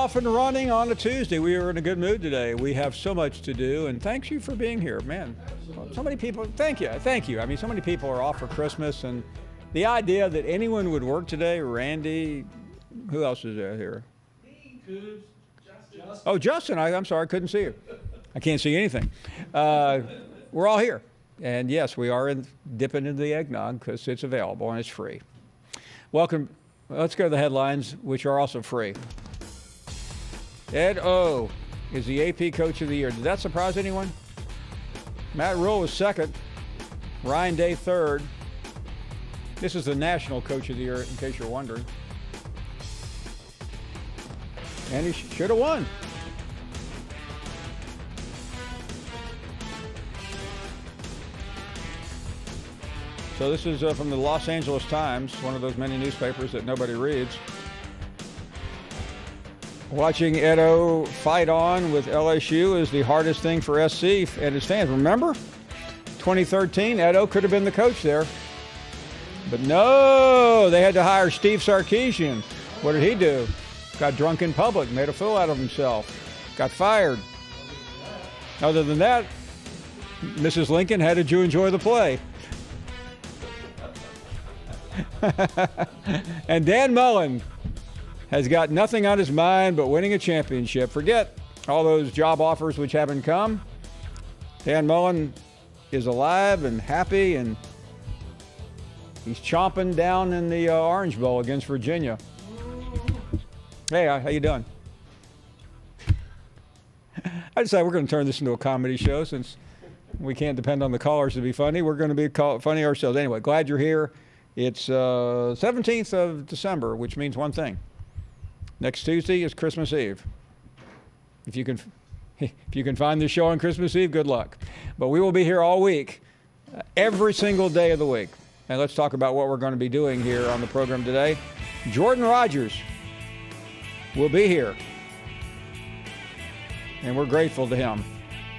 off and running on a Tuesday. We are in a good mood today. We have so much to do, and thanks you for being here, man. So many people, thank you. I mean, so many people are off for Christmas, and the idea that anyone would work today, Randy, who else is there here? Justin. Oh, Justin, I'm sorry, I couldn't see you. I can't see anything. We're all here. And yes, we are dipping into the eggnog because it's available and it's free. Welcome. Let's go to the headlines, which are also free. Ed O is the AP Coach of the Year. Did that surprise anyone? Matt Rule was second. Ryan Day third. This is the National Coach of the Year, in case you're wondering. And he should have won. So this is from the Los Angeles Times, one of those many newspapers that nobody reads. Watching Edo fight on with LSU is the hardest thing for SC and his fans. Remember, 2013, Edo could have been the coach there. But no, they had to hire Steve Sarkisian. What did he do? Got drunk in public, made a fool out of himself, got fired. Other than that, Mrs. Lincoln had to enjoy the play. And Dan Mullen has got nothing on his mind but winning a championship. Forget all those job offers which haven't come. Dan Mullen is alive and happy, and he's chomping down in the Orange Bowl against Virginia. Hey, how you doing? I decided we're going to turn this into a comedy show since we can't depend on the callers to be funny. We're going to be funny ourselves. Anyway, glad you're here. It's 17th of December, which means one thing. Next Tuesday is Christmas Eve. If you can find this show on Christmas Eve, good luck. But we will be here all week, every single day of the week. And let's talk about what we're going to be doing here on the program today. Jordan Rogers will be here. And we're grateful to him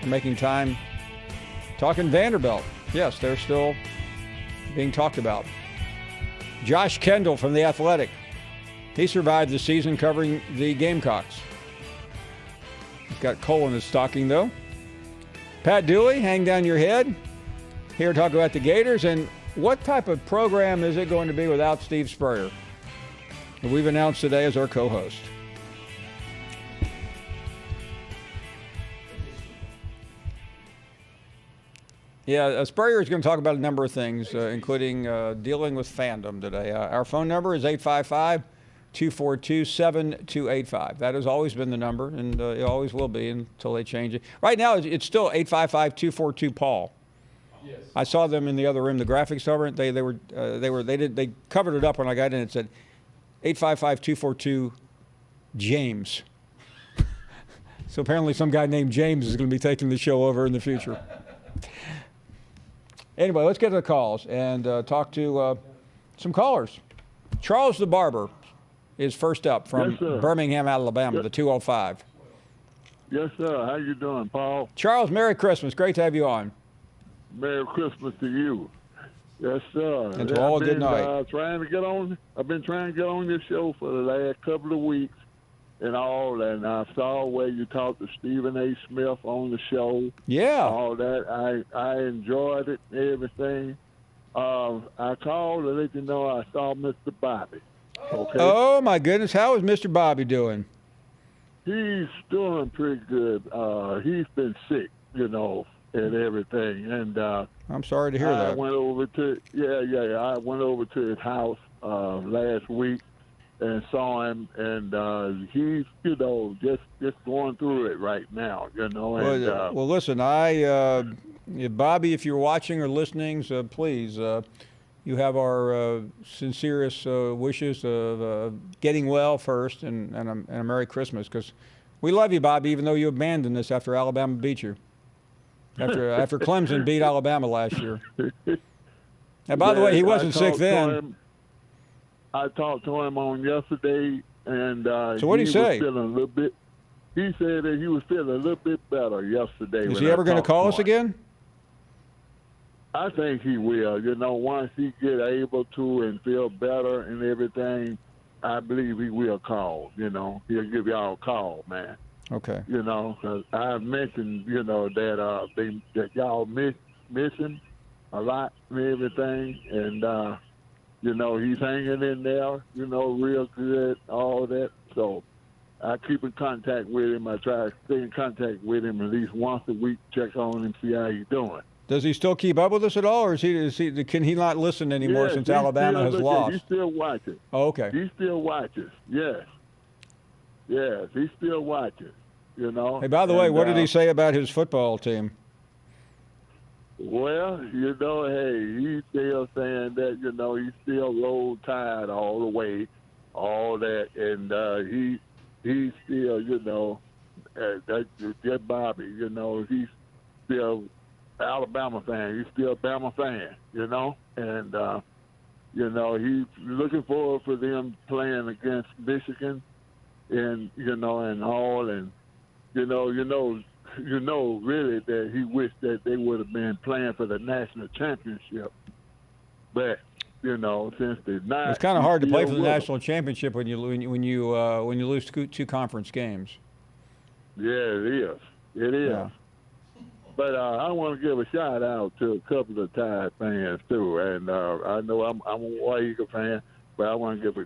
for making time talking Vanderbilt. Yes, they're still being talked about. Josh Kendall from The Athletic. He survived the season covering the Gamecocks. He's got coal in his stocking, though. Pat Dooley, hang down your head. Here to talk about the Gators. And what type of program is it going to be without Steve Spurrier, who we've announced today as our co-host? Yeah, Spurrier is going to talk about a number of things, including dealing with fandom today. Our phone number is 855-242-7285. That has always been the number, and it always will be until they change it. Right now, it's still 855-242-PAUL. Yes. I saw them in the other room, the graphics over it. They covered it up when I got in. It said 855-242-JAMES. So apparently, some guy named James is going to be taking the show over in the future. Anyway, let's get to the calls and talk to some callers. Charles the Barber is first up from Birmingham, Alabama, the 205. Yes, sir. How you doing, Paul? Charles, Merry Christmas. Great to have you on. Merry Christmas to you. Yes, sir. And to all, good night. I've been trying to get on this show for the last couple of weeks and all, and I saw where you talked to Stephen A. Smith on the show. Yeah. All that. I enjoyed it and everything. I called to let you know I saw Mr. Bobby. Okay. Oh, my goodness. How is Mr. Bobby doing? He's doing pretty good. He's been sick, and everything. And I'm sorry to hear that. I went over to his house last week and saw him, and he's just going through it right now, And, well, listen, Bobby, if you're watching or listening, please, you have our sincerest wishes of getting well first and a Merry Christmas, because we love you, Bobby, even though you abandoned us after Alabama beat you. After Clemson beat Alabama last year. And by the way, he wasn't sick then. I talked to him on yesterday, and so what did he say? Was feeling a little bit. He said that he was feeling a little bit better yesterday. Is he ever going to call us again? I think he will. Once he get able to and feel better and everything, I believe he will call. He'll give y'all a call, man. Okay. 'Cause I mentioned, that y'all miss him a lot and everything, and he's hanging in there, real good, all that. So I keep in contact with him. I try to stay in contact with him at least once a week, check on him, see how he's doing. Does he still keep up with us at all, or can he not listen anymore Yes, since he Alabama has still lost? He still watches. Oh, okay. He still watches. Yes, he still watches. Hey, by the way, what did he say about his football team? Well, hey, he's still saying that, he's still Roll Tide all the way, all that, and he's still, that Bobby, he's still Alabama fan. He's still Bama fan, and he's looking forward for them playing against Michigan, and and all, and really that he wished that they would have been playing for the national championship, but since they're not, It's kind of hard to play for the with them. national championship when you lose two conference games. Yeah, it is. It is. Yeah. But I want to give a shout out to a couple of Tide fans too, and I know I'm a War Eagle fan, but I want to give a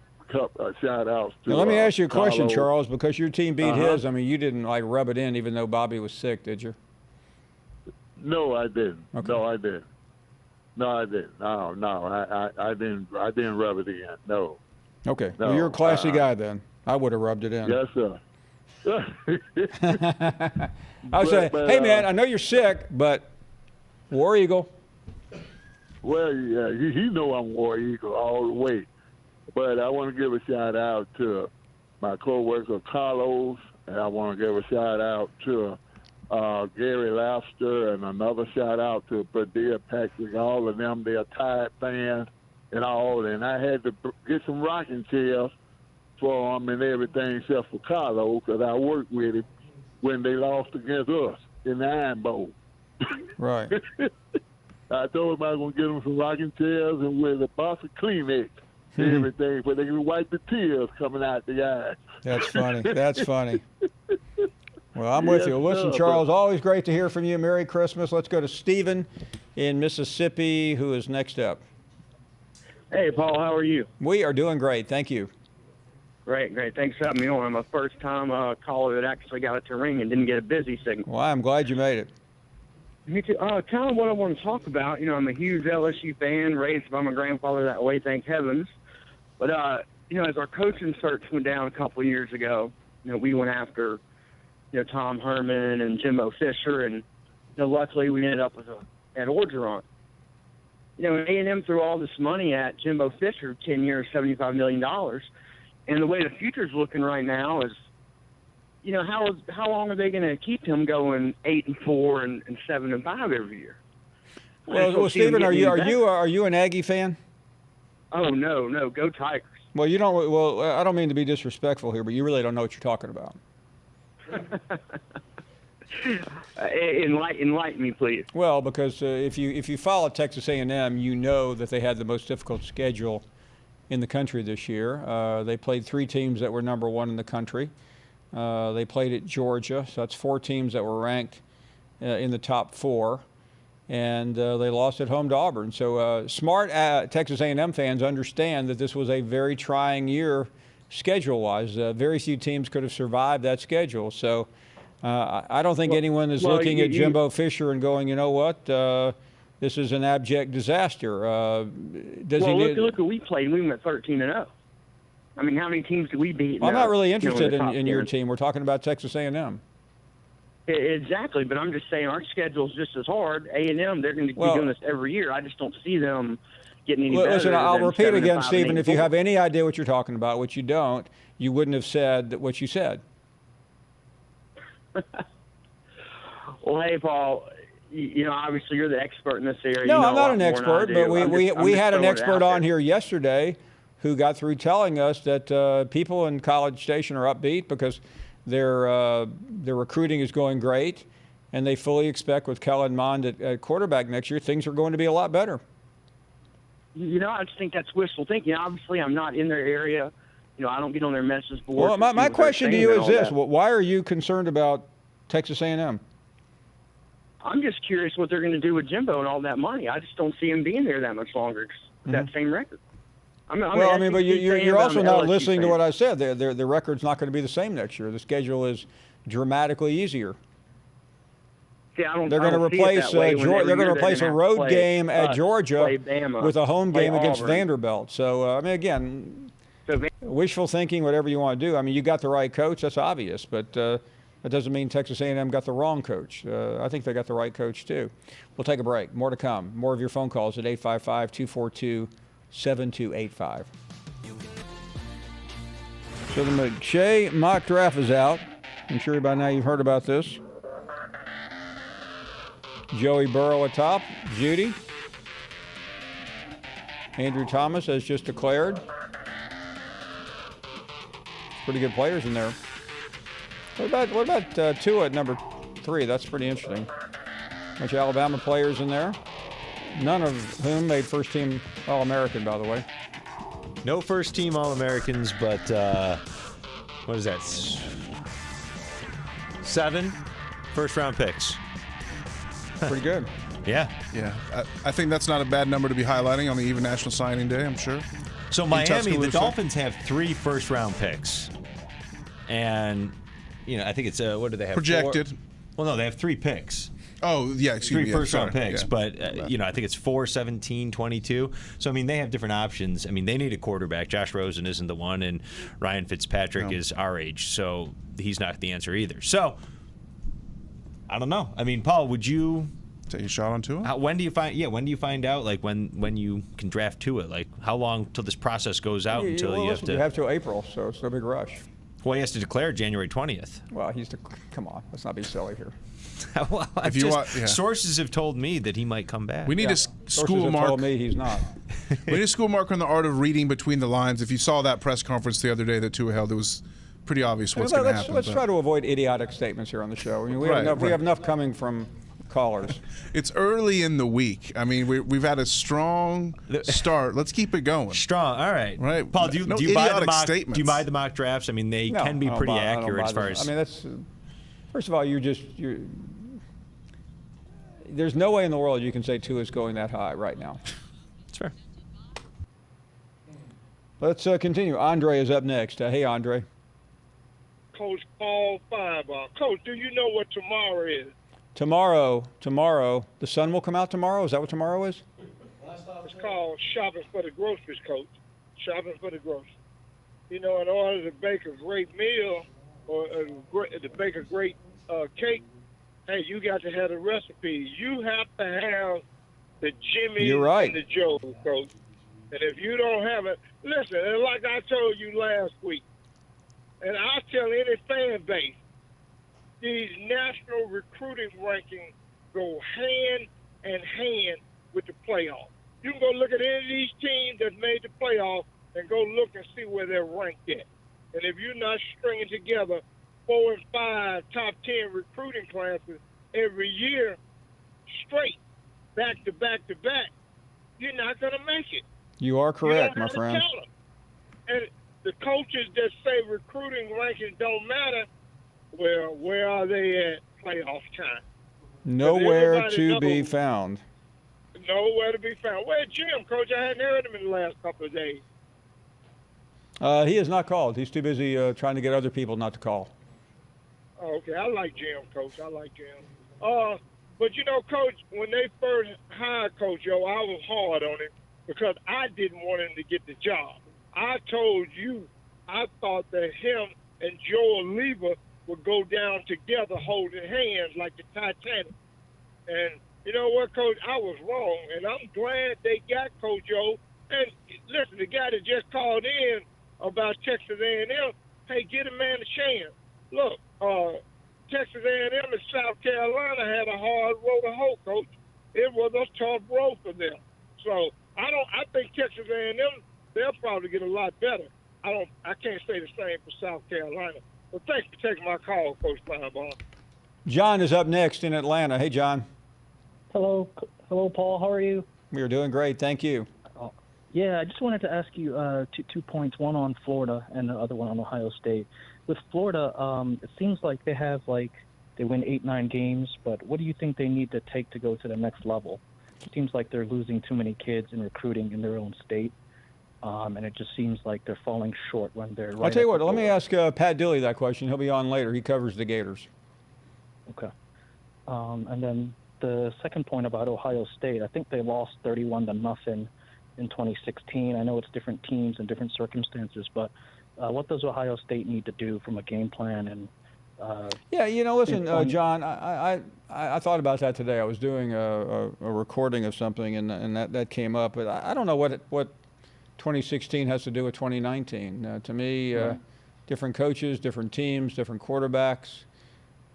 shout outs to. Now, let me ask you a question, Carlo. Charles, because your team beat Uh-huh. his. I mean, you didn't rub it in, even though Bobby was sick, did you? No, I didn't. Okay. No, I didn't. No, I didn't. No, I didn't. I didn't rub it in. No. Okay. No, Well, you're a classy guy then. I would have rubbed it in. Yes, sir. I would say, But, hey, man, I know you're sick, but War Eagle. Well, yeah, he know I'm War Eagle all the way. But I want to give a shout out to my coworker Carlos, and I want to give a shout out to Gary Lauster, and another shout out to Padilla Patrick. All of them, they're Tide fans and all. And I had to get some rocking chairs for them and everything except for Carlos, because I worked with him when they lost against us in the Iron Bowl. Right. I told him I was going to get them some rocking chairs and with a box of Kleenex and everything, so they can wipe the tears coming out the eyes. That's funny. That's funny. Well, I'm with you. Listen, sir, Charles, always great to hear from you. Merry Christmas. Let's go to Stephen in Mississippi, who is next up. Hey, Paul, how are you? We are doing great. Thank you. Great. Thanks for having me on. I'm a first-time caller that actually got it to ring and didn't get a busy signal. Well, I'm glad you made it. Me too. Kind of what I want to talk about. I'm a huge LSU fan, raised by my grandfather that way, thank heavens. But, as our coaching search went down a couple of years ago, we went after, Tom Herman and Jimbo Fisher, and luckily we ended up at Orgeron. A&M threw all this money at Jimbo Fisher, 10 years, $75 million. And the way the future's looking right now is, how long are they going to keep him going 8-4 and 7-5 every year? Well, Stephen, are you an Aggie fan? Oh no, go Tigers! Well, you don't. Well, I don't mean to be disrespectful here, but you really don't know what you're talking about. Enlighten me, please. Well, because if you follow Texas A&M, you know that they had the most difficult schedule in the country this year. They played 3 teams that were number 1 in the country. They played at Georgia, so that's 4 teams that were ranked in the top 4. And they lost at home to Auburn. So smart Texas A&M fans understand that this was a very trying year schedule-wise. Very few teams could have survived that schedule. So I don't think anyone is looking at Jimbo Fisher and going, you know what, this is an abject disaster. Look who we played. We went 13-0. I mean, how many teams did we beat? Well, I'm not really interested in your team. We're talking about Texas A&M. Exactly, but I'm just saying our schedule's just as hard. A&M, they're going to be doing this every year. I just don't see them getting any better. Listen, I'll repeat again, Stephen. If you 8-4. have any idea what you're talking about, which you don't, you wouldn't have said what you said. Well, hey, Paul, obviously you're the expert in this area. No, you know I'm not a an lot more expert, than I but do. we I'm had an just expert throwing it out on here yesterday who got through telling us that people in College Station are upbeat because their recruiting is going great, and they fully expect with Kellen Mond at quarterback next year, things are going to be a lot better. I just think that's wishful thinking. Obviously, I'm not in their area, I don't get on their message board. Well, my question to you is this: why are you concerned about Texas A&M? I'm just curious what they're going to do with Jimbo and all that money. I just don't see him being there that much longer. That same record. But you're also not listening to what I said. The record's not going to be the same next year. The schedule is dramatically easier. See, they're going to replace they're going to replace a road game at Georgia with a home game against Vanderbilt. So again, wishful thinking, whatever you want to do. You got the right coach. That's obvious, but that doesn't mean Texas A&M got the wrong coach. I think they got the right coach too. We'll take a break. More to come. More of your phone calls at 855-242-7285. So the McShay mock draft is out. I'm sure by now you've heard about this. Joey Burrow atop, Judy. Andrew Thomas has just declared. Pretty good players in there. What about Tua at number 3? That's pretty interesting. Bunch of Alabama players in there. None of whom made first-team All-American, by the way. No first-team All-Americans, but what is that? 7 first-round picks. Pretty good. Yeah. Yeah. I think that's not a bad number to be highlighting on the even National Signing Day, I'm sure. So Miami, the Dolphins have 3 first-round picks. And, I think it's, what do they have? Projected. 4? Well, no, they have 3 picks. Oh, yeah, excuse me. 3 first-round picks. Yeah. But, I think it's 4, 17, 22. So, they have different options. They need a quarterback. Josh Rosen isn't the one, and Ryan Fitzpatrick is our age. So, he's not the answer either. So, I don't know. Paul, would you take a shot on Tua? When do you find out? Like when you can draft Tua? Like how long till this process goes out until you have to? You have till April, so it's no big rush. Well, he has to declare January 20th. Well, come on, let's not be silly here. Well, sources have told me that he might come back. We need a school mark. Told me he's not. We need a school mark on the art of reading between the lines. If you saw that press conference the other day that Tua held, it was pretty obvious what's going to happen. Let's try to avoid idiotic statements here on the show. We have enough coming from callers. It's early in the week. We've had a strong start. Let's keep it going. Strong. All right. Right. Paul, do you buy the mock? Statements. Do you buy the mock drafts? They can be pretty accurate as far as. That's. First of all, there's no way in the world you can say Tua is going that high right now. That's fair. Let's continue. Andre is up next. Hey, Andre. Coach Paul Finebaum. Coach, do you know what tomorrow is? Tomorrow, the sun will come out tomorrow? Is that what tomorrow is? It's called shopping for the groceries, Coach. Shopping for the groceries. In order to bake a great meal or to bake a great cake, hey, you got to have the recipe. You have to have the Jimmy and the Joe, Coach. And if you don't have it, listen, and like I told you last week, and I tell any fan base, these national recruiting rankings go hand in hand with the playoff. You can go look at any of these teams that made the playoff and go look and see where they're ranked at. And if you're not stringing together 4 and 5 top 10 recruiting classes every year straight, back to back to back, you're not going to make it. You are correct, my friend. And the coaches that say recruiting rankings don't matter, well, where are they at playoff time? Nowhere to be found. Nowhere to be found. Where's Jim, Coach? I hadn't heard him in the last couple of days. He has not called. He's too busy trying to get other people not to call. Oh, okay. I like Jim, Coach. I like Jim. But, Coach, when they first hired Coach Joe, I was hard on him because I didn't want him to get the job. I told you I thought that him and Joel Lieber would go down together holding hands like the Titanic. And you know what, Coach? I was wrong, and I'm glad they got Coach Joe. And listen, the guy that just called in about Texas A&M, hey, get a man a chance. Look, Texas A&M and South Carolina had a hard road to hoe, Coach. It was a tough road for them. So I think Texas A&M, they'll probably get a lot better. I can't say the same for South Carolina. Well, thanks for taking my call, Coach Finebaum. John is up next in Atlanta. Hey, John. Hello, Paul. How are you? We are doing great. Thank you. Yeah, I just wanted to ask you two points, one on Florida and the other one on Ohio State. With Florida, it seems like they win 8-9 games, but what do you think they need to take to go to the next level? It seems like they're losing too many kids in recruiting in their own state, and it just seems like they're falling short when they're right. I'll tell you at what, the let me door. ask Pat Dilley that question. He'll be on later. He covers the Gators. Okay. And then the second point about Ohio State, I think they lost 31-0 in 2016. I know it's different teams and different circumstances, but what does Ohio State need to do from a game plan? And Yeah, listen, John, I thought about that today. I was doing a recording of something, and that came up. But I don't know what 2016 has to do with 2019. To me, different coaches, different teams, different quarterbacks.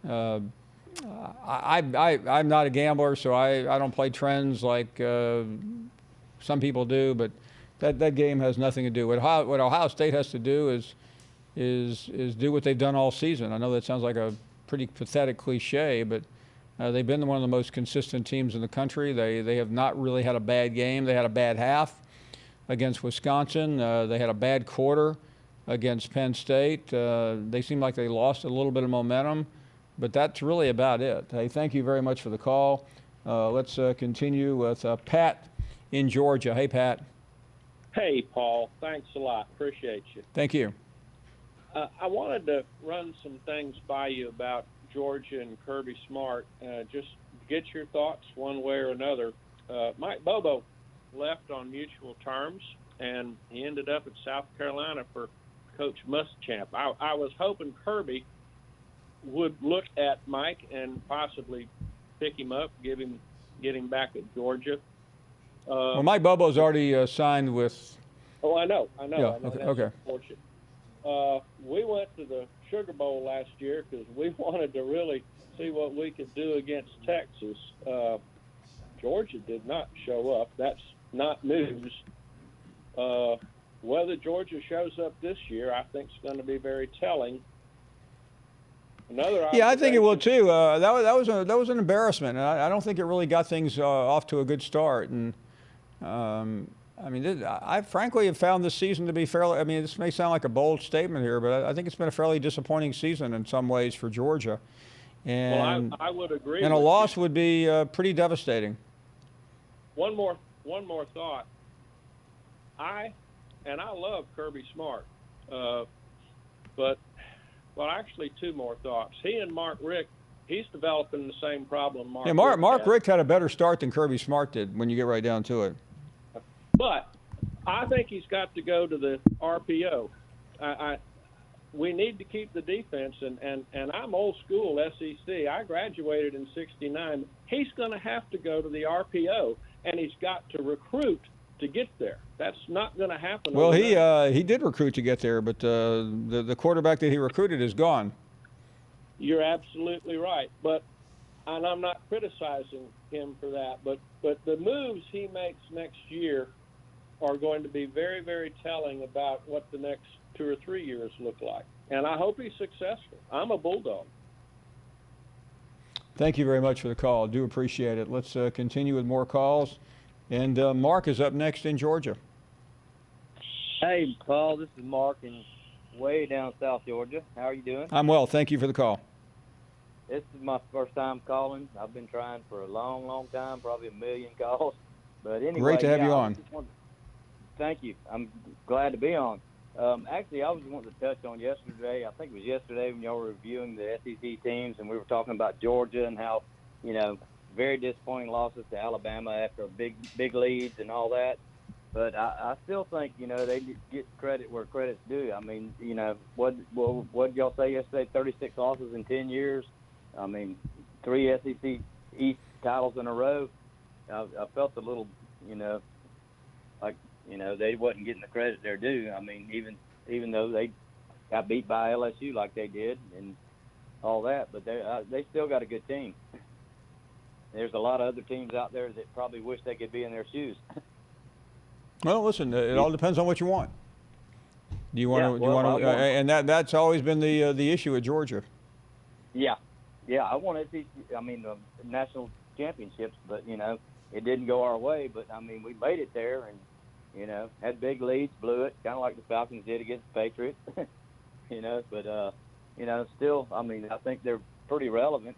I'm not a gambler, so I don't play trends like some people do. But that game has nothing to do with what Ohio State has to do is do what they've done all season. I know that sounds like a pretty pathetic cliche, but they've been one of the most consistent teams in the country. They have not really had a bad game. They had a bad half against Wisconsin. They had a bad quarter against Penn State. They seem like they lost a little bit of momentum, but that's really about it. Hey, thank you very much for the call. Let's continue with Pat in Georgia. Hey, Pat. Hey, Paul. Thanks a lot. Appreciate you. Thank you. I wanted to run some things by you about Georgia and Kirby Smart, just get your thoughts one way or another. Mike Bobo left on mutual terms, and he ended up at South Carolina for Coach Muschamp. I was hoping Kirby would look at Mike and possibly pick him up, get him back at Georgia. Well, Mike Bobo's already signed with. Oh, I know. Yeah, I know. okay, That's okay. unfortunate. We went to the Sugar Bowl last year because we wanted to really see what we could do against Texas. Georgia did not show up. That's not news. Whether Georgia shows up this year, I think is going to be very telling. Yeah, I think it will too. That was an embarrassment. I don't think it really got things off to a good start. And I mean, I frankly have found this season to be fairly. I mean, this may sound like a bold statement here, but I think it's been a fairly disappointing season in some ways for Georgia. And I would agree. And a with loss you. would be pretty devastating. One more thought. I love Kirby Smart, but actually two more thoughts. He and Mark Richt, he's developing the same problem. Mark Richt had a better start than Kirby Smart did when you get right down to it. But I think he's got to go to the RPO. We need to keep the defense, and I'm old school SEC. I graduated in '69. He's going to have to go to the RPO, and he's got to recruit to get there. That's not going to happen. Well, he did recruit to get there, but the quarterback that he recruited is gone. You're absolutely right, and I'm not criticizing him for that, but the moves he makes next year are going to be very, very telling about what the next 2 or 3 years look like. And I hope he's successful. I'm a Bulldog. Thank you very much for the call. I do appreciate it. Let's continue with more calls. And Mark is up next in Georgia. Hey, Paul, this is Mark in way down South Georgia. How are you doing? I'm well. Thank you for the call. This is my first time calling. I've been trying for a long, long time, probably a million calls. But anyway, Great to have you on. Thank you. I'm glad to be on. Actually, I was wanting to touch on yesterday. I think it was yesterday when y'all were reviewing the SEC teams, and we were talking about Georgia and how, very disappointing losses to Alabama after big leads and all that. But I still think, they get credit where credit's due. I mean, what did y'all say yesterday? 36 losses in 10 years. I mean, 3 SEC East titles in a row. I felt a little, they wasn't getting the credit they're due. I mean, even though they got beat by LSU like they did and all that, but they still got a good team. There's a lot of other teams out there that probably wish they could be in their shoes. Well, listen, it all depends on what you want. Do you want Yeah, to? well, And that's always been the issue at Georgia. Yeah, I want SEC. I mean, national championships, but it didn't go our way. But I mean, we made it there, and You know, had big leads, blew it, kind of like the Falcons did against the Patriots. You know, but you know, still, I mean, I think they're pretty relevant.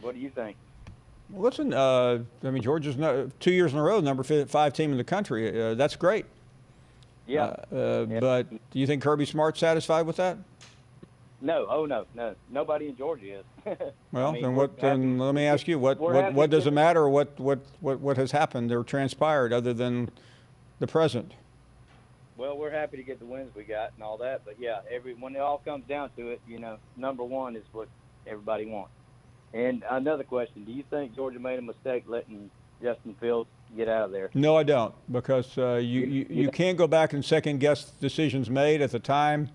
What do you think? Well, listen, I mean, Georgia's 2 years in a row number 5 team in the country. That's great. Yeah. But do you think Kirby Smart's satisfied with that? No, no. Nobody in Georgia is. Well, I mean, then we're what? Then let me ask you, what does it matter? What has happened or transpired other than the present? Well, we're happy to get the wins we got and all that, but yeah, when it all comes down to it, you know, number one is what everybody wants. And another question: do you think Georgia made a mistake letting Justin Fields get out of there? No, I don't, because you can't go back and second guess decisions made at the time.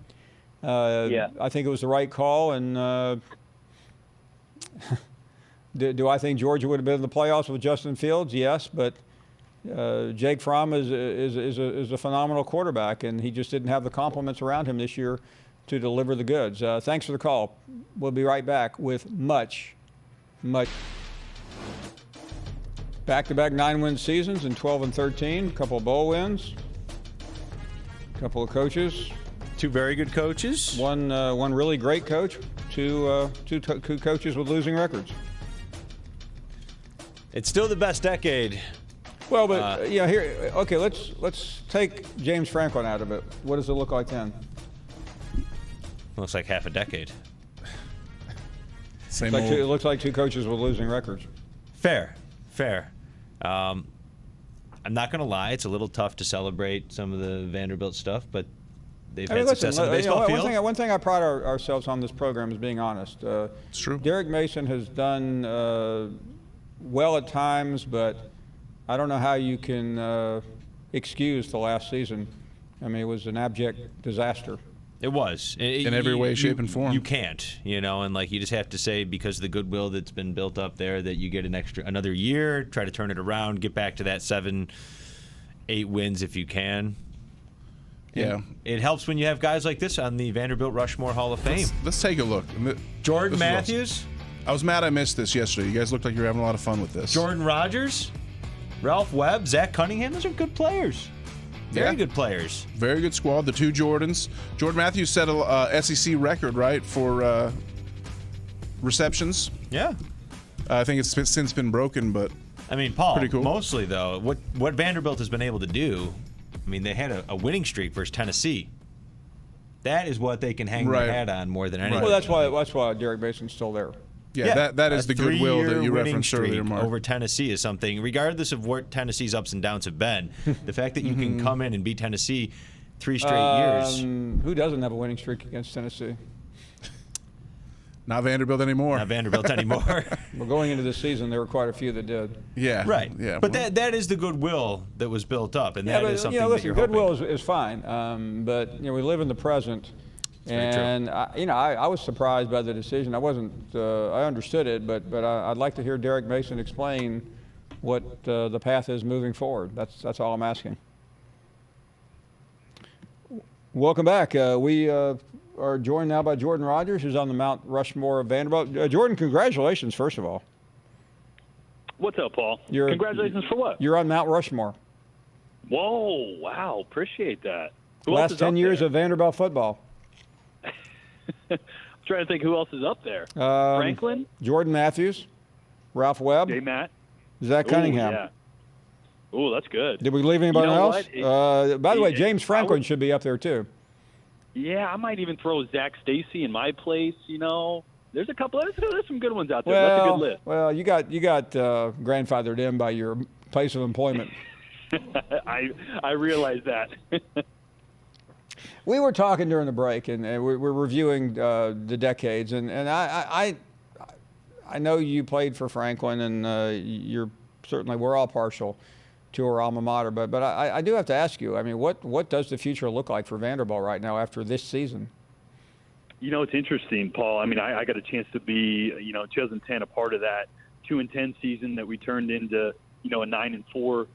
I think it was the right call, and do I think Georgia would have been in the playoffs with Justin Fields? Yes, but Jake Fromm is a phenomenal quarterback, and he just didn't have the complements around him this year to deliver the goods. Thanks for the call. We'll be right back with much. Back-to-back 9-win seasons in 12 and 13, a couple of bowl wins, a couple of coaches. 2 very good coaches. One really great coach, two coaches with losing records. It's still the best decade. Well, but here, okay, let's take James Franklin out of it. What does it look like then? Looks like half a decade. Same It old. looks like 2 coaches with losing records. Fair. I'm not going to lie. It's a little tough to celebrate some of the Vanderbilt stuff, but they've had success on the baseball field. One thing I pride ourselves on this program is being honest. It's true. Derek Mason has done well at times, but I don't know how you can excuse the last season. I mean, it was an abject disaster. It was. In every way, shape, and form. You can't, and like you just have to say, because of the goodwill that's been built up there, that you get another year, try to turn it around, get back to that 7-8 wins if you can. Yeah. It helps when you have guys like this on the Vanderbilt Rushmore Hall of Fame. Let's take a look. Jordan This is Matthews, awesome. I was mad I missed this yesterday. You guys looked like you were having a lot of fun with this. Jordan Rogers, Ralph Webb, Zach Cunningham. Those are good players. Very good players. Very good squad. The 2 Jordans. Jordan Matthews set a SEC record, right, for receptions. Yeah. I think it's since been broken, but I mean, Paul, pretty cool. Mostly, though, what Vanderbilt has been able to do, I mean, they had a winning streak versus Tennessee. That is what they can hang their hat on more than anything. Well, that's why Derek Mason's still there. Yeah, that is the goodwill that you referenced earlier, Mark. Over Tennessee is something, regardless of what Tennessee's ups and downs have been, the fact that you can come in and beat Tennessee 3 straight years. Who doesn't have a winning streak against Tennessee? Not Vanderbilt anymore. Not Vanderbilt anymore. Well, going into this season, there were quite a few that did. Yeah. Right. Yeah. But that is the goodwill that was built up, and that is something that you're goodwill hoping. is fine, but we live in the present. And I was surprised by the decision. I wasn't. I understood it, but I'd like to hear Derek Mason explain what the path is moving forward. That's all I'm asking. Welcome back. We are joined now by Jordan Rogers, who's on the Mount Rushmore of Vanderbilt. Jordan, congratulations, first of all. What's up, Paul? Congratulations for what? You're on Mount Rushmore. Whoa! Wow! Appreciate that. Last 10 years of Vanderbilt football. I'm trying to think who else is up there. Franklin? Jordan Matthews, Ralph Webb, Matt, Zach Cunningham. Yeah. Oh, that's good. Did we leave anybody else? By the way, James Franklin would, should be up there too. Yeah, I might even throw Zach Stacy in my place. There's a couple. There's some good ones out there. That's a good list. Well, you got grandfathered in by your place of employment. I realize that. We were talking during the break, and we're reviewing the decades, and I know you played for Franklin, and we're all partial to our alma mater, but I do have to ask you, I mean, what does the future look like for Vanderbilt right now after this season? It's interesting, Paul. I mean, I got a chance to be, 2010, a part of that 2-10 season that we turned into, a 9-4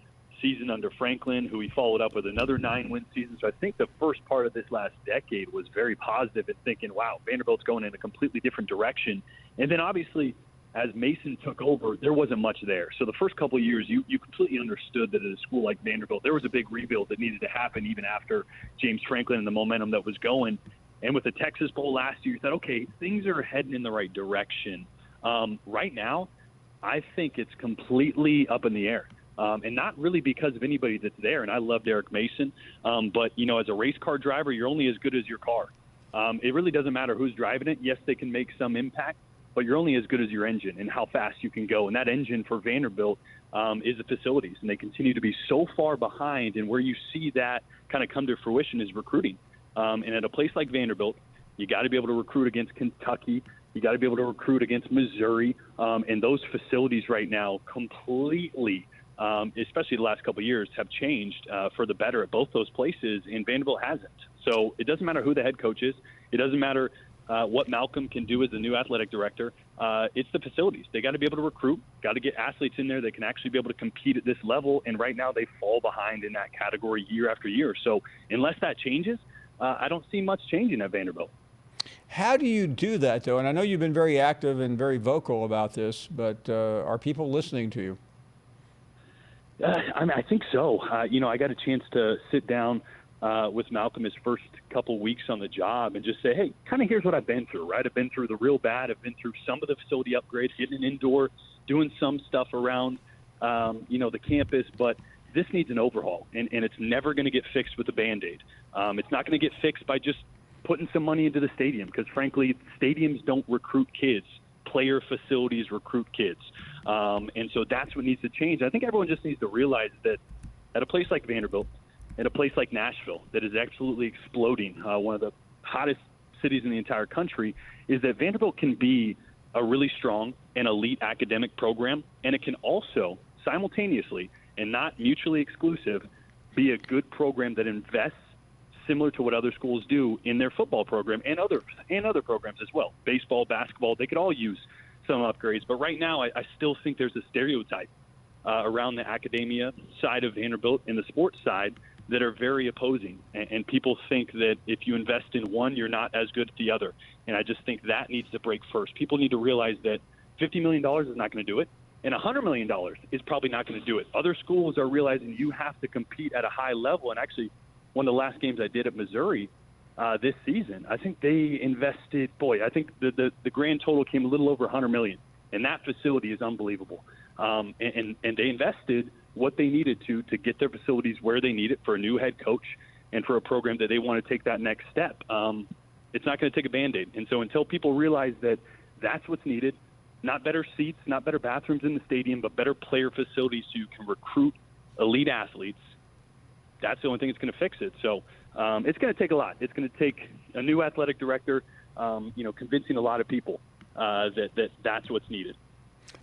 season under Franklin, who he followed up with another 9-win season. So I think the first part of this last decade was very positive in thinking, wow, Vanderbilt's going in a completely different direction. And then obviously as Mason took over, there wasn't much there. So the first couple of years, you completely understood that at a school like Vanderbilt, there was a big rebuild that needed to happen even after James Franklin and the momentum that was going. And with the Texas Bowl last year, you thought, okay, things are heading in the right direction. Right now, I think it's completely up in the air. And not really because of anybody that's there. And I love Derek Mason. But, as a race car driver, you're only as good as your car. It really doesn't matter who's driving it. Yes, they can make some impact, but you're only as good as your engine and how fast you can go. And that engine for Vanderbilt is the facilities. And they continue to be so far behind. And where you see that kind of come to fruition is recruiting. And at a place like Vanderbilt, you got to be able to recruit against Kentucky. You got to be able to recruit against Missouri. And those facilities right now completely, especially the last couple of years, have changed for the better at both those places, and Vanderbilt hasn't. So it doesn't matter who the head coach is. It doesn't matter what Malcolm can do as the new athletic director. It's the facilities. They got to be able to recruit, got to get athletes in there that can actually be able to compete at this level, and right now they fall behind in that category year after year. So unless that changes, I don't see much changing at Vanderbilt. How do you do that, though? And I know you've been very active and very vocal about this, but are people listening to you? I think so. I got a chance to sit down with Malcolm his first couple weeks on the job and just say, hey, kind of here's what I've been through, right? I've been through the real bad. I've been through some of the facility upgrades, getting an indoor, doing some stuff around, the campus, but this needs an overhaul, and it's never going to get fixed with a Band-Aid. It's not going to get fixed by just putting some money into the stadium because, frankly, stadiums don't recruit kids. Player facilities recruit kids. And so that's what needs to change. I think everyone just needs to realize that at a place like Vanderbilt, at a place like Nashville that is absolutely exploding, one of the hottest cities in the entire country, is that Vanderbilt can be a really strong and elite academic program, and it can also simultaneously and not mutually exclusive be a good program that invests similar to what other schools do in their football program and other programs as well. Baseball, basketball, they could all use some upgrades. But right now, I still think there's a stereotype around the academia side of Vanderbilt and the sports side that are very opposing. And people think that if you invest in one, you're not as good at the other. And I just think that needs to break first. People need to realize that $50 million is not going to do it, and $100 million is probably not going to do it. Other schools are realizing you have to compete at a high level. And actually, one of the last games I did at Missouri this season, I think they invested, I think the grand total came a little over $100 million. And that facility is unbelievable. And they invested what they needed to get their facilities where they need it for a new head coach and for a program that they want to take that next step. It's not going to take a Band-Aid. And so until people realize that that's what's needed, not better seats, not better bathrooms in the stadium, but better player facilities so you can recruit elite athletes, that's the only thing that's going to fix it. So it's going to take a lot. It's going to take a new athletic director, convincing a lot of people that's what's needed.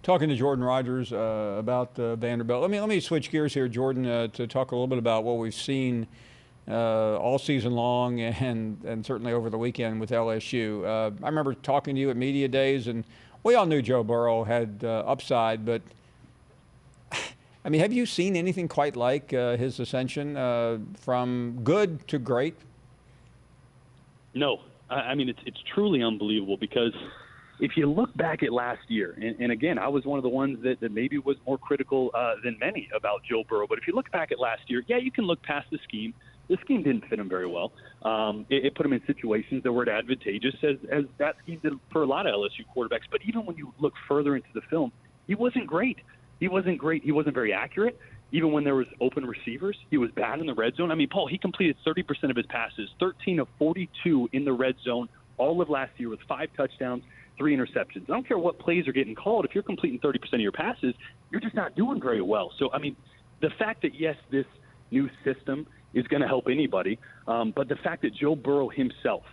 Talking to Jordan Rogers about Vanderbilt. Let me switch gears here, Jordan, to talk a little bit about what we've seen all season long and certainly over the weekend with LSU. I remember talking to you at Media Days, and we all knew Joe Burrow had upside, but have you seen anything quite like his ascension from good to great? No. It's truly unbelievable because if you look back at last year, and again, I was one of the ones that maybe was more critical than many about Joe Burrow, but if you look back at last year, yeah, you can look past the scheme. The scheme didn't fit him very well. It put him in situations that were advantageous, as that scheme did for a lot of LSU quarterbacks. But even when you look further into the film, he wasn't great. He wasn't very accurate. Even when there was open receivers, he was bad in the red zone. Paul, he completed 30% of his passes, 13 of 42 in the red zone all of last year with 5 touchdowns, 3 interceptions. I don't care what plays are getting called. If you're completing 30% of your passes, you're just not doing very well. So, the fact that, yes, this new system is going to help anybody, but the fact that Joe Burrow himself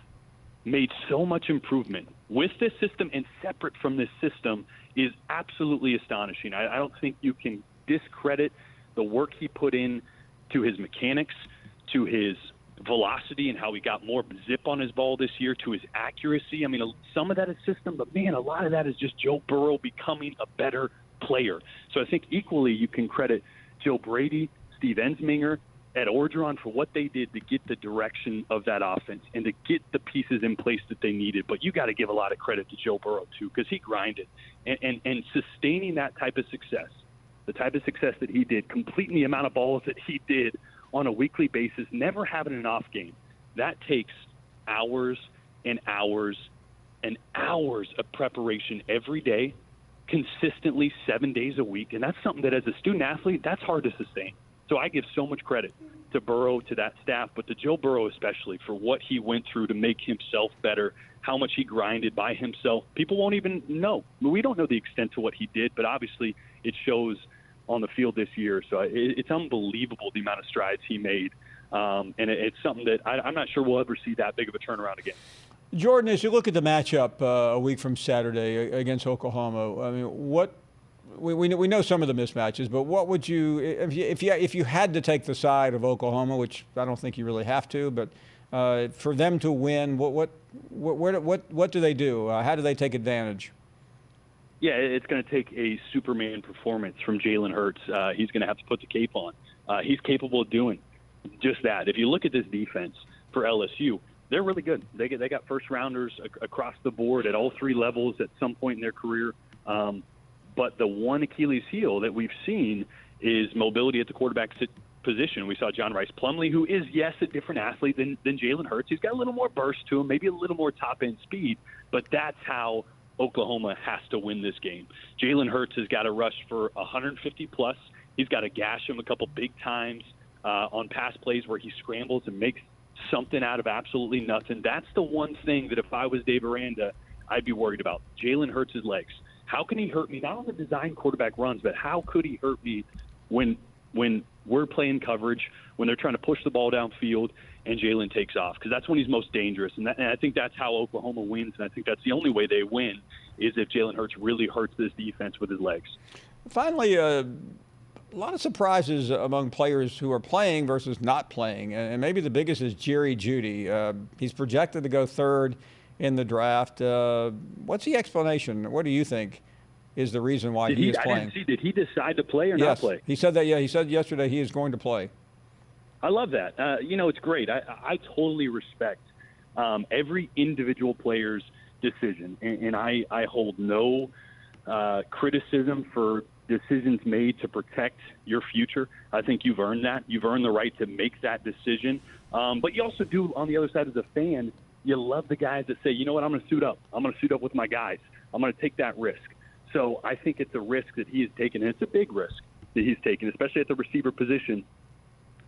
made so much improvement with this system and separate from this system is absolutely astonishing. I don't think you can discredit the work he put in to his mechanics, to his velocity and how he got more zip on his ball this year, to his accuracy. Some of that is system, but man, a lot of that is just Joe Burrow becoming a better player. So I think equally you can credit Joe Brady, Steve Ensminger, at Orgeron for what they did to get the direction of that offense and to get the pieces in place that they needed. But you got to give a lot of credit to Joe Burrow, too, because he grinded. And sustaining that type of success, the type of success that he did, completing the amount of balls that he did on a weekly basis, never having an off game, that takes hours and hours and hours of preparation every day, consistently 7 days a week. And that's something that as a student athlete, that's hard to sustain. So I give so much credit to Burrow, to that staff, but to Joe Burrow especially for what he went through to make himself better, how much he grinded by himself. People won't even know. We don't know the extent to what he did, but obviously it shows on the field this year. So it's unbelievable the amount of strides he made. And it's something that I'm not sure we'll ever see that big of a turnaround again. Jordan, as you look at the matchup a week from Saturday against Oklahoma, I mean, what we know some of the mismatches, but what would you, if you had to take the side of Oklahoma, which I don't think you really have to, but for them to win, what do they do? How do they take advantage? Yeah, it's going to take a Superman performance from Jalen Hurts. He's going to have to put the cape on. He's capable of doing just that. If you look at this defense for LSU, they're really good. They got first rounders across the board at all three levels at some point in their career. But the one Achilles heel that we've seen is mobility at the quarterback position. We saw John Rice Plumlee, who is, yes, a different athlete than Jalen Hurts. He's got a little more burst to him, maybe a little more top-end speed, but that's how Oklahoma has to win this game. Jalen Hurts has got to rush for 150-plus. He's got to gash him a couple big times on pass plays where he scrambles and makes something out of absolutely nothing. That's the one thing that if I was Dave Aranda, I'd be worried about. Jalen Hurts' legs. How can he hurt me? Not on the design quarterback runs, but how could he hurt me when we're playing coverage, when they're trying to push the ball downfield and Jalen takes off? Because that's when he's most dangerous. And I think that's how Oklahoma wins, and I think that's the only way they win is if Jalen Hurts really hurts this defense with his legs. Finally, a lot of surprises among players who are playing versus not playing. And maybe the biggest is Jerry Jeudy. He's projected to go third in the draft. What's the explanation? What do you think is the reason why he is playing? I didn't see. Did he decide to play or not play? He said that. Yeah, he said yesterday he is going to play. I love that. It's great. I totally respect every individual player's decision, and I hold no criticism for decisions made to protect your future. I think you've earned that. You've earned the right to make that decision. But you also do, on the other side as a fan, you love the guys that say, you know what, I'm going to suit up. I'm going to suit up with my guys. I'm going to take that risk. So I think it's a risk that he has taken, and it's a big risk that he's taken, especially at the receiver position.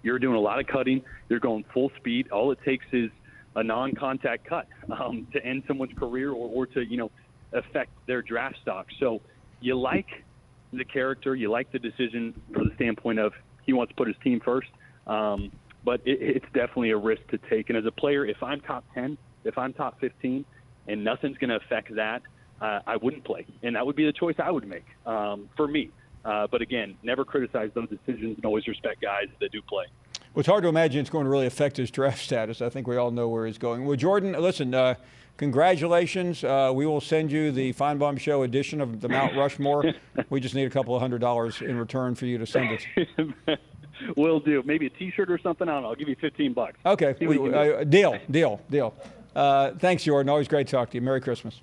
You're doing a lot of cutting. You're going full speed. All it takes is a non-contact cut to end someone's career or to, affect their draft stock. So you like the character. You like the decision from the standpoint of he wants to put his team first. But it's definitely a risk to take. And as a player, if I'm top 10, if I'm top 15, and nothing's going to affect that, I wouldn't play. And that would be the choice I would make for me. But again, never criticize those decisions and always respect guys that do play. Well, it's hard to imagine it's going to really affect his draft status. I think we all know where he's going. Well, Jordan, listen, congratulations. We will send you the Finebaum Show edition of the Mount Rushmore. We just need a couple of $100 in return for you to send it. Will do. Maybe a T-shirt or something. I don't know. I'll give you $15. Okay. Deal. Thanks, Jordan. Always great to talk to you. Merry Christmas.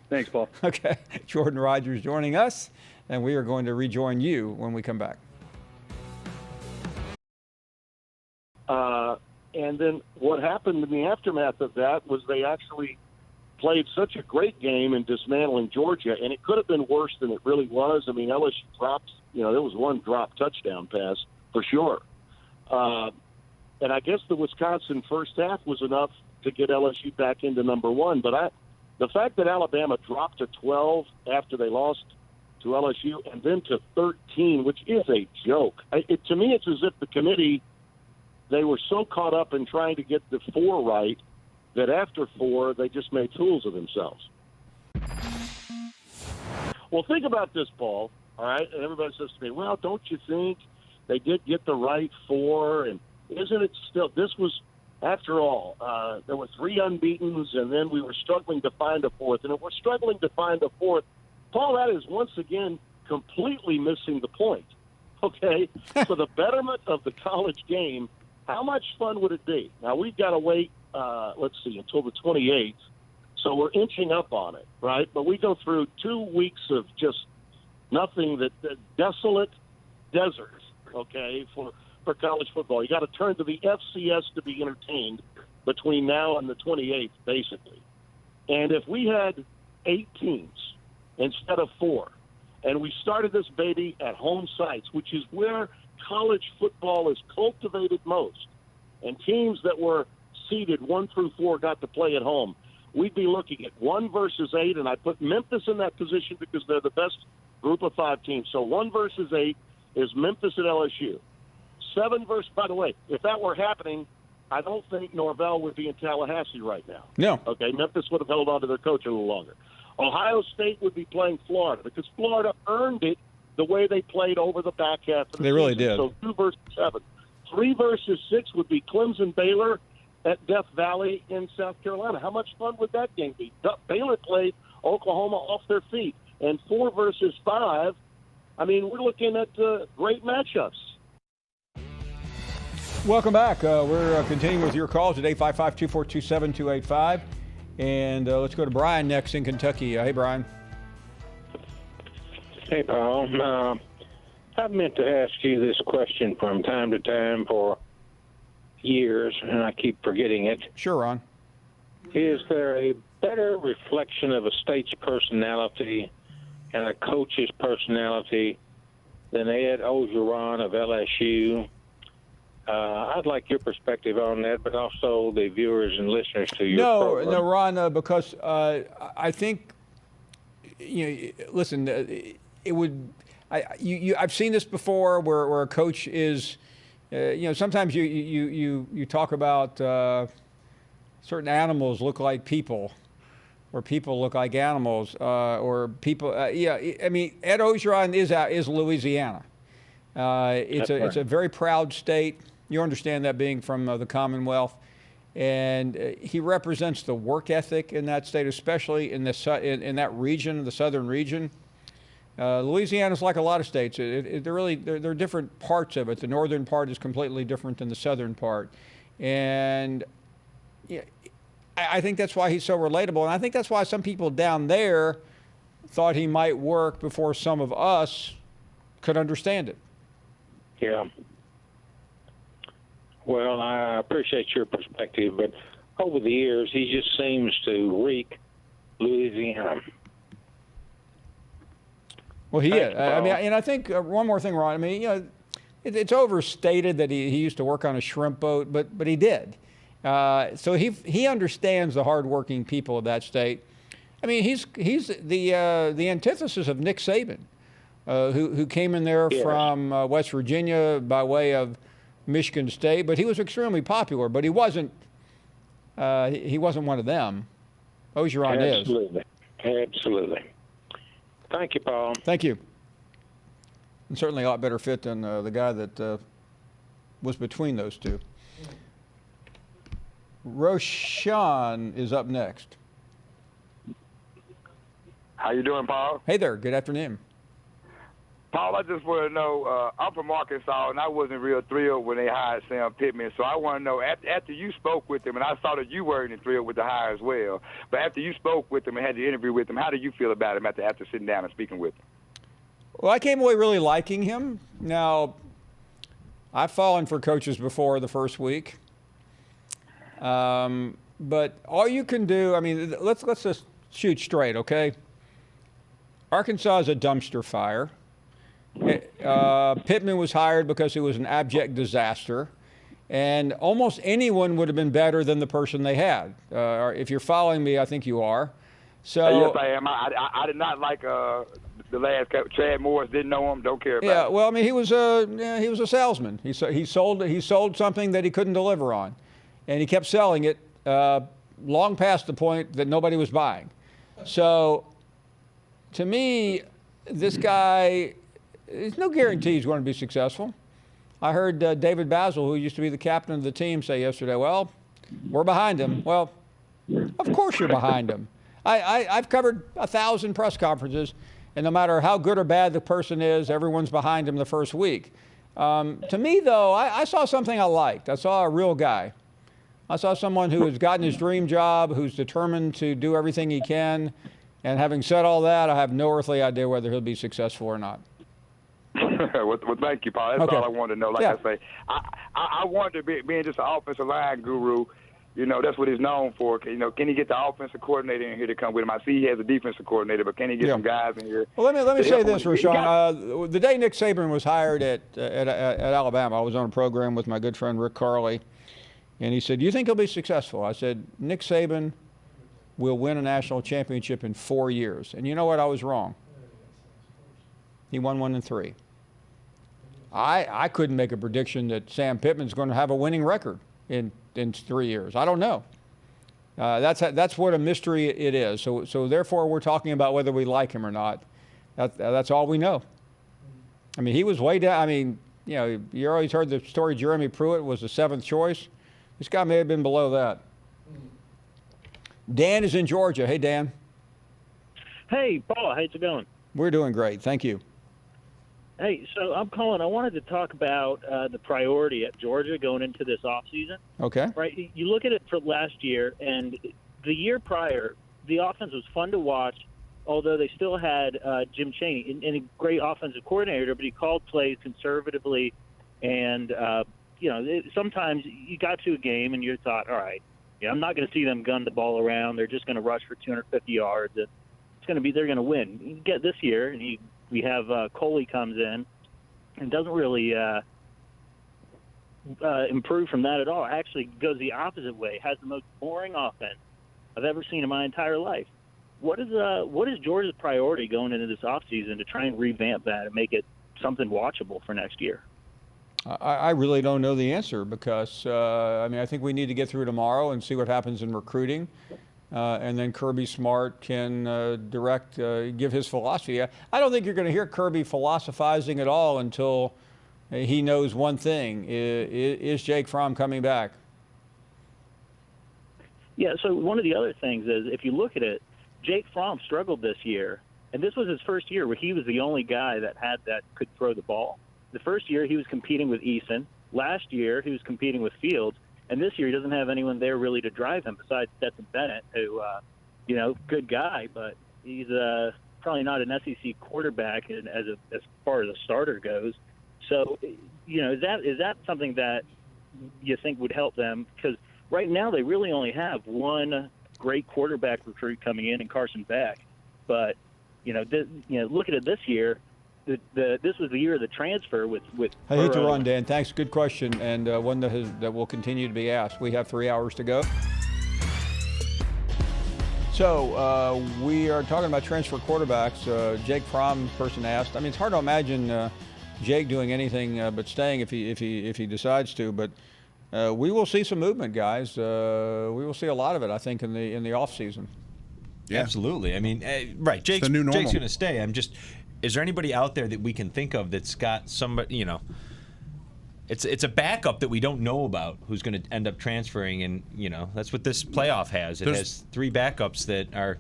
Thanks, Paul. Okay. Jordan Rogers joining us, and we are going to rejoin you when we come back. And then what happened in the aftermath of that was they actually played such a great game in dismantling Georgia, and it could have been worse than it really was. I mean, LSU dropped, there was one drop touchdown pass for sure. And I guess the Wisconsin first half was enough to get LSU back into number one. But the fact that Alabama dropped to 12 after they lost to LSU and then to 13, which is a joke. To me, it's as if the committee, they were so caught up in trying to get the 4 right that after 4, they just made fools of themselves. Well, think about this, Paul, all right? And everybody says to me, well, don't you think they did get the right 4? And isn't it still – this was, after all, there were 3 unbeatens, and then we were struggling to find a 4th. And if we're struggling to find a 4th, Paul, that is once again completely missing the point. okay, for the betterment of the college game, how much fun would it be? Now, we've got to wait, until the 28th, so we're inching up on it, right? But we go through 2 weeks of just nothing, that desolate desert, okay, for college football. You got to turn to the FCS to be entertained between now and the 28th, basically. And if we had 8 teams instead of 4, and we started this baby at home sites, which is where college football is cultivated most, and teams that were seeded 1 through 4 got to play at home, we'd be looking at 1 versus 8, and I put Memphis in that position because they're the best group of 5 teams. So 1 versus 8 is Memphis at LSU. 7 versus, by the way, if that were happening, I don't think Norvell would be in Tallahassee right now. No. Okay, Memphis would have held on to their coach a little longer. Ohio State would be playing Florida because Florida earned it the way they played over the back half of the season. They really did. So 2 versus 7. 3 versus 6 would be Clemson Baylor at Death Valley in South Carolina. How much fun would that game be? Baylor played Oklahoma off their feet. And 4 versus 5, I mean, we're looking at great matchups. Welcome back. We're continuing with your calls at 855-242-7285. And let's go to Brian next in Kentucky. Hey, Brian. Hey, Paul. I've meant to ask you this question from time to time for years, and I keep forgetting it. Sure, Ron. Is there a better reflection of a state's personality and a coach's personality than Ed Ogeron of LSU? I'd like your perspective on that, but also the viewers and listeners to your program. No, Ron, because I think, listen, it would. I've seen this before, where a coach is, sometimes you talk about certain animals look like people, or people look like animals, or people. I mean, Ed Ogeron is Louisiana. It's a very proud state. You understand that, being from the Commonwealth, and he represents the work ethic in that state, especially in that region, the southern region. Louisiana's like a lot of states. They're different parts of it. The northern part is completely different than the southern part, and I think that's why he's so relatable, and I think that's why some people down there thought he might work before some of us could understand it. Yeah. Well, I appreciate your perspective, but over the years, he just seems to reek Louisiana. Well, he is. I mean, and I think one more thing, Ron. I mean, it's overstated that he used to work on a shrimp boat, but he did. So he understands the hardworking people of that state. I mean, he's the antithesis of Nick Saban, who came in there from West Virginia by way of Michigan State, but he was extremely popular. But he wasn't one of them. Ogeron is. Absolutely. Thank you, Paul. Thank you. And certainly a lot better fit than the guy that was between those two. Roshan is up next. How you doing, Paul? Hey there. Good afternoon. Paul, I just want to know, I'm from Arkansas, and I wasn't real thrilled when they hired Sam Pittman. So I want to know, after you spoke with him, and I saw that you weren't thrilled with the hire as well, but after you spoke with him and had the interview with him, how do you feel about him after sitting down and speaking with him? Well, I came away really liking him. Now, I've fallen for coaches before the first week. But all you can do, I mean, let's just shoot straight, okay? Arkansas is a dumpster fire. Pittman was hired because he was an abject disaster, and almost anyone would have been better than the person they had. If you're following me, I think you are. So yes, I am. I did not like the last coach. Chad Morris, didn't know him, don't care about him. Yeah, well, I mean, he was a salesman. He sold something that he couldn't deliver on, and he kept selling it long past the point that nobody was buying. So, to me, this guy. There's no guarantee he's going to be successful. I heard David Basil, who used to be the captain of the team, say yesterday, well, we're behind him. Well, of course you're behind him. I've covered 1,000 press conferences, and no matter how good or bad the person is, everyone's behind him the first week. To me, though, I saw something I liked. I saw a real guy. I saw someone who has gotten his dream job, who's determined to do everything he can. And having said all that, I have no earthly idea whether he'll be successful or not. Well, thank you, Paul. That's Okay. all I wanted to know. Like Yeah. I say, I wanted to be being just an offensive line guru. You know, that's what he's known for. You know, can he get the offensive coordinator in here to come with him? I see he has a defensive coordinator, but can he get Yeah. some guys in here? Well, let me to say help this, him? He got- Rashawn. The day Nick Saban was hired at Alabama, I was on a program with my good friend Rick Carley, and he said, "Do you think he'll be successful?" I said, "Nick Saban will win a national championship in 4 years." And you know what? I was wrong. He won 1 in 3. I couldn't make a prediction that Sam Pittman's going to have a winning record in 3 years. I don't know. That's what a mystery it is. So therefore, we're talking about whether we like him or not. That's all we know. I mean, he was way down. I mean, you know, you always heard the story. Jeremy Pruitt was the 7th choice. This guy may have been below that. Dan is in Georgia. Hey, Dan. Hey, Paul, how's it going? We're doing great. Thank you. Hey, so I'm calling. I wanted to talk about the priority at Georgia going into this offseason. Okay. Right? You look at it for last year, and the year prior, the offense was fun to watch, although they still had Jim Chaney, and a great offensive coordinator, but he called plays conservatively. And, sometimes you got to a game and you thought, all right, I'm not going to see them gun the ball around. They're just going to rush for 250 yards. They're going to win. You get this year, and we have Coley comes in and doesn't really improve from that at all. Actually goes the opposite way. Has the most boring offense I've ever seen in my entire life. What is Georgia's priority going into this offseason to try and revamp that and make it something watchable for next year? I really don't know the answer because, I think we need to get through tomorrow and see what happens in recruiting. And then Kirby Smart can give his philosophy. I don't think you're going to hear Kirby philosophizing at all until he knows one thing. Is Jake Fromm coming back? Yeah, so one of the other things is if you look at it, Jake Fromm struggled this year. And this was his first year where he was the only guy that could throw the ball. The first year he was competing with Eason. Last year he was competing with Fields. And this year he doesn't have anyone there really to drive him besides Stetson Bennett, who, good guy, but he's probably not an SEC quarterback as far as a starter goes. So, is that something that you think would help them? Because right now they really only have one great quarterback recruit coming in Carson Beck. But, look at it this year. This was the year of the transfer with I hate to run, Dan. Thanks. Good question, and one that will continue to be asked. We have 3 hours to go. So we are talking about transfer quarterbacks. Jake Fromm, person asked. I mean, it's hard to imagine Jake doing anything but staying if he decides to. But we will see some movement, guys. We will see a lot of it, I think, in the off season. Yeah. Absolutely. I mean, right. Jake's going to stay. Is there anybody out there that we can think of that's got somebody, it's a backup that we don't know about who's going to end up transferring, and, that's what this playoff has. It has 3 backups that are.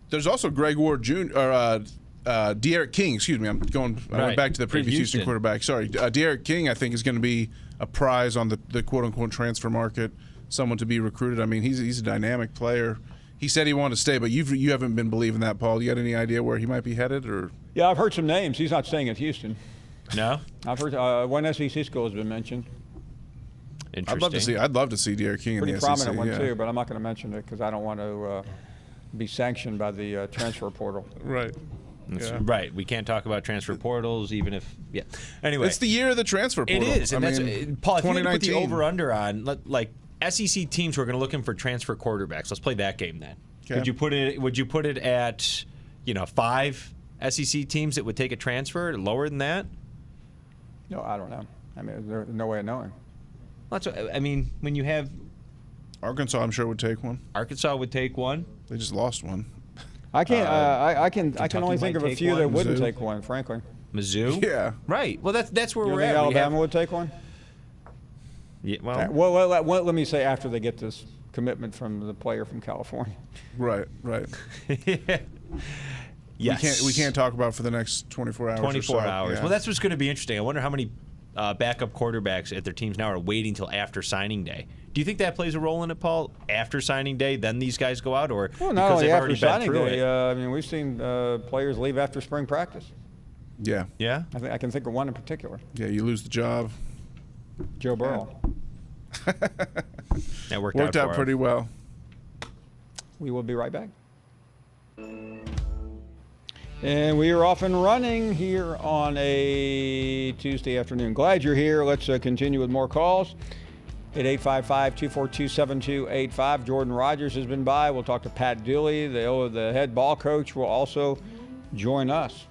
There's also Greg Ward Jr. or De'Aaron King. Excuse me, I went back to the previous Houston quarterback. Sorry, De'Aaron King, I think, is going to be a prize on the quote unquote transfer market. Someone to be recruited. I mean, he's a dynamic player. He said he wanted to stay, but you haven't been believing that, Paul. You got any idea where he might be headed, or? Yeah, I've heard some names. He's not staying at Houston. No? I've heard one SEC school has been mentioned. Interesting. I'd love to see De'Aaron King in the SEC. Pretty prominent one too, but I'm not going to mention it because I don't want to be sanctioned by the transfer portal. Right. Yeah. Right. We can't talk about transfer portals, even if. Yeah. Anyway, it's the year of the transfer portal. It is, and that's Paul. If you had to put the 2019. over/under on, like SEC teams who are going to looking for transfer quarterbacks, let's play that game then. Okay. Would you put it at 5 SEC teams that would take a transfer lower than that? No, I don't know. I mean, there's no way of knowing. That's when you have Arkansas, I'm sure would take one. Arkansas would take one. They just lost one. I can't. I can only think of a few that wouldn't Mizzou. take one. Frankly. Mizzou. Yeah. Right. Well, that's where You we're think at. Alabama would take one. Yeah. Well, let me say after they get this commitment from the player from California. Right. Yes. We can't talk about for the next 24 hours. 24 or so. hours. Yeah. Well, that's what's going to be interesting. I wonder how many backup quarterbacks at their teams now are waiting till after signing day. Do you think that plays a role in it, Paul? After signing day, then these guys go out, or well, because not only they've after already been signing through day. it? I mean, we've seen players leave after spring practice. Yeah. Yeah. I can think of one in particular. Yeah, you lose the job. Joe Burrow. That worked out for pretty him. well. We will be right back. And we are off and running here on a Tuesday afternoon. Glad you're here. Let's continue with more calls at 855-242-7285. Jordan Rogers has been by. We'll talk to Pat Dooley. The head ball coach will also join us.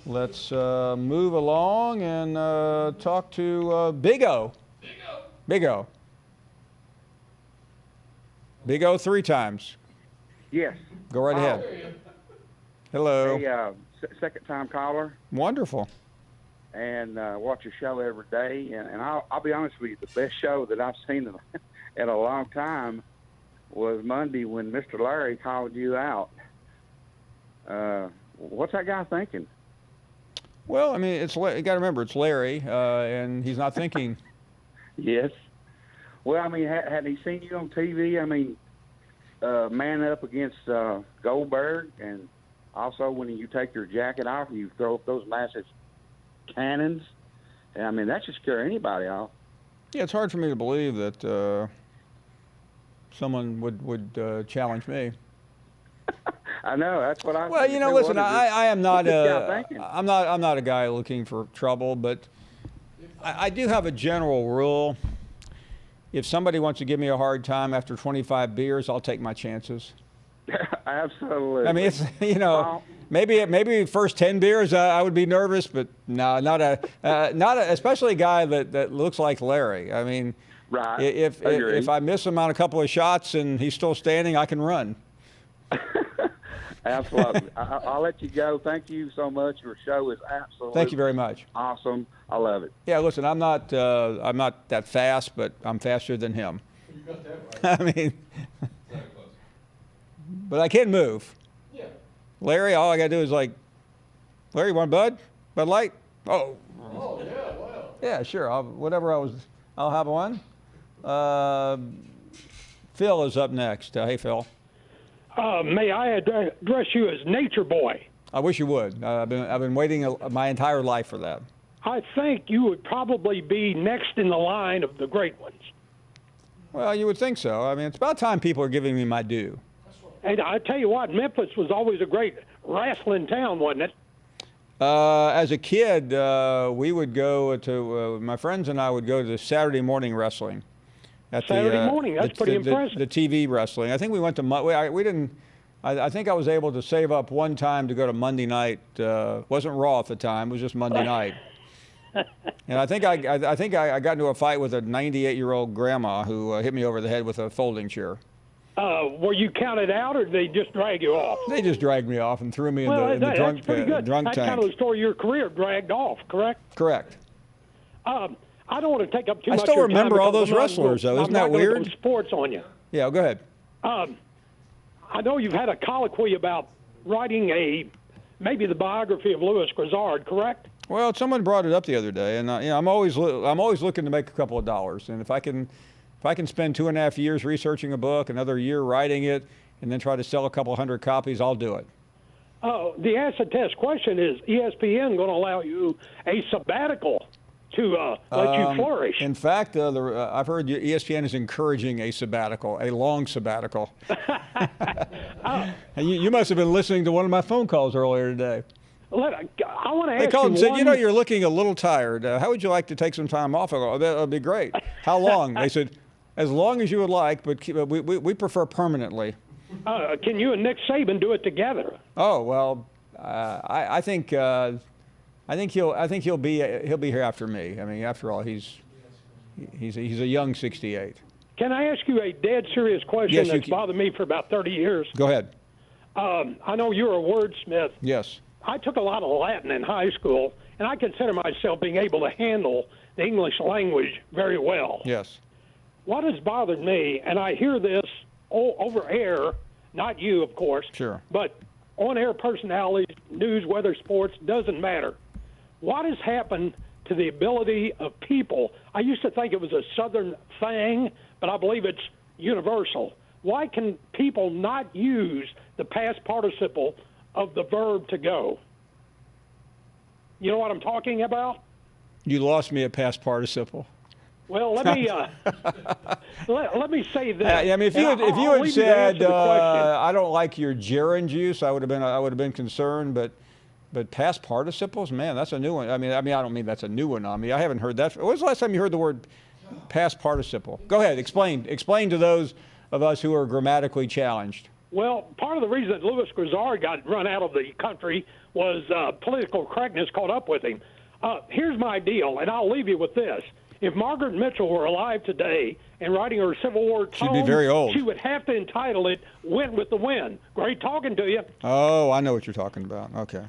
Let's move along and talk to Big O. Big O. Big O 3 times. Yes. Go right ahead. Hello. Hey, second-time caller, Wonderful. and watch your show every day. And I'll be honest with you, the best show that I've seen in a long time was Monday when Mr. Larry called you out. What's that guy thinking? Well, I mean, you got to remember, it's Larry, and he's not thinking. Yes. Well, I mean, had he seen you on TV? I mean, man up against Goldberg, and also when you take your jacket off, you throw up those massive cannons. And I mean, that should scare anybody off. Yeah, it's hard for me to believe that someone would challenge me. I know, that's what I. Well, you know, listen, I am not thinking? I'm not a guy looking for trouble, but I do have a general rule. If somebody wants to give me a hard time after 25 beers, I'll take my chances. Absolutely. I mean, it's, you know, maybe first 10 beers I would be nervous, but no, not especially a guy that looks like Larry. I mean, right. If I miss him on a couple of shots and he's still standing, I can run. Absolutely. I'll let you go. Thank you so much. Your show is absolutely Thank you very much. Awesome. I love it. Yeah, listen, I'm not that fast, but I'm faster than him. You got that right. I mean, but I can move. Yeah. Larry, all I got to do is like, Larry, want Bud Light? Oh. Oh, yeah, wow. Yeah, sure. I'll have one. Phil is up next. Hey, Phil. May I address you as Nature Boy? I wish you would. I've been waiting my entire life for that. I think you would probably be next in the line of the great ones. Well, you would think so. I mean, it's about time people are giving me my due. And I tell you what, Memphis was always a great wrestling town, wasn't it? As a kid, we would go to my friends and I would go to Saturday morning wrestling. Saturday morning, that's pretty impressive. The TV wrestling. I think we went to we didn't. I think I was able to save up one time to go to Monday night. Wasn't Raw at the time. It was just Monday night. And I think I got into a fight with a 98-year-old grandma who hit me over the head with a folding chair. Were you counted out, or did they just drag you off? They just dragged me off and threw me in the drunk tank. That's kind of the story of your career, dragged off, correct? Correct. I don't want to take up too I much still of your time remember all because those wrestlers, though. Isn't that I'm not gonna weird? go sports on you. Yeah, go ahead. I know you've had a colloquy about writing maybe the biography of Louis Grizzard, correct? Well, someone brought it up the other day, and I'm always looking to make a couple of dollars. And if I can spend 2.5 years researching a book, another year writing it, and then try to sell a couple hundred copies, I'll do it. The acid test question is: ESPN going to allow you a sabbatical to let you flourish? In fact, I've heard ESPN is encouraging a sabbatical, a long sabbatical. You must have been listening to one of my phone calls earlier today. I want to ask you. They called and said, you're looking a little tired. How would you like to take some time off? I go, oh, that would be great. How long? They said, as long as you would like, but we prefer permanently. Can you and Nick Saban do it together? Oh well, I think he'll be here after me. I mean, after all, he's a young 68. Can I ask you a dead serious question that's bothered me for about 30 years? Go ahead. I know you're a wordsmith. Yes. I took a lot of Latin in high school, and I consider myself being able to handle the English language very well. Yes. What has bothered me, and I hear this over air, not you, of course. Sure. But on-air personalities, news, weather, sports, doesn't matter. What has happened to the ability of people? I used to think it was a Southern thing, but I believe it's universal. Why can people not use the past participle of the verb to go? You know what I'm talking about? You lost me at past participle. Well, let me let me say this. I mean, if you had said I don't like your gerund use, I would have been concerned. But past participles, man, that's a new one. I mean, I don't mean that's a new one on me. I haven't heard that. When was the last time you heard the word past participle? Go ahead, explain to those of us who are grammatically challenged. Well, part of the reason that Louis Grizzard got run out of the country was political correctness caught up with him. Here's my deal, and I'll leave you with this. If Margaret Mitchell were alive today and writing her Civil War tome, she'd be very old. She would have to entitle it "Went with the Wind." Great talking to you. Oh, I know what you're talking about. Okay.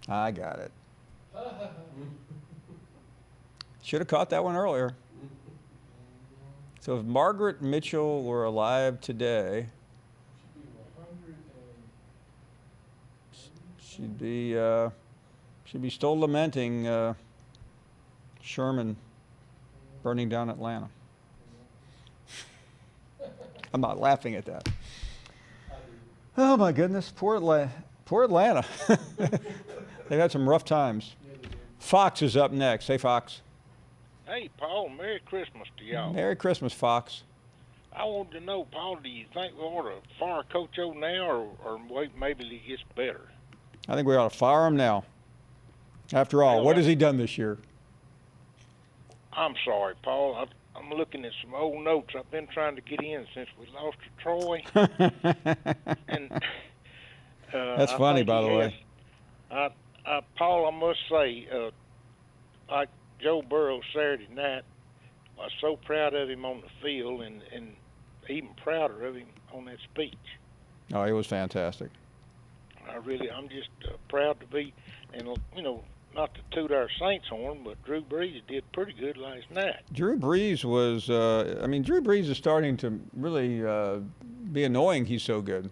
I got it. Should have caught that one earlier. So if Margaret Mitchell were alive today, she'd be still lamenting Sherman burning down Atlanta. I'm not laughing at that. Oh my goodness, poor Atlanta. They've had some rough times. Fox is up next. Hey, Fox. Hey, Paul, Merry Christmas to y'all. Merry Christmas, Fox. I wanted to know, Paul, do you think we ought to fire Coach O now or wait maybe he gets better? I think we ought to fire him now. After all, what has he done this year? I'm sorry, Paul. I'm looking at some old notes. I've been trying to get in since we lost to Troy. And that's funny, by the way. Paul, I must say, like Joe Burrow Saturday night, I was so proud of him on the field and even prouder of him on that speech. Oh, he was fantastic. I'm just proud to be, and not to toot our Saints horn, but Drew Brees did pretty good last night. Drew Brees was, Drew Brees is starting to really be annoying. He's so good.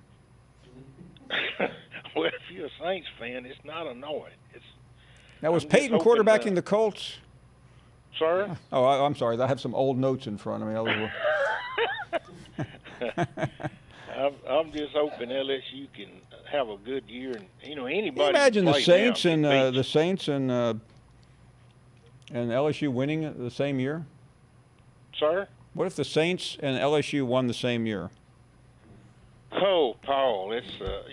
Well, if you're a Saints fan, it's not annoying. Now, was Peyton quarterbacking the Colts? Sir? Oh, I'm sorry. I have some old notes in front of me. I'm just hoping LSU can have a good year, and anybody. Can you imagine the Saints and LSU winning the same year? Sir? What if the Saints and LSU won the same year? Oh, Paul, it's a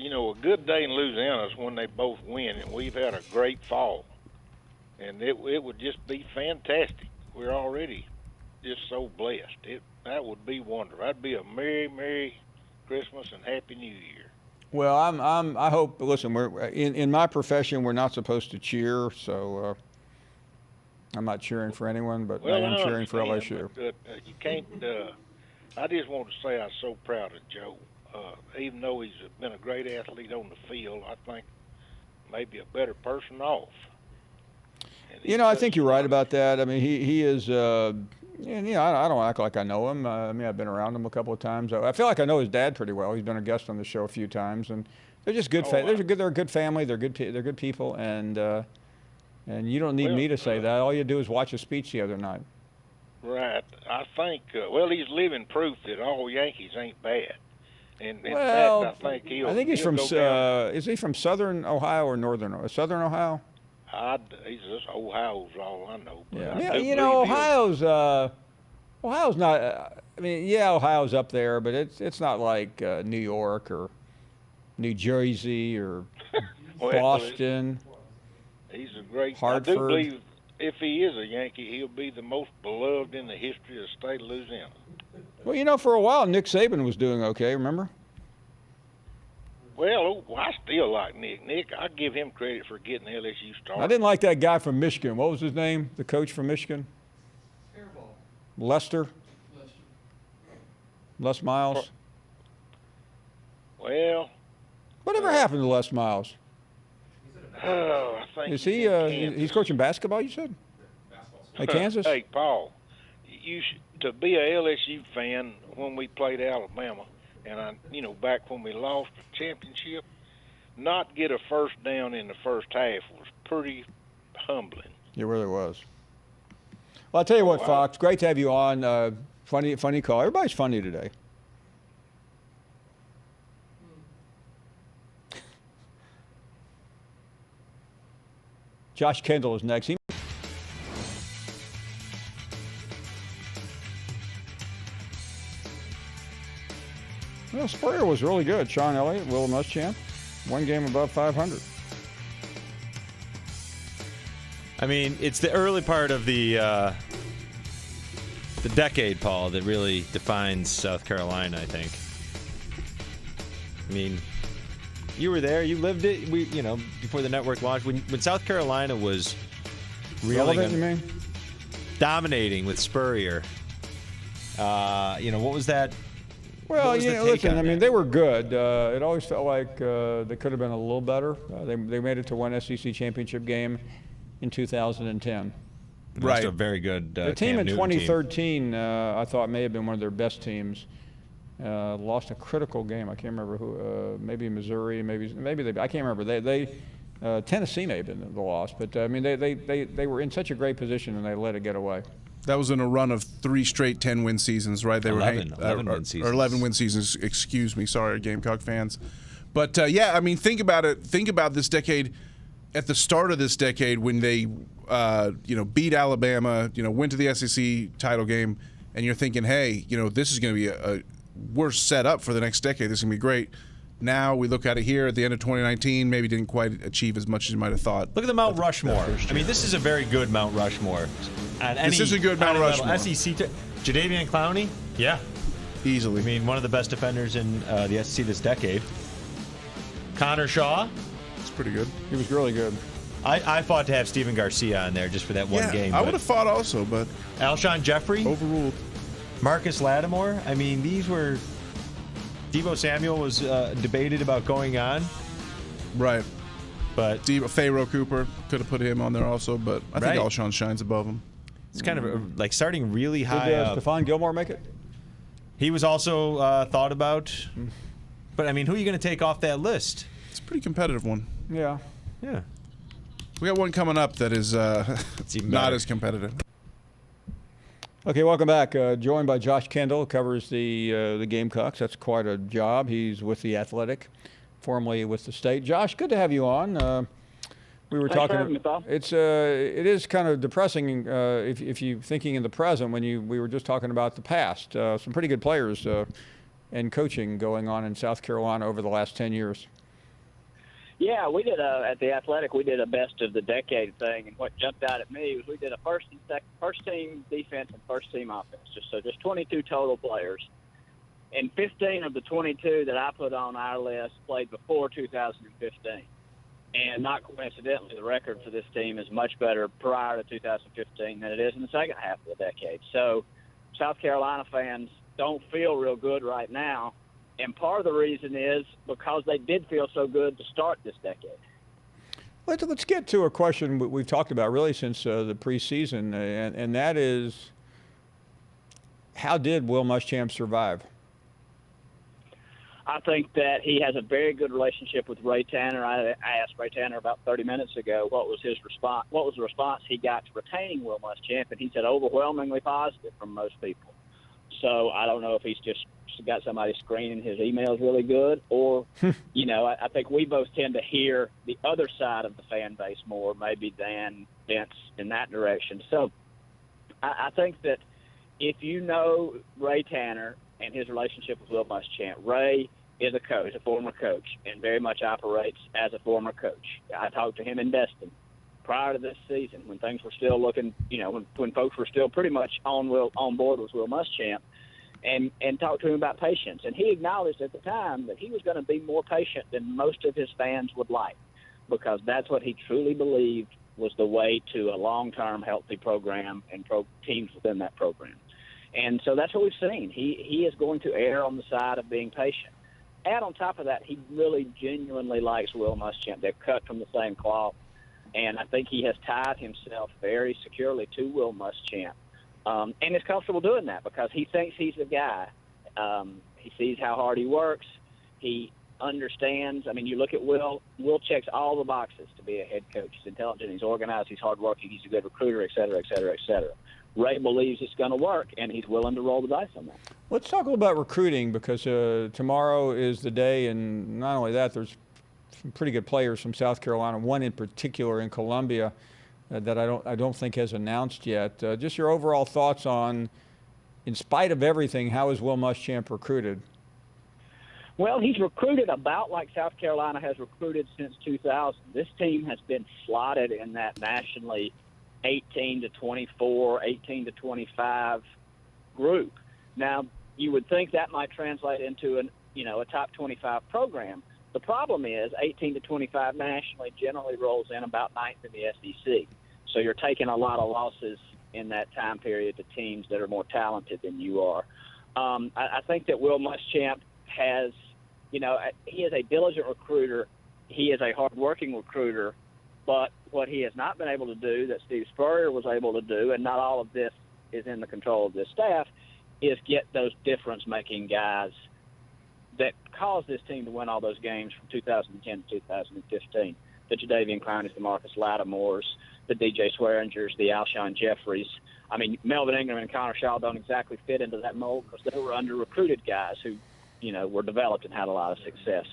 good day in Louisiana is when they both win, and we've had a great fall, and it would just be fantastic. We're already just so blessed. That would be wonderful. That'd be a merry Christmas and Happy New Year. Well, I hope. Listen, we're in my profession. We're not supposed to cheer, so I'm not cheering for anyone, but I am cheering for LSU. But, you can't. I just want to say I'm so proud of Joe. Even though he's been a great athlete on the field, I think maybe a better person off. I think you're right about that. I mean, he is. I don't act like I know him. I've been around him a couple of times. I feel like I know his dad pretty well. He's been a guest on the show a few times, and they're just good. They're a good family. They're good people, and you don't need me to say that. All you do is watch a speech the other night. Right. I think. He's living proof that all Yankees ain't bad. And in fact, I think he's from. Is he from Southern Ohio or Northern? Southern Ohio. He's just Ohio's all I know. Ohio's not. Ohio's up there, but it's not like New York or New Jersey or Boston. He's a great. Hartford. I do believe if he is a Yankee, he'll be the most beloved in the history of the state of Louisiana. Well, for a while, Nick Saban was doing okay, remember? Well, I still like Nick. Nick, I give him credit for getting LSU started. I didn't like that guy from Michigan. What was his name? The coach from Michigan? Lester? Les Miles? Well. Whatever happened to Les Miles? I think is he? He's coaching basketball, you said? At Kansas? Hey, Paul, to be a LSU fan when we played Alabama, and back when we lost the championship, not get a first down in the first half was pretty humbling. It really was. Well, I'll tell you what, Fox, great to have you on. Funny call. Everybody's funny today. Josh Kendall is next. Well, Spurrier was really good. Sean Elliott, Will Muschamp, one game above 500. I mean, it's the early part of the decade, Paul, that really defines South Carolina, I think. I mean, you were there. You lived it. Before the network launched. When South Carolina was really dominating with Spurrier, what was that? Well, listen, I mean, they were good. It always felt like they could have been a little better. They made it to one SEC championship game in 2010. Right. A very good the team in 2013, I thought, may have been one of their best teams. Lost a critical game. I can't remember who. Maybe Missouri. Maybe they. I can't remember. Tennessee may have been the loss, but I mean, they were in such a great position and they let it get away. That was in a run of 3 straight 10-win seasons, right? They 11 win seasons. Or 11 win seasons, excuse me. Sorry, Gamecock fans. But, yeah, I mean, think about it. Think about this decade. At the start of this decade when they, beat Alabama, went to the SEC title game, and you're thinking, hey, this is going to be we're set up for the next decade. This is going to be great. Now we look at it here at the end of 2019, maybe didn't quite achieve as much as you might have thought. Look at the Mount Rushmore. I mean, this is a very good Mount Rushmore. This is a good Mount Rushmore. SEC, Jadeveon Clowney? Yeah. Easily. I mean, one of the best defenders in the SEC this decade. Connor Shaw? It's pretty good. He was really good. I fought to have Steven Garcia on there just for that one game. I would have fought also, but... Alshon Jeffrey? Overruled. Marcus Lattimore? I mean, these were... Deebo Samuel was debated about going on. Right. But Pharaoh Cooper, could have put him on there also, but I think Alshon shines above him. It's kind of like starting really high up. Stephon Gilmore make it? He was also thought about. But, I mean, who are you going to take off that list? It's a pretty competitive one. Yeah. Yeah. We got one coming up that is not as competitive. Okay, welcome back. Joined by Josh Kendall, covers the Gamecocks. That's quite a job. He's with the Athletic, formerly with the State. Josh, good to have you on. We were Thanks talking. for having me, Paul. It is kind of depressing if you're thinking in the present when we were just talking about the past. Some pretty good players and coaching going on in South Carolina over the last 10 years. Yeah, we did at the Athletic. We did a best of the decade thing, and what jumped out at me was we did a first team defense and first team offense. Just 22 total players, and 15 of the 22 that I put on our list played before 2015. And not coincidentally, the record for this team is much better prior to 2015 than it is in the second half of the decade. So, South Carolina fans don't feel real good right now. And part of the reason is because they did feel so good to start this decade. Let's get to a question we've talked about really since the preseason, and that is, how did Will Muschamp survive? I think that he has a very good relationship with Ray Tanner. I asked Ray Tanner about 30 minutes ago what was his response. What was the response he got to retaining Will Muschamp, and he said overwhelmingly positive from most people. So I don't know if he's just got somebody screening his emails really good, or, I think we both tend to hear the other side of the fan base more maybe than Vince in that direction. So I think that if you know Ray Tanner and his relationship with Will Muschamp, Ray is a coach, a former coach, and very much operates as a former coach. I talked to him in Destin prior to this season when things were still looking, when folks were still pretty much on board with Will Muschamp, and talked to him about patience. And he acknowledged at the time that he was going to be more patient than most of his fans would like, because that's what he truly believed was the way to a long-term healthy program and teams within that program. And so that's what we've seen. He is going to err on the side of being patient. Add on top of that, he really genuinely likes Will Muschamp. They're cut from the same cloth. And I think he has tied himself very securely to Will Muschamp. And is comfortable doing that because he thinks he's the guy. He sees how hard he works. He understands. I mean, you look at Will. Will checks all the boxes to be a head coach. He's intelligent. He's organized. He's hardworking. He's a good recruiter, et cetera, et cetera, et cetera. Ray believes it's going to work, and he's willing to roll the dice on that. Let's talk a little about recruiting, because tomorrow is the day, and not only that, there's some pretty good players from South Carolina. One in particular in Columbia that I don't think has announced yet. Just your overall thoughts on, in spite of everything, how is Will Muschamp recruited? Well, he's recruited about like South Carolina has recruited since 2000. This team has been slotted in that nationally 18 to 24, 18 to 25 group. Now, you would think that might translate into a top 25 program. The problem is 18 to 25 nationally generally rolls in about ninth in the SEC. So you're taking a lot of losses in that time period to teams that are more talented than you are. I think that Will Muschamp has, he is a diligent recruiter. He is a hardworking recruiter. But what he has not been able to do that Steve Spurrier was able to do, and not all of this is in the control of this staff, is get those difference-making guys that caused this team to win all those games from 2010 to 2015. The Jadeveon Clowneys, the Marcus Lattimores, the DJ Swearingers, the Alshon Jeffries. I mean, Melvin Ingram and Connor Shaw don't exactly fit into that mold because they were under-recruited guys who, were developed and had a lot of success.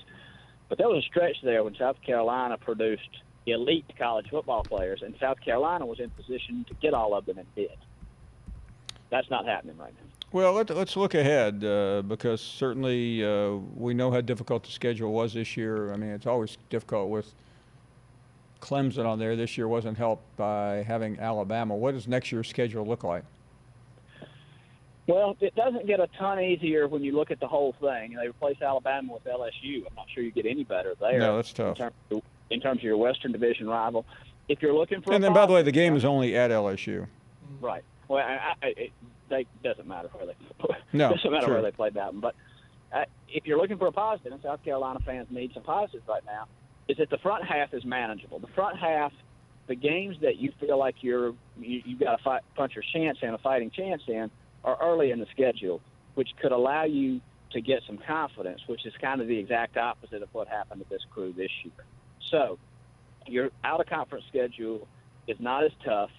But there was a stretch there when South Carolina produced elite college football players, and South Carolina was in position to get all of them and did. That's not happening right now. Well, let's look ahead because certainly we know how difficult the schedule was this year. I mean, it's always difficult with Clemson on there. This year wasn't helped by having Alabama. What does next year's schedule look like? Well, it doesn't get a ton easier when you look at the whole thing. They replace Alabama with LSU. I'm not sure you get any better there. No, that's tough. In terms of your Western Division rival. If you're looking for and then, by the way, the game is only at LSU. Right. Well, it doesn't matter where they no, doesn't matter sure. where they play that one. But if you're looking for a positive, and South Carolina fans need some positives right now, is that the front half is manageable. The front half, the games that you feel like you've got a puncher's chance in, a fighting chance in, are early in the schedule, which could allow you to get some confidence, which is kind of the exact opposite of what happened to this crew this year. So your out-of-conference schedule is not as tough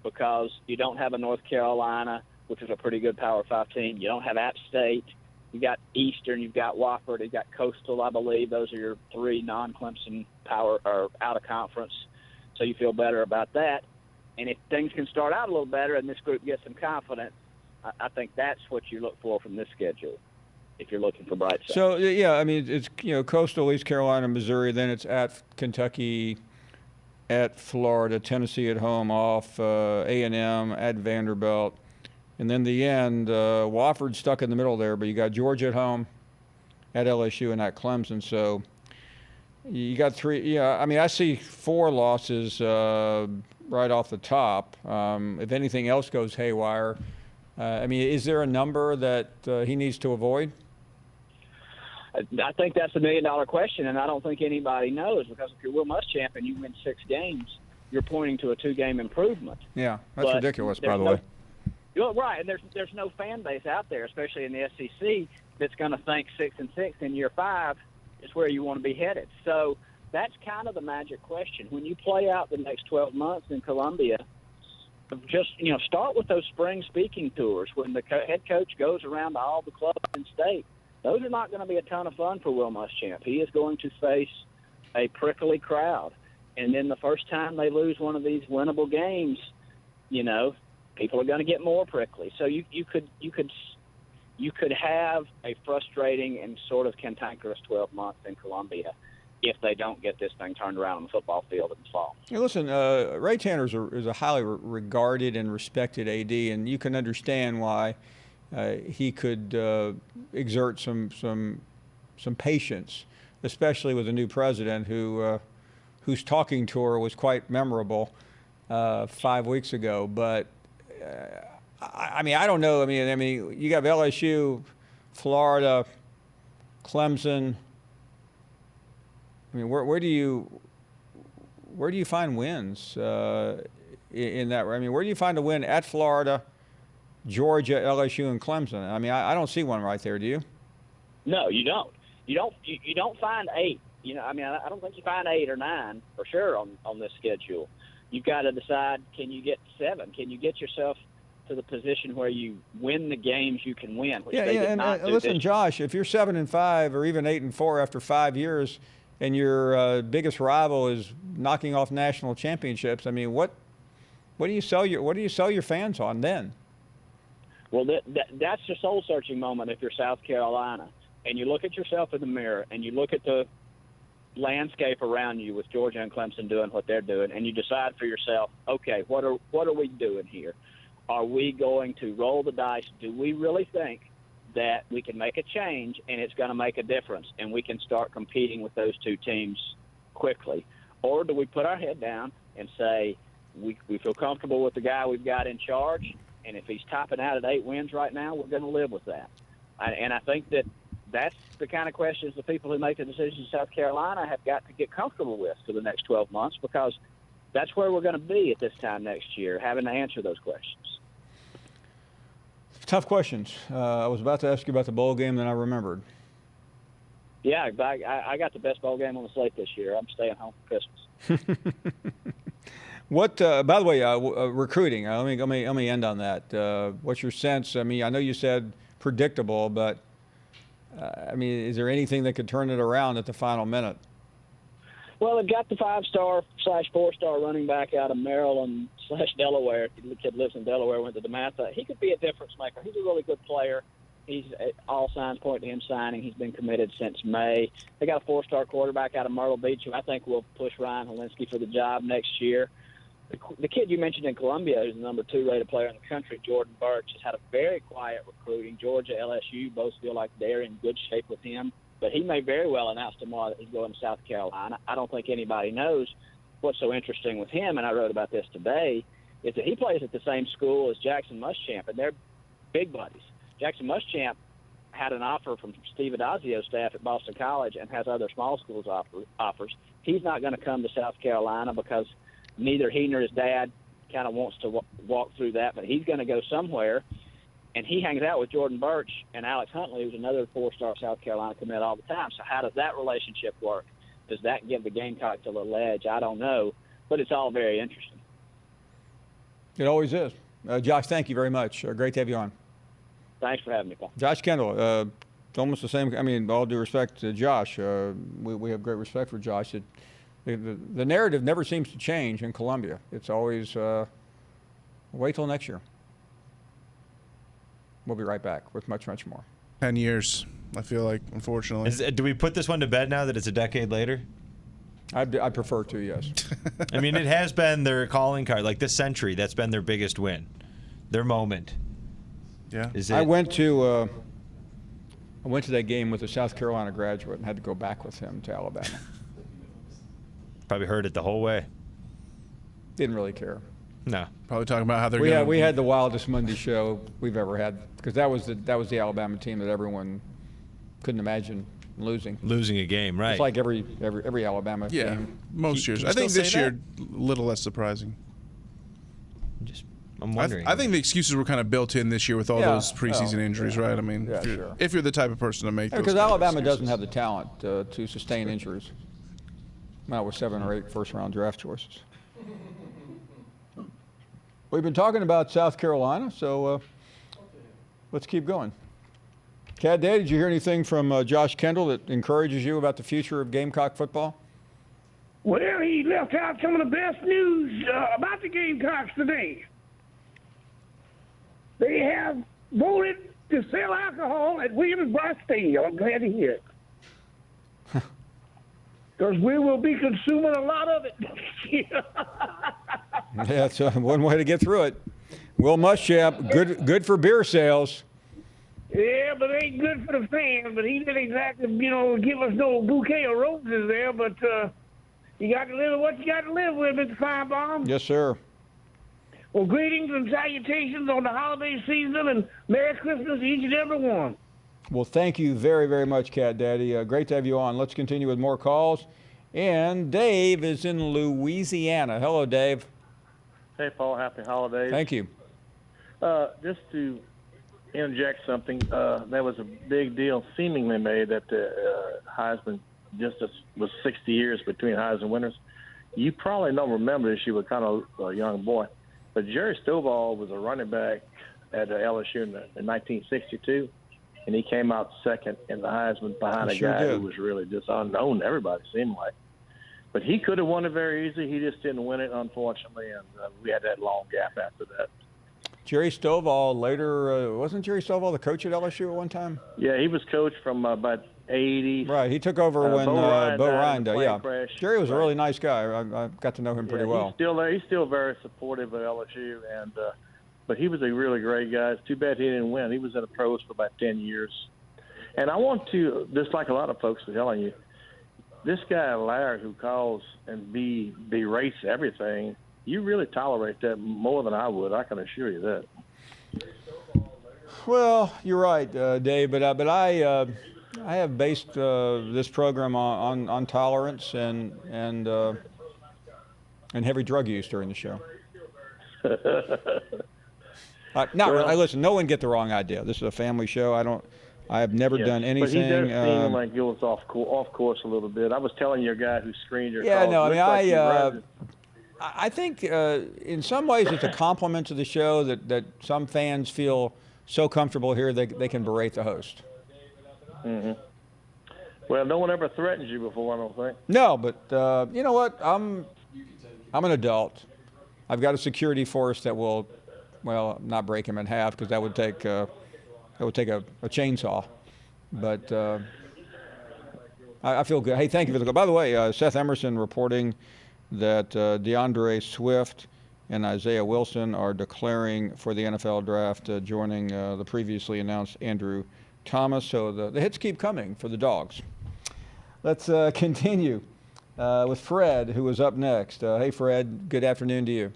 because you don't have a North Carolina, which is a pretty good Power 5 team. You don't have App State. You got Eastern. You've got Wofford. You've got Coastal, I believe. Those are your three non-Clemson power or out-of-conference. So you feel better about that. And if things can start out a little better and this group gets some confidence, I think that's what you look for from this schedule if you're looking for bright side. So, yeah, I mean, it's, Coastal, East Carolina, Missouri, then it's at Kentucky, at Florida, Tennessee at home, off A&M, at Vanderbilt. And then the end, Wofford's stuck in the middle there, but you got Georgia at home, at LSU, and at Clemson. So you got three. Yeah, I mean, I see 4 losses right off the top. If anything else goes haywire, I mean, is there a number that he needs to avoid? I think that's $1 million question, and I don't think anybody knows because if you're Will Muschamp and you win 6 games, you're pointing to a 2-game improvement. Yeah, that's ridiculous, by the way. Right, and there's no fan base out there, especially in the SEC, that's going to think 6-6 in year 5 is where you want to be headed. So that's kind of the magic question. When you play out the next 12 months in Columbia, just start with those spring speaking tours when the head coach goes around to all the clubs in state. Those are not going to be a ton of fun for Will Muschamp. He is going to face a prickly crowd, and then the first time they lose one of these winnable games, people are going to get more prickly. So you could have a frustrating and sort of cantankerous 12 months in Columbia if they don't get this thing turned around on the football field in the fall. Hey, listen, Ray Tanner is a highly regarded and respected AD, and you can understand why he could exert some patience, especially with a new president whose talking tour was quite memorable 5 weeks ago. But I mean, I don't know. I mean, you got LSU, Florida, Clemson. I mean, where do you find wins in that? I mean, where do you find a win at Florida, Georgia, LSU, and Clemson? I mean, I don't see one right there. Do you? No, you don't. You don't find 8. I don't think you find 8 or 9 for sure on this schedule. You've got to decide, can you get 7? Can you get yourself to the position where you win the games you can win? Which they did not do listen, this Josh, if you're 7-5 or even 8-4 after 5 years, and your biggest rival is knocking off national championships, I mean, what do you sell your fans on then? Well, that's the soul-searching moment if you're South Carolina, and you look at yourself in the mirror, and you look at the landscape around you with Georgia and Clemson doing what they're doing, and you decide for yourself, okay, what are we doing here? Are we going to roll the dice? Do we really think that we can make a change and it's going to make a difference and we can start competing with those two teams quickly? Or do we put our head down and say we feel comfortable with the guy we've got in charge, and if he's topping out at 8 wins right now, we're going to live with that? And I think that's the kind of questions the people who make the decisions in South Carolina have got to get comfortable with for the next 12 months, because that's where we're going to be at this time next year, having to answer those questions. Tough questions. I was about to ask you about the bowl game, then I remembered. Yeah, I got the best bowl game on the slate this year. I'm staying home for Christmas. What? By the way, recruiting. Let me end on that. What's your sense? I mean, I know you said predictable, but I mean, is there anything that could turn it around at the final minute? Well, they've got the 5-star/4-star running back out of Maryland/Delaware. The kid lives in Delaware, went to DeMatha. He could be a difference maker. He's a really good player. All signs point to him signing. He's been committed since May. They got a 4-star quarterback out of Myrtle Beach who I think will push Ryan Helinski for the job next year. The kid you mentioned in Columbia, who's the number 2 rated player in the country, Jordan Burch, has had a very quiet recruiting. Georgia, LSU both feel like they're in good shape with him. But he may very well announce tomorrow that he's going to South Carolina. I don't think anybody knows what's so interesting with him, and I wrote about this today, is that he plays at the same school as Jackson Muschamp, and they're big buddies. Jackson Muschamp had an offer from Steve Adazio's staff at Boston College and has other small schools offers. He's not going to come to South Carolina because neither he nor his dad kind of wants to walk through that, but he's going to go somewhere. And he hangs out with Jordan Burch and Alex Huntley, who's another 4-star South Carolina commit, all the time. So how does that relationship work? Does that give the Gamecocks a little edge? I don't know, but it's all very interesting. It always is. Josh, thank you very much. Great to have you on. Thanks for having me, Paul. Josh Kendall, it's almost the same. I mean, all due respect to Josh, we have great respect for Josh. The narrative never seems to change in Columbia. It's always wait till next year. We'll be right back with much, much more. 10 years, I feel like, unfortunately. Do we put this one to bed now that it's a decade later? I prefer to, yes. I mean, it has been their calling card. Like this century, that's been their biggest win, their moment. Yeah. I went to that game with a South Carolina graduate and had to go back with him to Alabama. Probably heard it the whole way. Didn't really care. No. Probably talking about how they're we had the wildest Monday show we've ever had, because that was the Alabama team that everyone couldn't imagine losing. Losing a game, right? It's like every Alabama game. Yeah, most years. I think this year a little less surprising. I'm wondering. I think the excuses were kind of built in this year with all those preseason injuries, right? I mean, if you're the type of person to make those. Because Alabama doesn't have the talent to sustain injuries. Not with 7 or 8 first-round draft choices. We've been talking about South Carolina, so let's keep going. Cat Day, did you hear anything from Josh Kendall that encourages you about the future of Gamecock football? Well, he left out some of the best news about the Gamecocks today. They have voted to sell alcohol at Williams-Brice Stadium. I'm glad to hear it. Because we will be consuming a lot of it next year. Yeah, that's one way to get through it. Will Muschamp, good for beer sales. Yeah, but it ain't good for the fans. But he didn't exactly, give us no bouquet of roses there. But you got to live with what you got to live with, Mr. Finebaum. Yes, sir. Well, greetings and salutations on the holiday season, and Merry Christmas to each and every one. Well, thank you very, very much, Cat Daddy. Great to have you on. Let's continue with more calls. And Dave is in Louisiana. Hello, Dave. Hey, Paul. Happy holidays. Thank you. Just to interject something. There was a big deal seemingly made that the Heisman just was 60 years between Heisman winners. You probably don't remember this. You were kind of a young boy. But Jerry Stovall was a running back at LSU in 1962, and he came out second in the Heisman behind a guy who was really just unknown to everybody, seemed like. But he could have won it very easily. He just didn't win it, unfortunately, and we had that long gap after that. Jerry Stovall later, wasn't Jerry Stovall the coach at LSU at one time? Yeah, he was coach from about 80. Right, he took over when Bo Ryan died. Yeah, crash. Jerry was a really nice guy. I got to know him pretty well. He's still there. He's still very supportive of LSU, and but he was a really great guy. It's too bad he didn't win. He was in the pros for about 10 years. And I want to, just like a lot of folks are telling you, this guy Larry who calls and berates everything, you really tolerate that more than I would. I can assure you that. Well, you're right, Dave. But I have based this program on tolerance and heavy drug use during the show. Listen. No one get the wrong idea. This is a family show. I have never done anything. But he does seem like he was off course a little bit. I was telling your guy who screened your calls. No, I mean, I think in some ways it's a compliment to the show that some fans feel so comfortable here they can berate the host. Mm-hmm. Well, no one ever threatened you before, I don't think. No, but you know what? I'm an adult. I've got a security force that will, well, not break him in half because that would take a chainsaw. But I feel good. Hey, thank you for the call. By the way, Seth Emerson reporting that DeAndre Swift and Isaiah Wilson are declaring for the NFL draft, joining the previously announced Andrew Thomas. So the hits keep coming for the Dogs. Let's continue with Fred, who is up next. Hey, Fred. Good afternoon to you.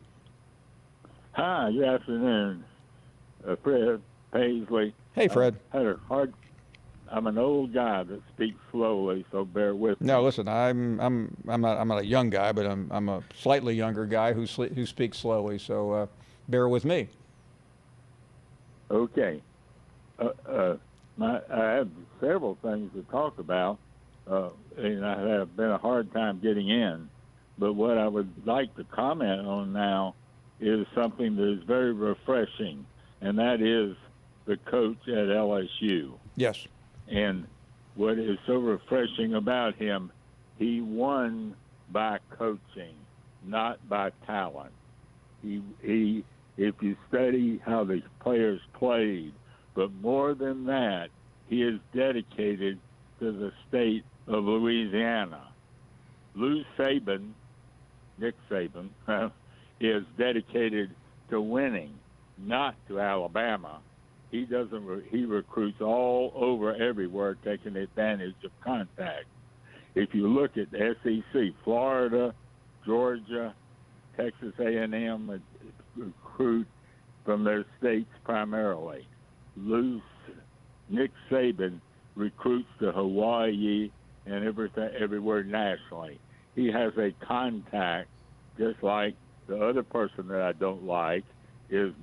Hi. Good afternoon, Fred Paisley. Hey, Fred. I'm an old guy that speaks slowly, so bear with me. No, listen. I'm not a young guy, but I'm a slightly younger guy who speaks slowly. So bear with me. Okay. I have several things to talk about, and I have been a hard time getting in. But what I would like to comment on now is something that is very refreshing, and that is the coach at LSU. Yes. And what is so refreshing about him, he won by coaching, not by talent. He if you study how the players played, but more than that, he is dedicated to the state of Louisiana. Nick Saban, is dedicated to winning, not to Alabama. He recruits all over everywhere, taking advantage of contact. If you look at the SEC, Florida, Georgia, Texas A&M recruit from their states primarily. Nick Saban recruits to Hawaii and everywhere nationally. He has a contact, just like the other person that I don't like is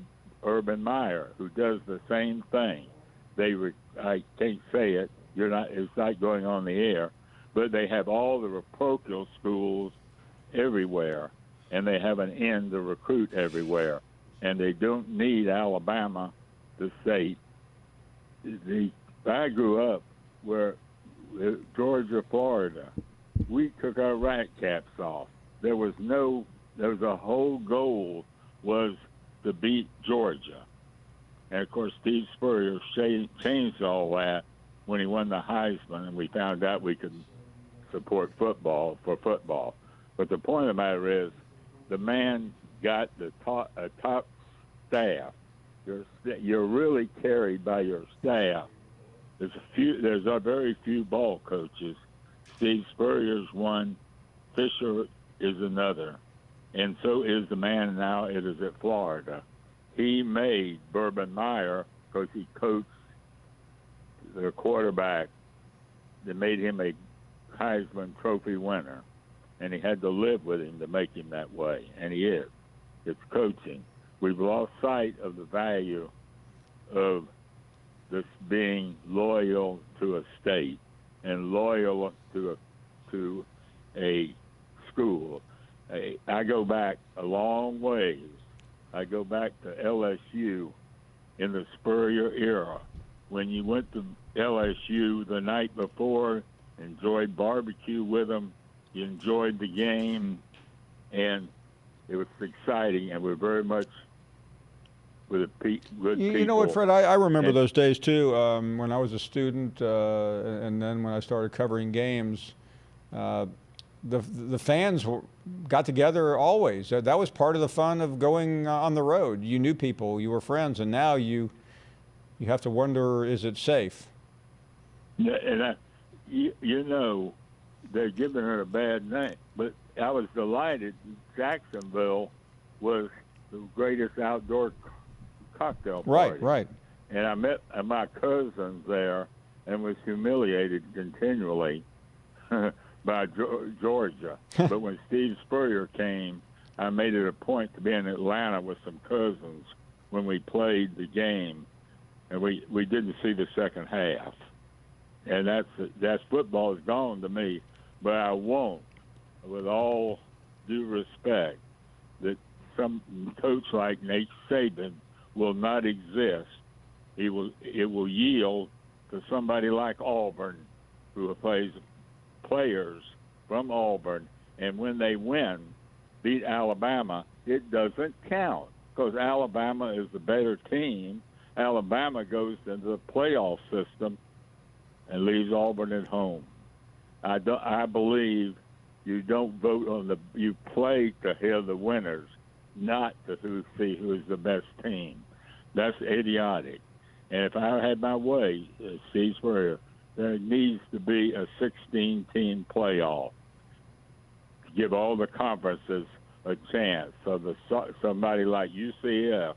Urban Meyer, who does the same thing. I can't say it. It's not going on the air, but they have all the parochial schools everywhere, and they have an end to recruit everywhere, and they don't need Alabama, the state. I grew up where Georgia, Florida, we took our rat caps off. There was a whole goal was to beat Georgia. And, of course, Steve Spurrier changed all that when he won the Heisman, and we found out we could support football for football. But the point of the matter is the man got a top staff. You're really carried by your staff. There's very few ball coaches. Steve Spurrier's one. Fisher is another. And so is the man now. It is at Florida. He made Urban Meyer, because he coached their quarterback, that made him a Heisman Trophy winner. And he had to live with him to make him that way. And he is. It's coaching. We've lost sight of the value of that's being loyal to a state and loyal to a school. I go back a long ways. I go back to LSU in the Spurrier era. When you went to LSU the night before, enjoyed barbecue with them, you enjoyed the game, and it was exciting, and we're very much with a good people. You know what, Fred? I remember those days too. When I was a student, and then when I started covering games, the fans got together always. That was part of the fun of going on the road. You knew people, you were friends, and now you have to wonder, is it safe? Yeah, and you know, they're giving her a bad name, but I was delighted. Jacksonville was the greatest outdoor cocktail party. Right. And I met my cousins there and was humiliated continually by Georgia. But when Steve Spurrier came, I made it a point to be in Atlanta with some cousins when we played the game, and we didn't see the second half. And that's football is gone to me. But I won't, with all due respect, that some coach like Nate Saban will not exist. It will yield to somebody like Auburn, who plays players from Auburn, and when they win, beat Alabama, it doesn't count because Alabama is the better team. Alabama goes into the playoff system and leaves Auburn at home. I believe you don't vote you play to hear the winners, not to see who is the best team. That's idiotic. And if I had my way, Steve Spurrier, there needs to be a 16-team playoff to give all the conferences a chance. So somebody like UCF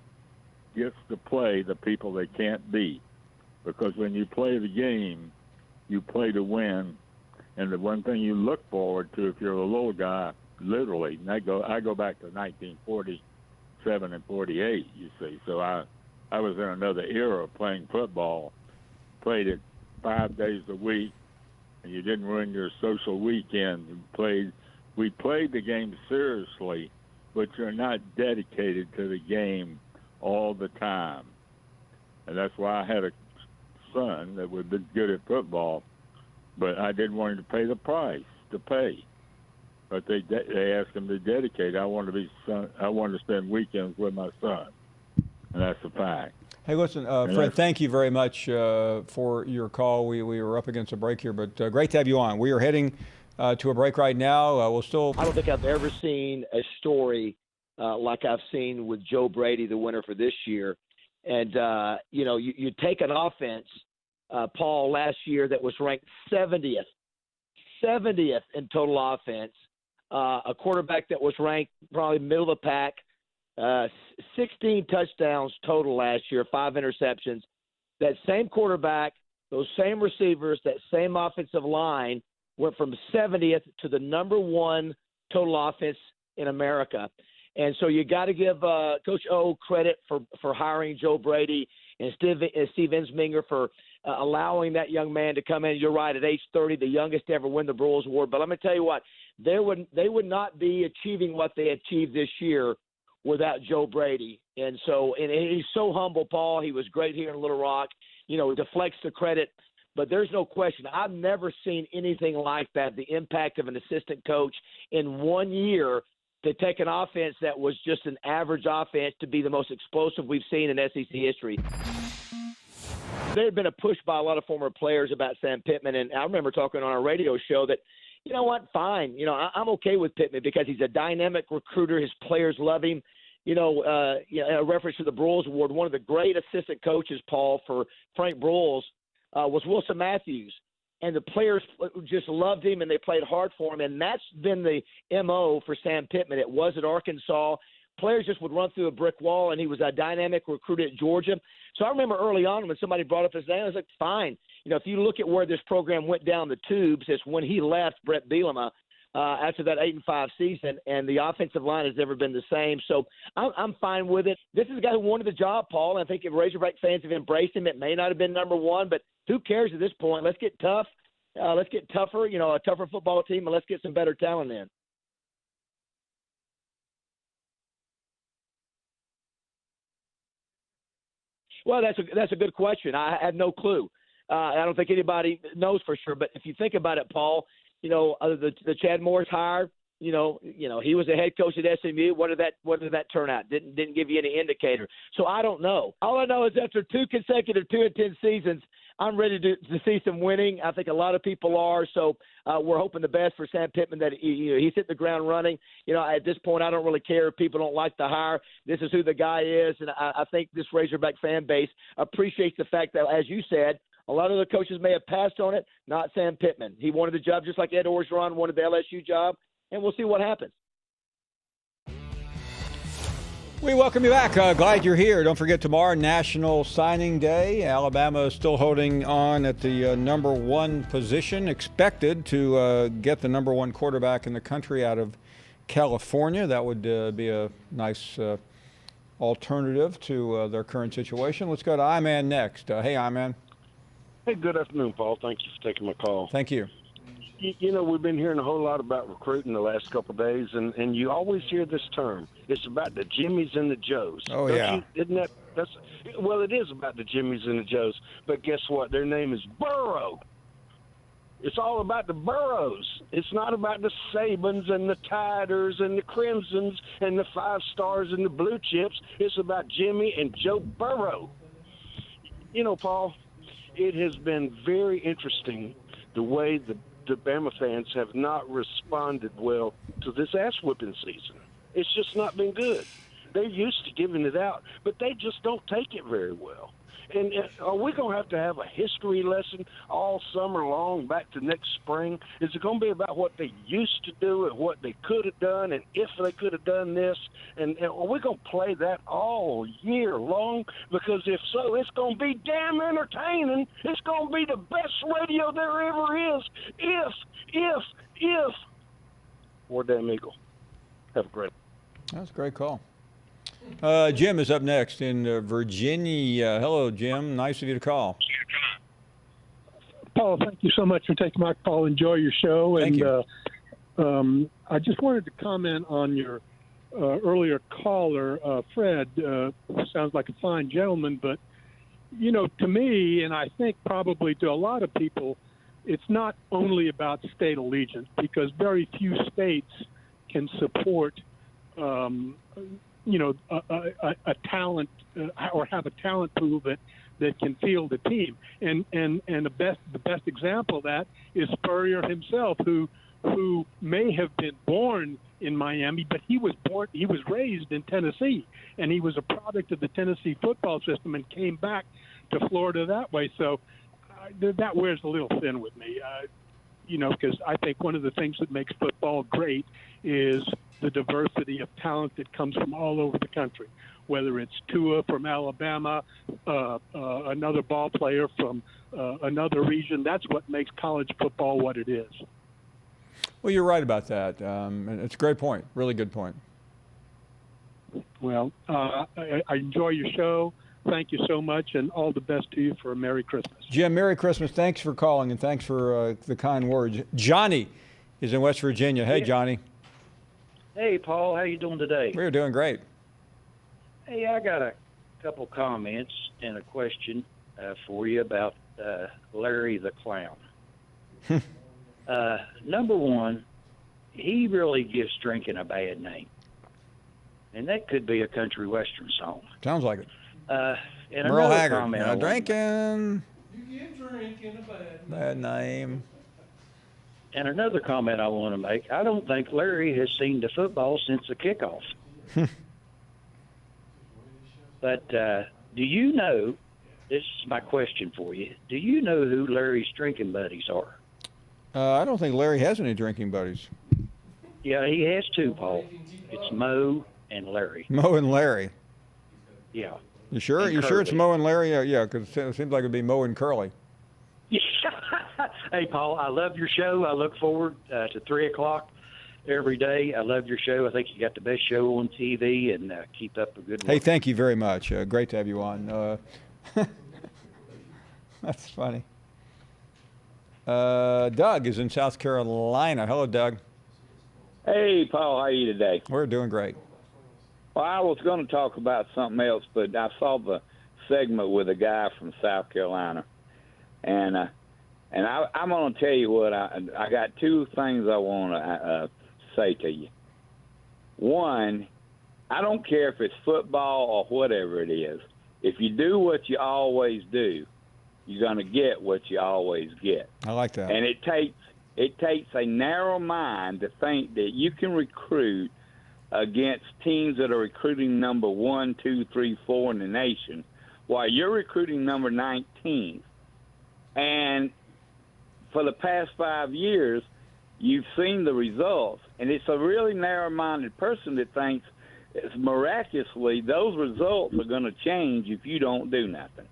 gets to play the people they can't beat. Because when you play the game, you play to win. And the one thing you look forward to if you're a little guy, literally, and I go back to 1947 and 48, you see. So I was in another era of playing football, played it 5 days a week, and you didn't ruin your social weekend. We played the game seriously, but you're not dedicated to the game all the time. And that's why I had a son that would be good at football, but I didn't want him to pay the price to pay. But they asked him to dedicate. I wanted to spend weekends with my son, and that's a fact. Hey, listen, Fred, thank you very much for your call. We were up against a break here, but great to have you on. We are heading to a break right now. We'll still. I don't think I've ever seen a story like I've seen with Joe Brady, the winner for this year. And, you take an offense, Paul, last year that was ranked 70th in total offense, a quarterback that was ranked probably middle of the pack, 16 touchdowns total last year, 5 interceptions. That same quarterback, those same receivers, that same offensive line went from 70th to the number 1 total offense in America. And so you got to give Coach O credit for hiring Joe Brady and Steve Ensminger for allowing that young man to come in. You're right, at age 30, the youngest to ever win the Broyles Award. But let me tell you what, they would not be achieving what they achieved this year without Joe Brady. And he's so humble, Paul. He was great here in Little Rock. Deflects the credit. But there's no question. I've never seen anything like that, the impact of an assistant coach in 1 year to take an offense that was just an average offense to be the most explosive we've seen in SEC history. There had been a push by a lot of former players about Sam Pittman, and I remember talking on our radio show that, you know what, fine. I'm okay with Pittman because he's a dynamic recruiter. His players love him. A reference to the Broyles Award, one of the great assistant coaches, Paul, for Frank Broyles was Wilson Matthews. And the players just loved him, and they played hard for him. And that's been the M.O. for Sam Pittman. It was at Arkansas. Players just would run through a brick wall, and he was a dynamic recruiter at Georgia. So I remember early on when somebody brought up his name, I was like, fine. If you look at where this program went down the tubes, it's when he left Brett Bielema after that 8-5 season, and the offensive line has never been the same. So I'm fine with it. This is a guy who wanted the job, Paul. And I think if Razorback fans have embraced him, it may not have been number one, but who cares at this point? Let's get tough. Let's get tougher, a tougher football team, and let's get some better talent in. Well, that's a good question. I have no clue. I don't think anybody knows for sure. But if you think about it, Paul, the Chad Morris hire, he was the head coach at SMU. What did that turn out? Didn't give you any indicator. So I don't know. All I know is after 2 consecutive 2-10 seasons, I'm ready to see some winning. I think a lot of people are. So we're hoping the best for Sam Pittman, that he's hit the ground running. At this point, I don't really care if people don't like the hire. This is who the guy is, and I think this Razorback fan base appreciates the fact that, as you said, a lot of the coaches may have passed on it, not Sam Pittman. He wanted the job just like Ed Orgeron wanted the LSU job, and we'll see what happens. We welcome you back. Glad you're here. Don't forget, tomorrow, National Signing Day. Alabama is still holding on at the number one position, expected to get the number one quarterback in the country out of California. That would be a nice alternative to their current situation. Let's go to I-Man next. Hey, I-Man. Hey, good afternoon, Paul. Thank you for taking my call. Thank you. We've been hearing a whole lot about recruiting the last couple of days, and you always hear this term. It's about the Jimmies and the Joes. Oh, yeah. Isn't that well, it is about the Jimmies and the Joes, but guess what? Their name is Burrow. It's all about the Burrows. It's not about the Sabans and the Tiders and the Crimsons and the 5 Stars and the Blue Chips. It's about Jimmy and Joe Burrow. Paul, it has been very interesting the way the Bama fans have not responded well to this ass-whipping season. It's just not been good. They're used to giving it out, but they just don't take it very well. And are we going to have a history lesson all summer long back to next spring? Is it going to be about what they used to do and what they could have done and if they could have done this? And are we going to play that all year long? Because if so, it's going to be damn entertaining. It's going to be the best radio there ever is. If. War damn Eagle. Have a great. That's a great call. Jim is up next in Virginia. Hello, Jim. Nice of you to call. Paul, thank you so much for taking my call. Enjoy your show. Thank you. I just wanted to comment on your earlier caller, Fred. Sounds like a fine gentleman, but, to me, and I think probably to a lot of people, it's not only about state allegiance, because very few states can support a talent or have a talent pool that can field a team. And the best example of that is Spurrier himself, who may have been born in Miami, but he was raised in Tennessee, and he was a product of the Tennessee football system and came back to Florida that way. So that wears a little thin with me. Because I think one of the things that makes football great is the diversity of talent that comes from all over the country, whether it's Tua from Alabama, another ball player from another region. That's what makes college football what it is. Well, you're right about that. It's a great point. Really good point. Well, I enjoy your show. Thank you so much, and all the best to you for a Merry Christmas. Jim, Merry Christmas. Thanks for calling, and thanks for the kind words. Johnny is in West Virginia. Hey, Johnny. Hey, Paul. How you doing today? We're doing great. Hey, I got a couple comments and a question for you about Larry the Clown. Number one, he really gives drinking a bad name, and that could be a country western song. Sounds like it. And Merle another Haggard. comment Now, I wanna drinking. You give drinking a bad name. And another comment I want to make, I don't think Larry has seen the football since the kickoff. But do you know, this is my question for you, do you know who Larry's drinking buddies are? I don't think Larry has any drinking buddies. Yeah, he has two, Paul. It's Mo and Larry. Mo and Larry. Yeah. You sure? And You sure it's Curly. Mo and Larry? Yeah, because it seems like it'd be Mo and Curly. Hey, Paul, I love your show. I look forward to 3 o'clock every day. I love your show. I think you got the best show on TV, and keep up a good work. Hey, thank you very much. Great to have you on. That's funny. Doug is in South Carolina. Hello, Doug. Hey, Paul, how are you today? We're doing great. Well, I was going to talk about something else, but I saw the segment with a guy from South Carolina, and I'm going to tell you what, I got two things I want to say to you. One, I don't care if it's football or whatever it is. If you do what you always do, you're going to get what you always get. I like that. And it takes a narrow mind to think that you can recruit against teams that are recruiting number 1, 2, 3, 4 in the nation, while you're recruiting number 19. And for the past 5 years, you've seen the results. And it's a really narrow-minded person that thinks miraculously those results are going to change if you don't do nothing.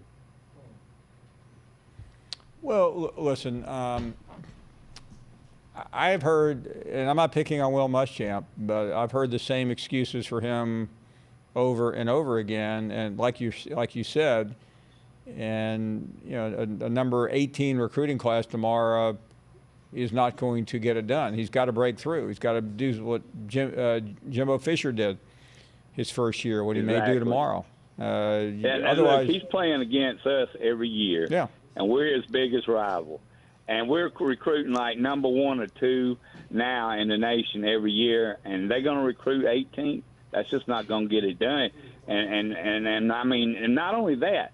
Well, listen, I've heard, and I'm not picking on Will Muschamp, but I've heard the same excuses for him over and over again. And like you said, and you know, a number 18 recruiting class tomorrow is not going to get it done. He's got to break through. He's got to do what Jimbo Fisher did his first year, what he may do tomorrow. And otherwise, look, he's playing against us every year. Yeah. And we're his biggest rival. And we're recruiting like number 1 or 2 now in the nation every year, and they're going to recruit 18. That's just not going to get it done. And I mean, and not only that,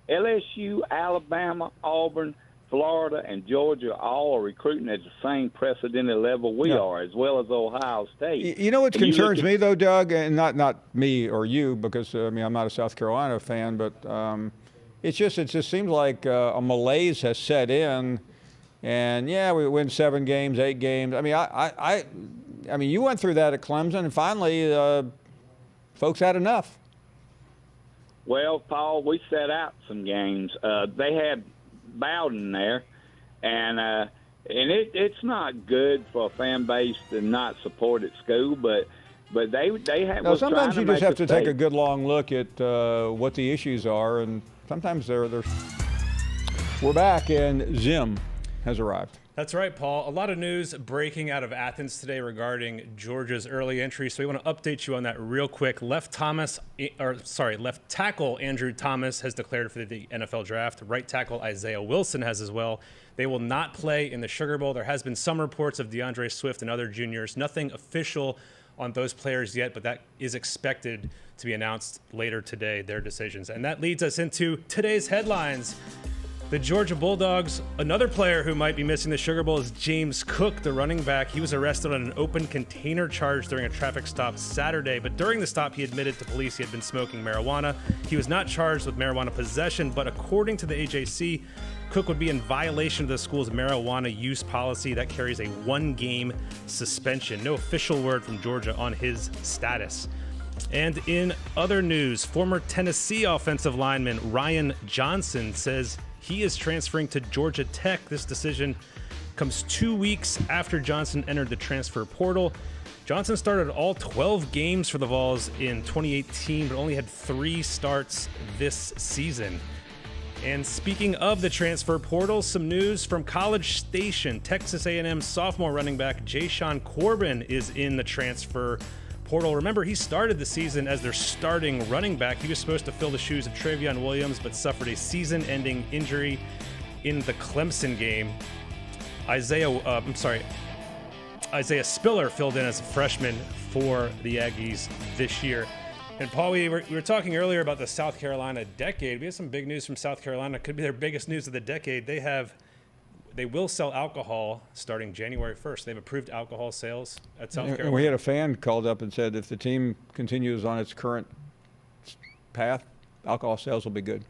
LSU, Alabama, Auburn, Florida, and Georgia all are recruiting at the same precedented level we are, as well as Ohio State. You know what concerns me, though, Doug, and not me or you, because I mean I'm not a South Carolina fan, but it just seems like a malaise has set in. And yeah, we win 7 games, 8 games. I mean, I mean, you went through that at Clemson, and finally, folks had enough. Well, Paul, we set out some games. They had Bowden there, and it's not good for a fan base to not support at school, but they have. No, sometimes you just have to take a good long look at what the issues are, and sometimes they're. We're back, and Zim has arrived. That's right, Paul. A lot of news breaking out of Athens today regarding Georgia's early entry, so we want to update you on that real quick. Left tackle Andrew Thomas has declared for the NFL draft. Right tackle Isaiah Wilson has as well. They will not play in the Sugar Bowl. There has been some reports of DeAndre Swift and other juniors. Nothing official on those players yet, but that is expected to be announced later today, their decisions. And that leads us into today's headlines. The Georgia Bulldogs, another player who might be missing the Sugar Bowl is James Cook, the running back. He was arrested on an open container charge during a traffic stop Saturday, but during the stop, he admitted to police he had been smoking marijuana. He was not charged with marijuana possession, but according to the AJC, Cook would be in violation of the school's marijuana use policy that carries a 1-game suspension. No official word from Georgia on his status. And in other news, former Tennessee offensive lineman Ryan Johnson says he is transferring to Georgia Tech. This decision comes 2 weeks after Johnson entered the transfer portal. Johnson started all 12 games for the Vols in 2018, but only had 3 starts this season. And speaking of the transfer portal, some news from College Station. Texas A&M sophomore running back Jashawn Corbin is in the transfer portal. Remember, he started the season as their starting running back. He was supposed to fill the shoes of Travion Williams, but suffered a season-ending injury in the Clemson game. Isaiah Spiller filled in as a freshman for the Aggies this year. And Paul, we were talking earlier about the South Carolina decade. We have some big news from South Carolina. Could be their biggest news of the decade. They will sell alcohol starting January 1st. They've approved alcohol sales at South Carolina. And we had a fan called up and said if the team continues on its current path, alcohol sales will be good.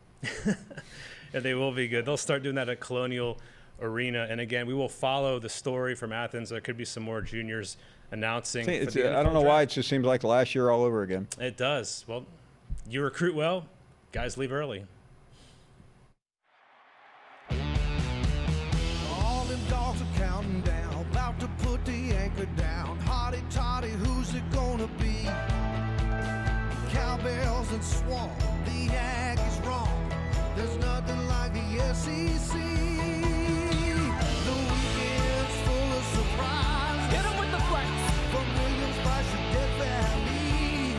Yeah, they will be good. They'll start doing that at Colonial Arena. And again, we will follow the story from Athens. There could be some more juniors announcing. I don't know why it just seems like last year all over again. It does. Well, you recruit well, guys leave early. All them dogs are counting down, about to put the anchor down. Hotty toddy, who's it gonna be? Cowbells and swamp, the Aggies wrong. There's nothing like the SEC. The weekend's full of surprises. Hit 'em with the flex. From Williams by Death Valley.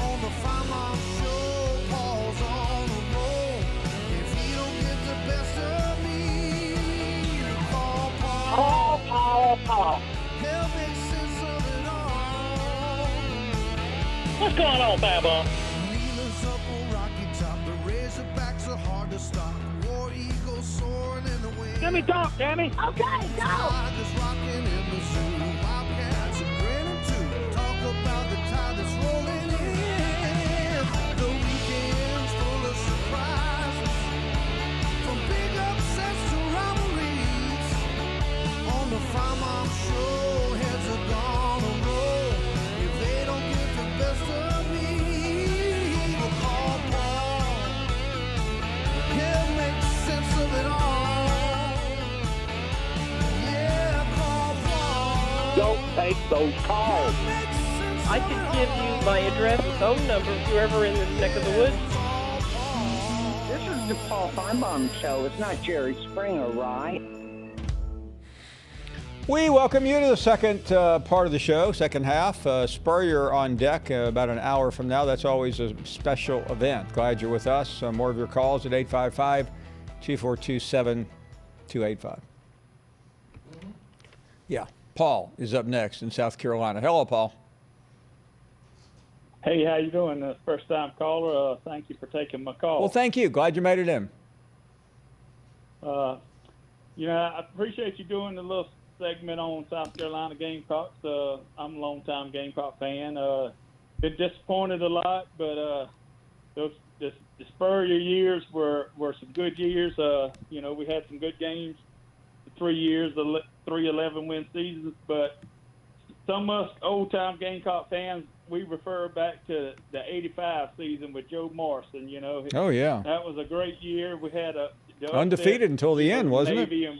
On the Finebaum show, Paul's on a roll. If he don't get the best of me, call Paul. He'll make sense of it all. What's going on, Baba? Needles up on Rocky Top. The Razorbacks are hard to stop. War Eagles soaring in the wind. Let me talk, Tammy. Okay, go. Tigers rocking in the zoo. Wildcats are grinning too. Talk about the tide that's rolling in. The weekend's full of surprises. From big upsets to rivalries. On the Finebaum show, heads are gonna roll. If they don't get the best of me, we'll call Paul. He'll make sense of it all. Yeah, call Paul. Don't take those calls. I could give you my address and phone number if you're ever in this neck of the woods. This is the Paul Finebaum show. It's not Jerry Springer, right? We welcome you to the second part of the show, second half. Spurrier on deck about an hour from now. That's always a special event. Glad you're with us. More of your calls at 855-242-7285. Yeah, Paul is up next in South Carolina. Hello, Paul. Hey, how you doing? First time caller. Thank you for taking my call. Well, thank you. Glad you made it in. I appreciate you doing the little segment on South Carolina Gamecocks. I'm a longtime Gamecock fan. Been disappointed a lot, but the Spurrier years were some good years. We had some good games. 3 years, 3 11-win seasons, but some of us old-time Gamecock fans, we refer back to the '85 season with Joe Morrison. Oh, yeah. That was a great year. We had Undefeated until the end, wasn't it?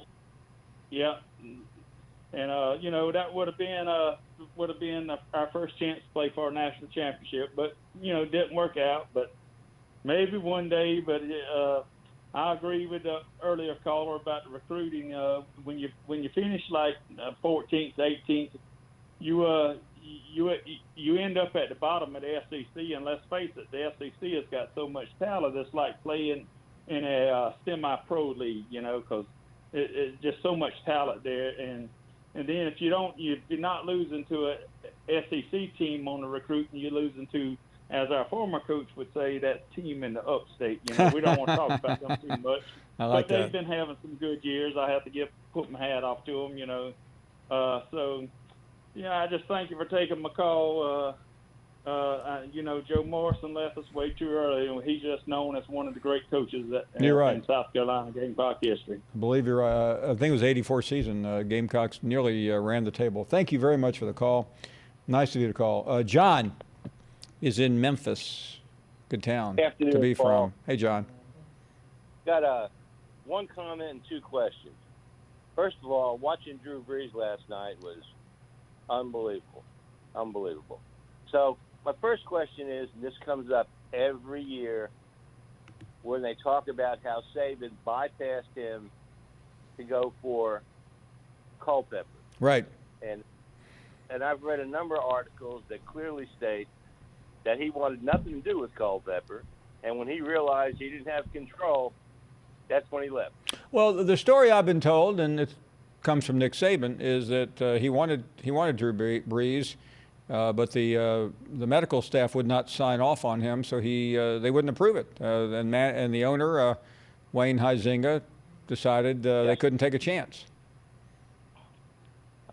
Yeah. And that would have been our first chance to play for a national championship, but it didn't work out. But maybe one day. But I agree with the earlier caller about the recruiting. When you finish like 14th, 18th, you end up at the bottom of the SEC. And let's face it, the SEC has got so much talent. It's like playing in a semi-pro league, because it's just so much talent there. And then if you're not losing to a SEC team on the recruiting, you're losing to, as our former coach would say, that team in the upstate. We don't want to talk about them too much. I like but they've that. been having some good years. I have to put my hat off to them. I just thank you for taking my call. Joe Morrison left us way too early. He's just known as one of the great coaches You're right. in South Carolina Gamecock history. I believe you're right. I think it was 84 season. Gamecocks nearly ran the table. Thank you very much for the call. Nice of you to call. John is in Memphis. Good town Afternoon, to be Paul. from. Hey, John. Got one comment and two questions. First of all, watching Drew Brees last night was unbelievable. So my first question is, and this comes up every year when they talk about how Saban bypassed him to go for Culpepper. Right. And I've read a number of articles that clearly state that he wanted nothing to do with Culpepper, and when he realized he didn't have control, that's when he left. Well, the story I've been told, and it comes from Nick Saban, is that he wanted Drew Brees, but the medical staff would not sign off on him, so they wouldn't approve it. And the owner, Wayne Huizinga, decided they couldn't take a chance.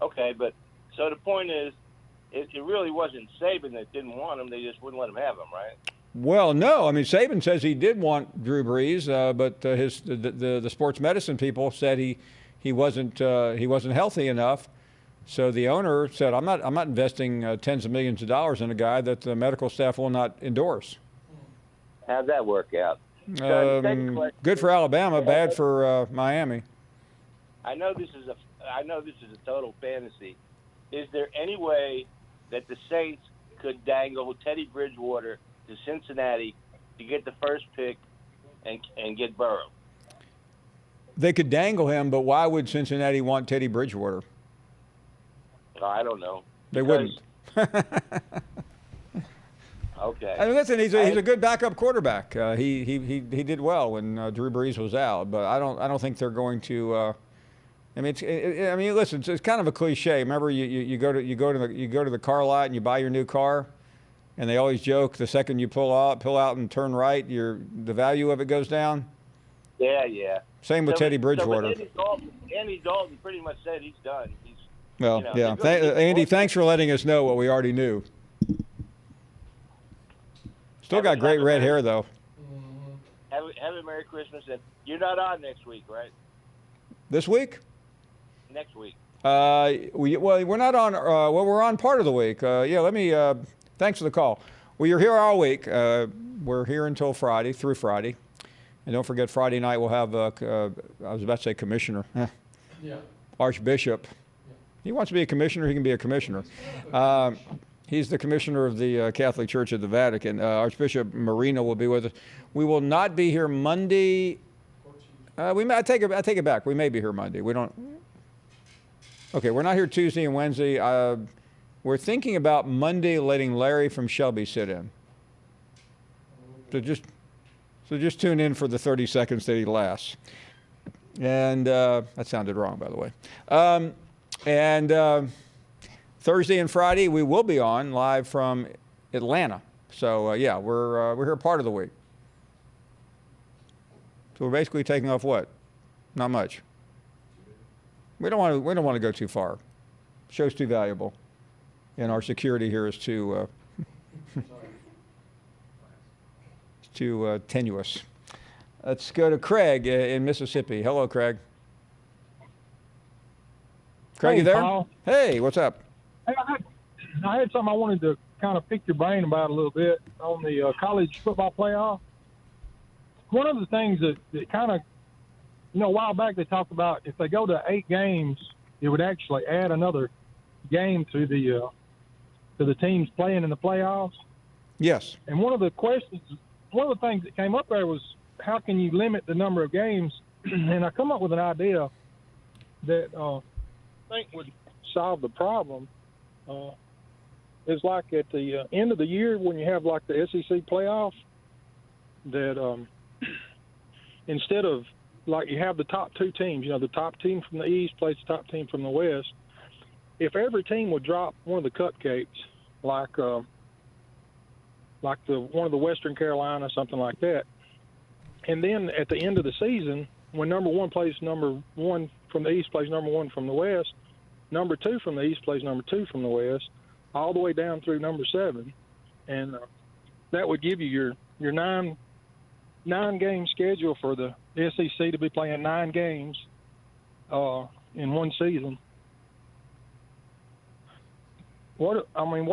Okay, but so the point is, it really wasn't Saban that didn't want him; they just wouldn't let him have him, right? Well, no. I mean, Saban says he did want Drew Brees, but the sports medicine people said he wasn't healthy enough. So the owner said, "I'm not investing tens of millions of dollars in a guy that the medical staff will not endorse." How'd that work out? So Good for Alabama, bad for Miami. I know this is a total fantasy. Is there any way that the Saints could dangle Teddy Bridgewater to Cincinnati to get the first pick and get Burrow? They could dangle him, but why would Cincinnati want Teddy Bridgewater? I don't know. They wouldn't. Okay. I mean, listen, he's a good backup quarterback. He did well when Drew Brees was out, but I don't think they're going to. I mean, listen, it's kind of a cliche. Remember, you go to the car lot and you buy your new car, and they always joke the second you pull out and turn right, the value of it goes down. Yeah. Same with Teddy Bridgewater. Andy Dalton pretty much said he's done. Well, yeah. Andy, thanks for letting us know what we already knew. Still got great red hair, though. Have a Merry Christmas, and you're not on next week, right? This week? Next week. We're not on. We're on part of the week. Let me. Thanks for the call. Well, you're here all week. We're here until Friday, through Friday, and don't forget Friday night we'll have. I was about to say commissioner. Yeah. Archbishop. Yeah. He wants to be a commissioner. He can be a commissioner. He's the commissioner of the Catholic Church of the Vatican. Archbishop Marino will be with us. We will not be here Monday. I take it back. We may be here Monday. We don't. Okay, we're not here Tuesday and Wednesday. We're thinking about Monday letting Larry from Shelby sit in. So just tune in for the 30 seconds that he lasts. And that sounded wrong, by the way. Thursday and Friday we will be on live from Atlanta. So we're here part of the week. So we're basically taking off what? Not much. We don't want to go too far. Show's too valuable, and our security here is too tenuous. Let's go to Craig in Mississippi. Hello, Craig. Craig, Hey, you there? Paul. Hey, what's up? Hey, I had something I wanted to kind of pick your brain about a little bit on the college football playoff. One of the things that kind of, a while back they talked about if they go to 8 games, it would actually add another game to the teams playing in the playoffs. Yes. And one of the things that came up there was how can you limit the number of games? And I come up with an idea that I think would solve the problem. Is like at the end of the year when you have like the SEC playoff, that instead of like you have the top 2 teams, the top team from the East plays the top team from the West. If every team would drop one of the cupcakes, like one of the Western Carolina, something like that, and then at the end of the season, when number 1 plays number 1 from the East plays number 1 from the West, number 2 from the East plays number 2 from the West, all the way down through number 7, and that would give you your 9-game schedule for the SEC to be playing 9 games in one season. What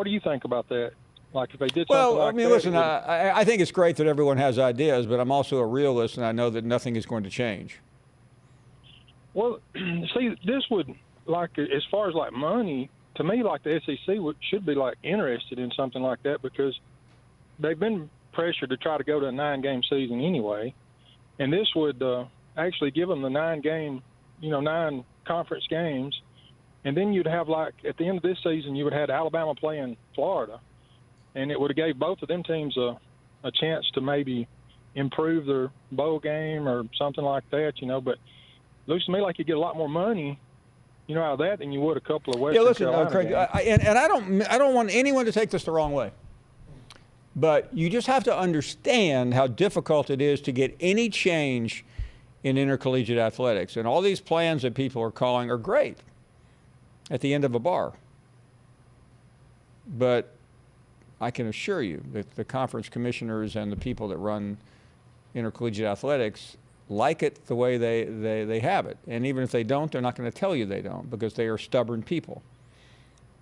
do you think about that? Like if they did something like that? Well, listen, I think it's great that everyone has ideas, but I'm also a realist, and I know that nothing is going to change. Well, see, this would, like, as far as like money, to me, like the SEC should be like interested in something like that because they've been pressured to try to go to a 9-game season anyway, and this would actually give them the 9 conference games, and then you'd have like at the end of this season you would have Alabama playing Florida, and it would have gave both of them teams a chance to maybe improve their bowl game or something like that, But it looks to me like you get a lot more money, out of that than you would a couple of Western Carolina Craig, games. and I don't want anyone to take this the wrong way, but you just have to understand how difficult it is to get any change in intercollegiate athletics. And all these plans that people are calling are great at the end of a bar. But I can assure you that the conference commissioners and the people that run intercollegiate athletics like it the way they have it. And even if they don't, they're not going to tell you they don't because they are stubborn people.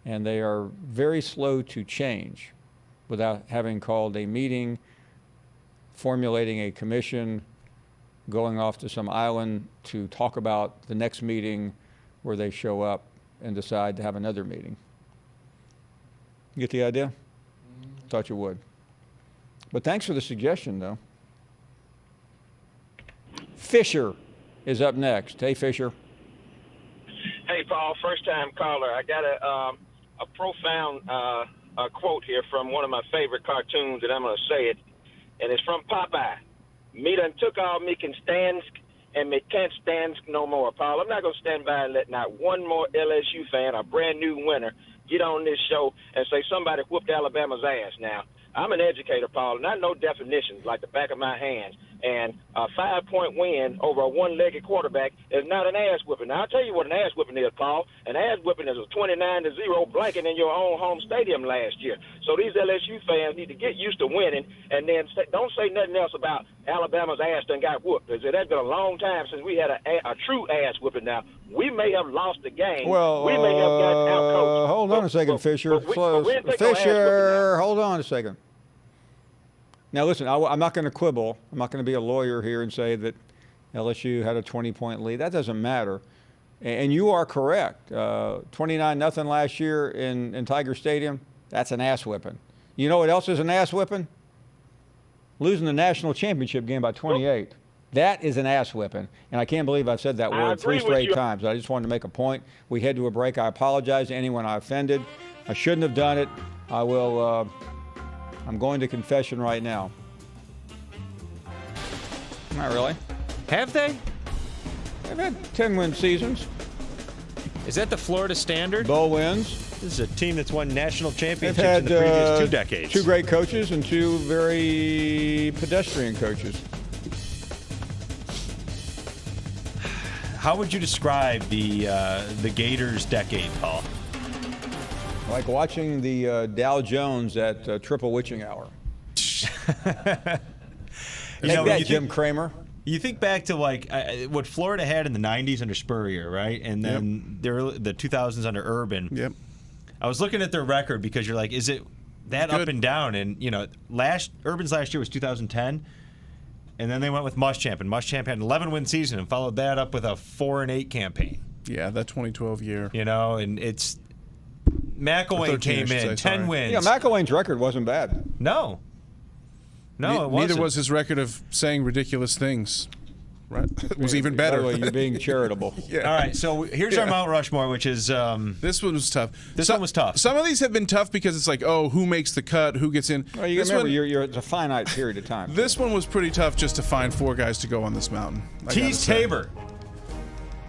And they are very slow to change without having called a meeting, formulating a commission, going off to some island to talk about the next meeting where they show up and decide to have another meeting. You get the idea? Thought you would. But thanks for the suggestion, though. Fisher is up next. Hey, Fisher. Hey, Paul, first-time caller. I got a profound quote here from one of my favorite cartoons, and I'm going to say it, and it's from Popeye. Me done took all me can stands, and me can't stand no more, Paul. I'm not going to stand by and let not one more LSU fan, a brand-new winner, get on this show and say somebody whooped Alabama's ass. Now, I'm an educator, Paul, and I know definitions like the back of my hand. And a 5-point win over a one-legged quarterback is not an ass whipping. Now, I'll tell you what an ass whipping is, Paul. An ass whipping is a 29-0 blanket in your own home stadium last year. So these LSU fans need to get used to winning, and then don't say nothing else about Alabama's ass done got whooped. Because it has been a long time since we had a true ass whipping. Now, we may have lost the game. Well, we may have gotten outcoached. Hold on a second, Fisher. Fisher, hold on a second. Now, listen, I'm not going to quibble. I'm not going to be a lawyer here and say that LSU had a 20-point lead. That doesn't matter. And you are correct. 29-0 last year in Tiger Stadium, that's an ass whipping. You know what else is an ass whipping? Losing the national championship game by 28. That is an ass whipping. And I can't believe I've said that word 3 straight times. I just wanted to make a point. We head to a break. I apologize to anyone I offended. I shouldn't have done it. I will... I'm going to confession right now. Not really. Have they? They've had 10-win seasons. Is that the Florida standard? Bowl wins. This is a team that's won national championships They've had, in the previous 2 decades. 2 great coaches and 2 very pedestrian coaches. How would you describe the Gators' decade, Paul? Like watching the Dow Jones at triple witching hour. Jim Cramer. You think back to what Florida had in the 90s under Spurrier, right? And then the 2000s under Urban. Yep. I was looking at their record because you're like, is it that up and down? And, Urban's last year was 2010. And then they went with Muschamp. And Muschamp had an 11-win season and followed that up with a 4-8 campaign. Yeah, that 2012 year. And it's... McElwain came in, 10 wins. Yeah, McElwain's record wasn't bad. No, it wasn't. Neither was his record of saying ridiculous things. Right? It was even better. By the way, you're being charitable. Yeah. All right, so here's our Mount Rushmore, which is... this one was tough. One was tough. Some of these have been tough because it's like, who makes the cut, who gets in. Well, you remember, it's a finite period of time. This one was pretty tough just to find 4 guys to go on this mountain. Tease Tabor.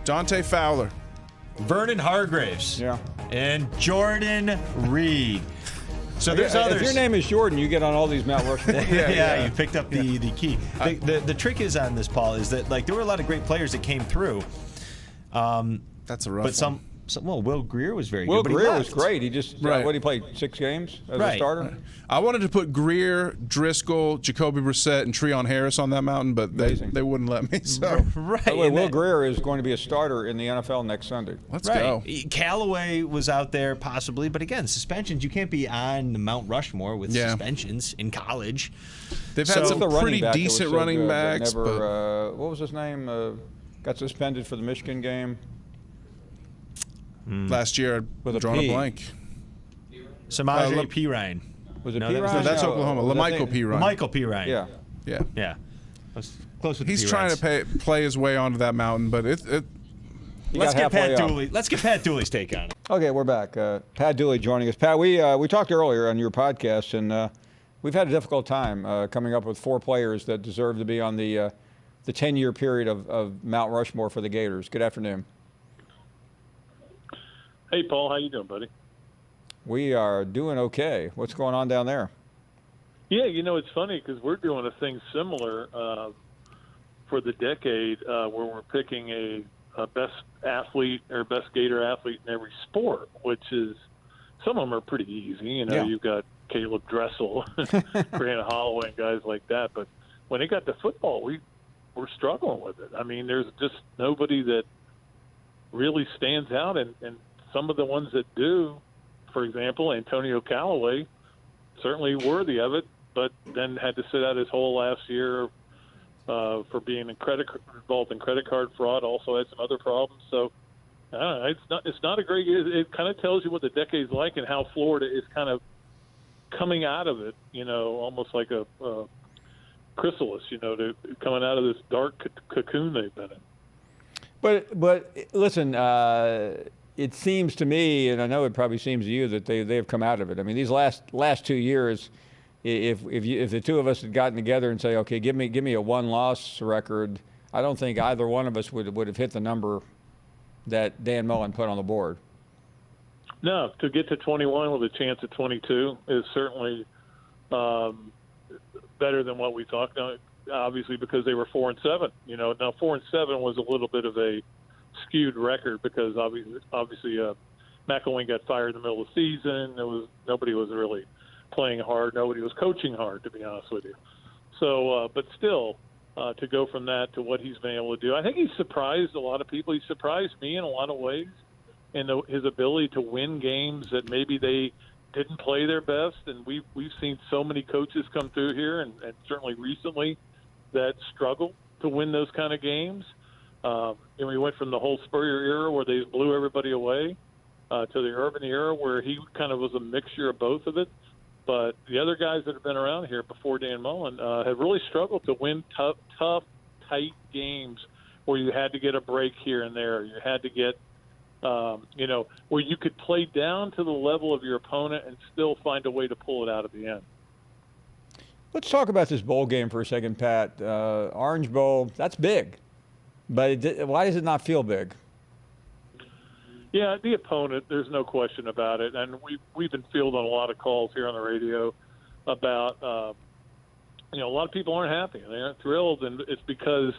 Dante Fowler. Vernon Hargraves. Yeah. And Jordan Reed. So there's others. If your name is Jordan, you get on all these Mount Rushmore. yeah, you picked up the key. The trick is on this, Paul, is that there were a lot of great players that came through. That's a rough one. Will Greer was very good. Will Greer was great. He just, what did he play, 6 games as a starter? I wanted to put Greer, Driscoll, Jacoby Brissett, and Treon Harris on that mountain, but they wouldn't let me. So. Right. By the way, Will Greer is going to be a starter in the NFL next Sunday. Let's go. Callaway was out there possibly, but again, suspensions. You can't be on the Mount Rushmore with suspensions in college. They've had some pretty decent running backs. What was his name? Got suspended for the Michigan game. Last year, with drawn a blank. Samaje Perine. Was it No, Perine? No, that's Oklahoma. LaMichael Perine. LaMichael Perine. Yeah. Yeah. Close with He's the trying to play his way onto that mountain, but Let's get Pat Dooley. Let's get Pat Dooley's take on it. Okay, we're back. Pat Dooley joining us. Pat, we talked earlier on your podcast, and we've had a difficult time coming up with 4 players that deserve to be on the 10-year period of Mount Rushmore for the Gators. Good afternoon. Hey, Paul. How you doing, buddy? We are doing okay. What's going on down there? Yeah, it's funny because we're doing a thing similar for the decade where we're picking a best athlete or best Gator athlete in every sport, which is some of them are pretty easy. You've got Caleb Dressel, Grant Holloway, and guys like that. But when it got to football, we're struggling with it. I mean, there's just nobody that really stands out, and some of the ones that do, for example, Antonio Callaway, certainly worthy of it, but then had to sit out his whole last year for being involved in credit card fraud. Also had some other problems. So it's not a great. It kind of tells you what the decade's like and how Florida is kind of coming out of it. Almost like a chrysalis. Coming out of this dark cocoon they've been in. But listen, it seems to me, and I know it probably seems to you, that they have come out of it. I mean, these last 2 years, if the two of us had gotten together and say, okay, give me a 1-loss record, I don't think either one of us would have hit the number that Dan Mullen put on the board. No, to get to 21 with a chance at 22 is certainly better than what we thought. Now, obviously, because they were 4-7. Now 4-7 was a little bit of a skewed record because obviously McElwain got fired in the middle of the season. Nobody was really playing hard. Nobody was coaching hard, to be honest with you. So, but still, to go from that to what he's been able to do, I think he's surprised a lot of people. He surprised me in a lot of ways in his ability to win games that maybe they didn't play their best. And we've seen so many coaches come through here, and certainly recently, that struggle to win those kind of games. And we went from the whole Spurrier era where they blew everybody away to the Urban era where he kind of was a mixture of both of it. But the other guys that have been around here before Dan Mullen have really struggled to win tough, tight games where you had to get a break here and there. You had to get, where you could play down to the level of your opponent and still find a way to pull it out at the end. Let's talk about this bowl game for a second, Pat. Orange Bowl, that's big. But why does it not feel big? Yeah, the opponent, there's no question about it. And we've been fielding a lot of calls here on the radio about, a lot of people aren't happy. They aren't thrilled, and it's because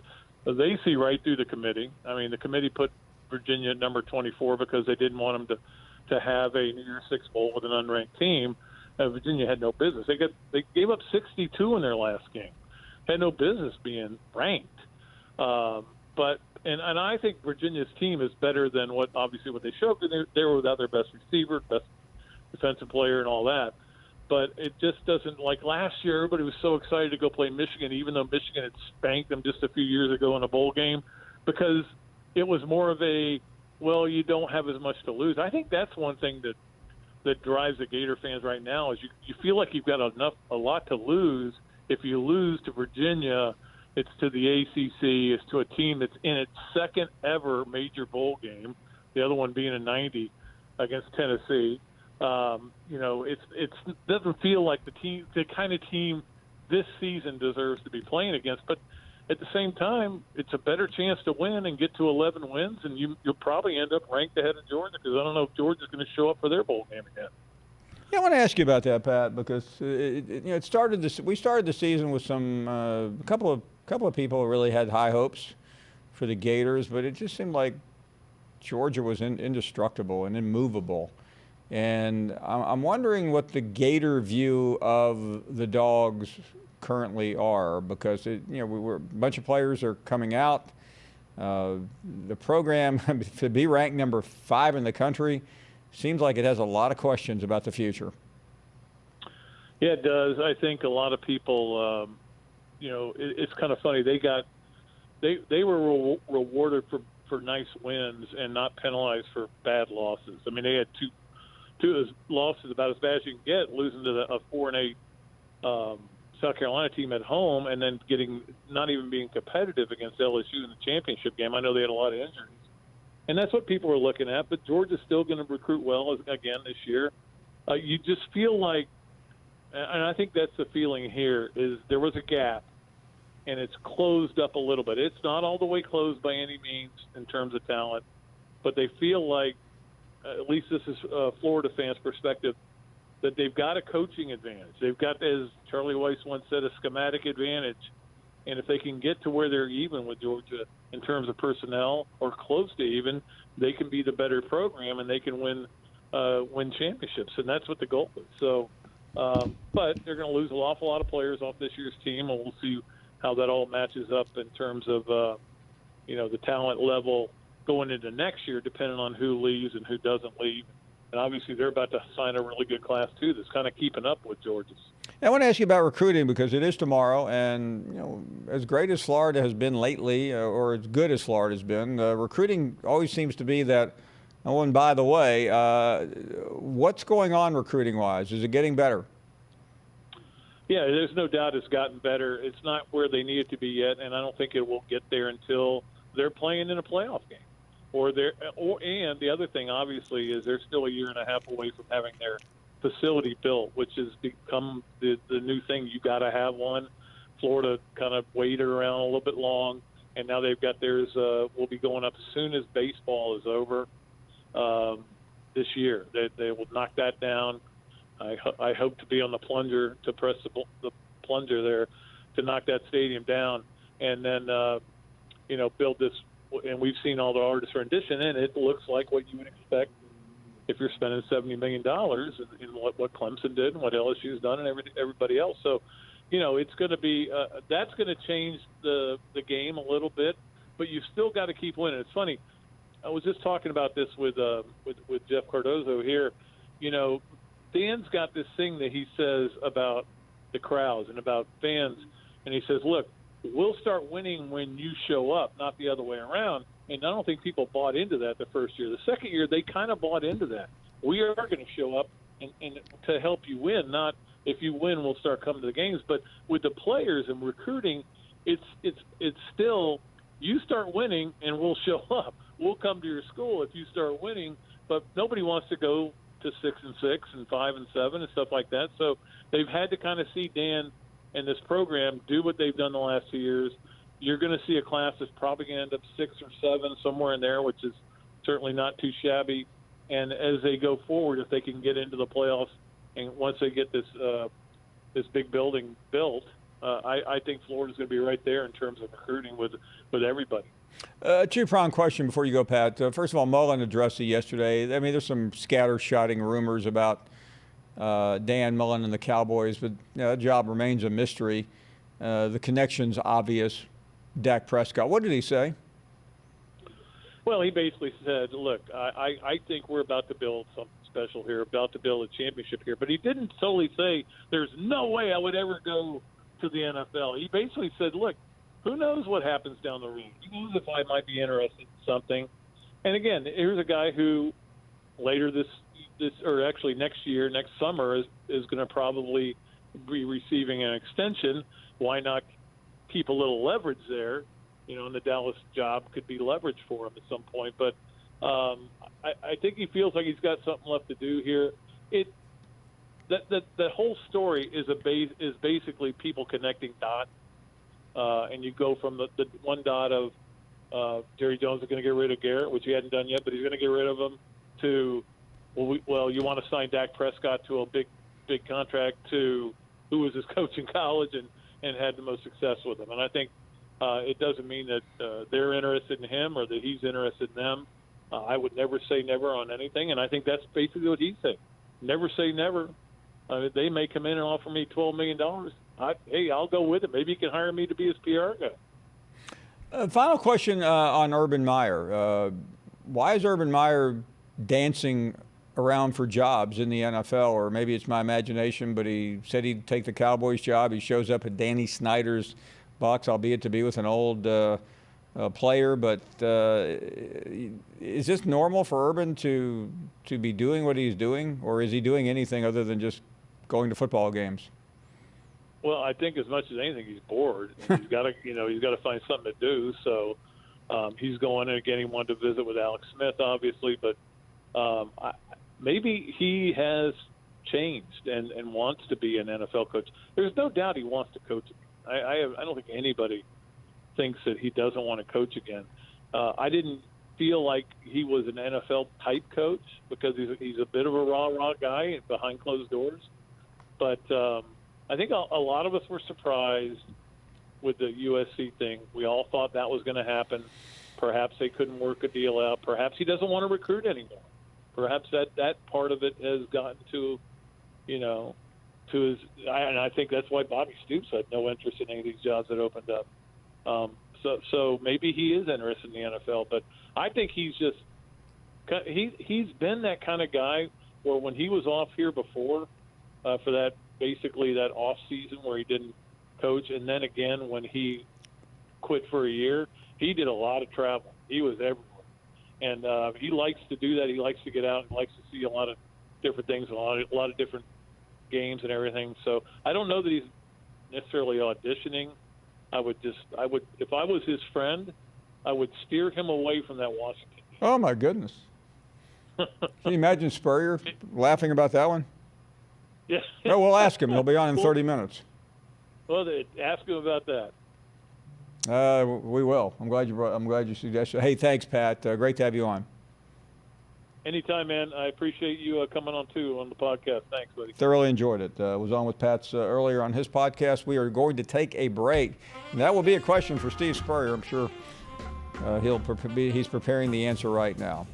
they see right through the committee. I mean, the committee put Virginia at number 24 because they didn't want them to have a New Year's Six bowl with an unranked team. Virginia had no business. They gave up 62 in their last game. Had no business being ranked. And I think Virginia's team is better than what they showed. They were without their best receiver, best defensive player, and all that. But it just doesn't, like last year, everybody was so excited to go play Michigan, even though Michigan had spanked them just a few years ago in a bowl game, because it was more of a, well, you don't have as much to lose. I think that's one thing that drives the Gator fans right now is you feel like you've got a lot to lose. If you lose to Virginia, it's to the ACC. It's to a team that's in its second ever major bowl game, the other one being in '90 against Tennessee. It doesn't feel like the kind of team this season deserves to be playing against. But at the same time, it's a better chance to win and get to 11 wins, and you'll probably end up ranked ahead of Georgia because I don't know if Georgia's going to show up for their bowl game again. Yeah, I want to ask you about that, Pat, because we started the season with a couple of people who really had high hopes for the Gators, but it just seemed like Georgia was indestructible and immovable. And I'm wondering what the Gator view of the Dogs currently are, because a bunch of players are coming out. The program, to be ranked number 5 in the country, seems like it has a lot of questions about the future. Yeah, it does. I think a lot of people, it's kind of funny. They were rewarded for nice wins and not penalized for bad losses. I mean, they had two losses about as bad as you can get, losing to a 4-8 South Carolina team at home, and then not even being competitive against LSU in the championship game. I know they had a lot of injuries. And that's what people are looking at, but Georgia's still going to recruit well again this year. You just feel like, and I think that's the feeling here, is there was a gap, and it's closed up a little bit. It's not all the way closed by any means in terms of talent, but they feel like, at least this is Florida fans' perspective, that they've got a coaching advantage. They've got, as Charlie Weiss once said, a schematic advantage. And if they can get to where they're even with Georgia in terms of personnel or close to even, they can be the better program and they can win championships. And that's what the goal is. So, but they're going to lose an awful lot of players off this year's team, and we'll see how that all matches up in terms of, the talent level going into next year, depending on who leaves and who doesn't leave. And obviously they're about to sign a really good class, too, that's kind of keeping up with Georgia's. I want to ask you about recruiting because it is tomorrow, and you know, as great as Florida has been lately, or as good as Florida has been, recruiting always seems to be that. Oh, and by the way, what's going on recruiting-wise? Is it getting better? Yeah, there's no doubt it's gotten better. It's not where they need it to be yet, and I don't think it will get there until they're playing in a playoff game. And the other thing, obviously, is they're still a year and a half away from having their facility built, which has become the new thing. You got to have one. Florida kind of waited around a little bit long, and now they've got theirs. Will be going up as soon as baseball is over this year. They will knock that down. I hope to be on the plunger to press the plunger there to knock that stadium down, and then build this. And we've seen all the artist rendition, and it looks like what you would expect if you're spending $70 million in what Clemson did and what LSU's done and everybody else. So, it's going to be that's going to change the game a little bit, but you've still got to keep winning. It's funny. I was just talking about this with Jeff Cardozo here. Dan's got this thing that he says about the crowds and about fans, and he says, look, we'll start winning when you show up, not the other way around. And I don't think people bought into that the first year. The second year, they kind of bought into that. We are going to show up and to help you win, not if you win, we'll start coming to the games. But with the players and recruiting, it's still you start winning and we'll show up. We'll come to your school if you start winning. But nobody wants to go to 6-6 and 5-7 and stuff like that. So they've had to kind of see Dan and this program do what they've done the last 2 years. You're going to see a class that's probably going to end up 6 or 7, somewhere in there, which is certainly not too shabby. And as they go forward, if they can get into the playoffs, and once they get this big building built, I think Florida's going to be right there in terms of recruiting with everybody. Two-pronged question before you go, Pat. First of all, Mullen addressed it yesterday. I mean, there's some scattershotting rumors about Dan Mullen and the Cowboys, but that job remains a mystery. The connection's obvious. Dak Prescott. What did he say? Well, he basically said, look, I think we're about to build something special here, about to build a championship here. But he didn't totally say there's no way I would ever go to the NFL. He basically said, look, who knows what happens down the road? Who knows if I might be interested in something? And again, here's a guy who later this or actually next summer is going to probably be receiving an extension. Why not keep a little leverage there? And the Dallas job could be leverage for him at some point. But I think he feels like he's got something left to do here. That whole story is basically people connecting dots. And you go from the one dot of Jerry Jones is going to get rid of Garrett, which he hadn't done yet, but he's going to get rid of him, to you want to sign Dak Prescott to a big contract, to who was his coach in college and had the most success with him. And I think it doesn't mean that they're interested in him or that he's interested in them. I would never say never on anything, and I think that's basically what he's saying. Never say never. They may come in and offer me $12 million. I'll go with it. Maybe he can hire me to be his PR guy. Final question on Urban Meyer. Why is Urban Meyer dancing around for jobs in the NFL? Or maybe it's my imagination, but he said he'd take the Cowboys job. He shows up at Danny Snyder's Bucs, albeit to be with an old player. But is this normal for Urban to be doing what he's doing? Or is he doing anything other than just going to football games? Well, I think as much as anything, he's bored. He's got to find something to do. So he's going in again. He wanted to visit with Alex Smith, obviously, but maybe he has changed and wants to be an NFL coach. There's no doubt he wants to coach. I don't think anybody thinks that he doesn't want to coach again. I didn't feel like he was an NFL type coach because he's a bit of a rah guy behind closed doors, but. I think a lot of us were surprised with the USC thing. We all thought that was going to happen. Perhaps they couldn't work a deal out. Perhaps he doesn't want to recruit anymore. Perhaps that part of it has gotten to his. And I think that's why Bobby Stoops had no interest in any of these jobs that opened up. So maybe he is interested in the NFL. But I think he's been that kind of guy where when he was off here before for that basically that off season where he didn't coach, and then again when he quit for a year, he did a lot of travel. He was everywhere, and he likes to do that. He likes to get out and likes to see a lot of different things, a lot of different games and everything. So I don't know that he's necessarily auditioning. I would, if I was his friend, I would steer him away from that Washington. Oh my goodness! Can you imagine Spurrier laughing about that one? Yeah. Oh, we'll ask him. He'll be on in 30 minutes. Well, ask him about that. We will. I'm glad you suggested. Hey, thanks, Pat. Great to have you on. Anytime, man. I appreciate you coming on too on the podcast. Thanks, buddy. Thoroughly enjoyed it. Was on with Pat's earlier on his podcast. We are going to take a break. And that will be a question for Steve Spurrier. I'm sure he's preparing the answer right now.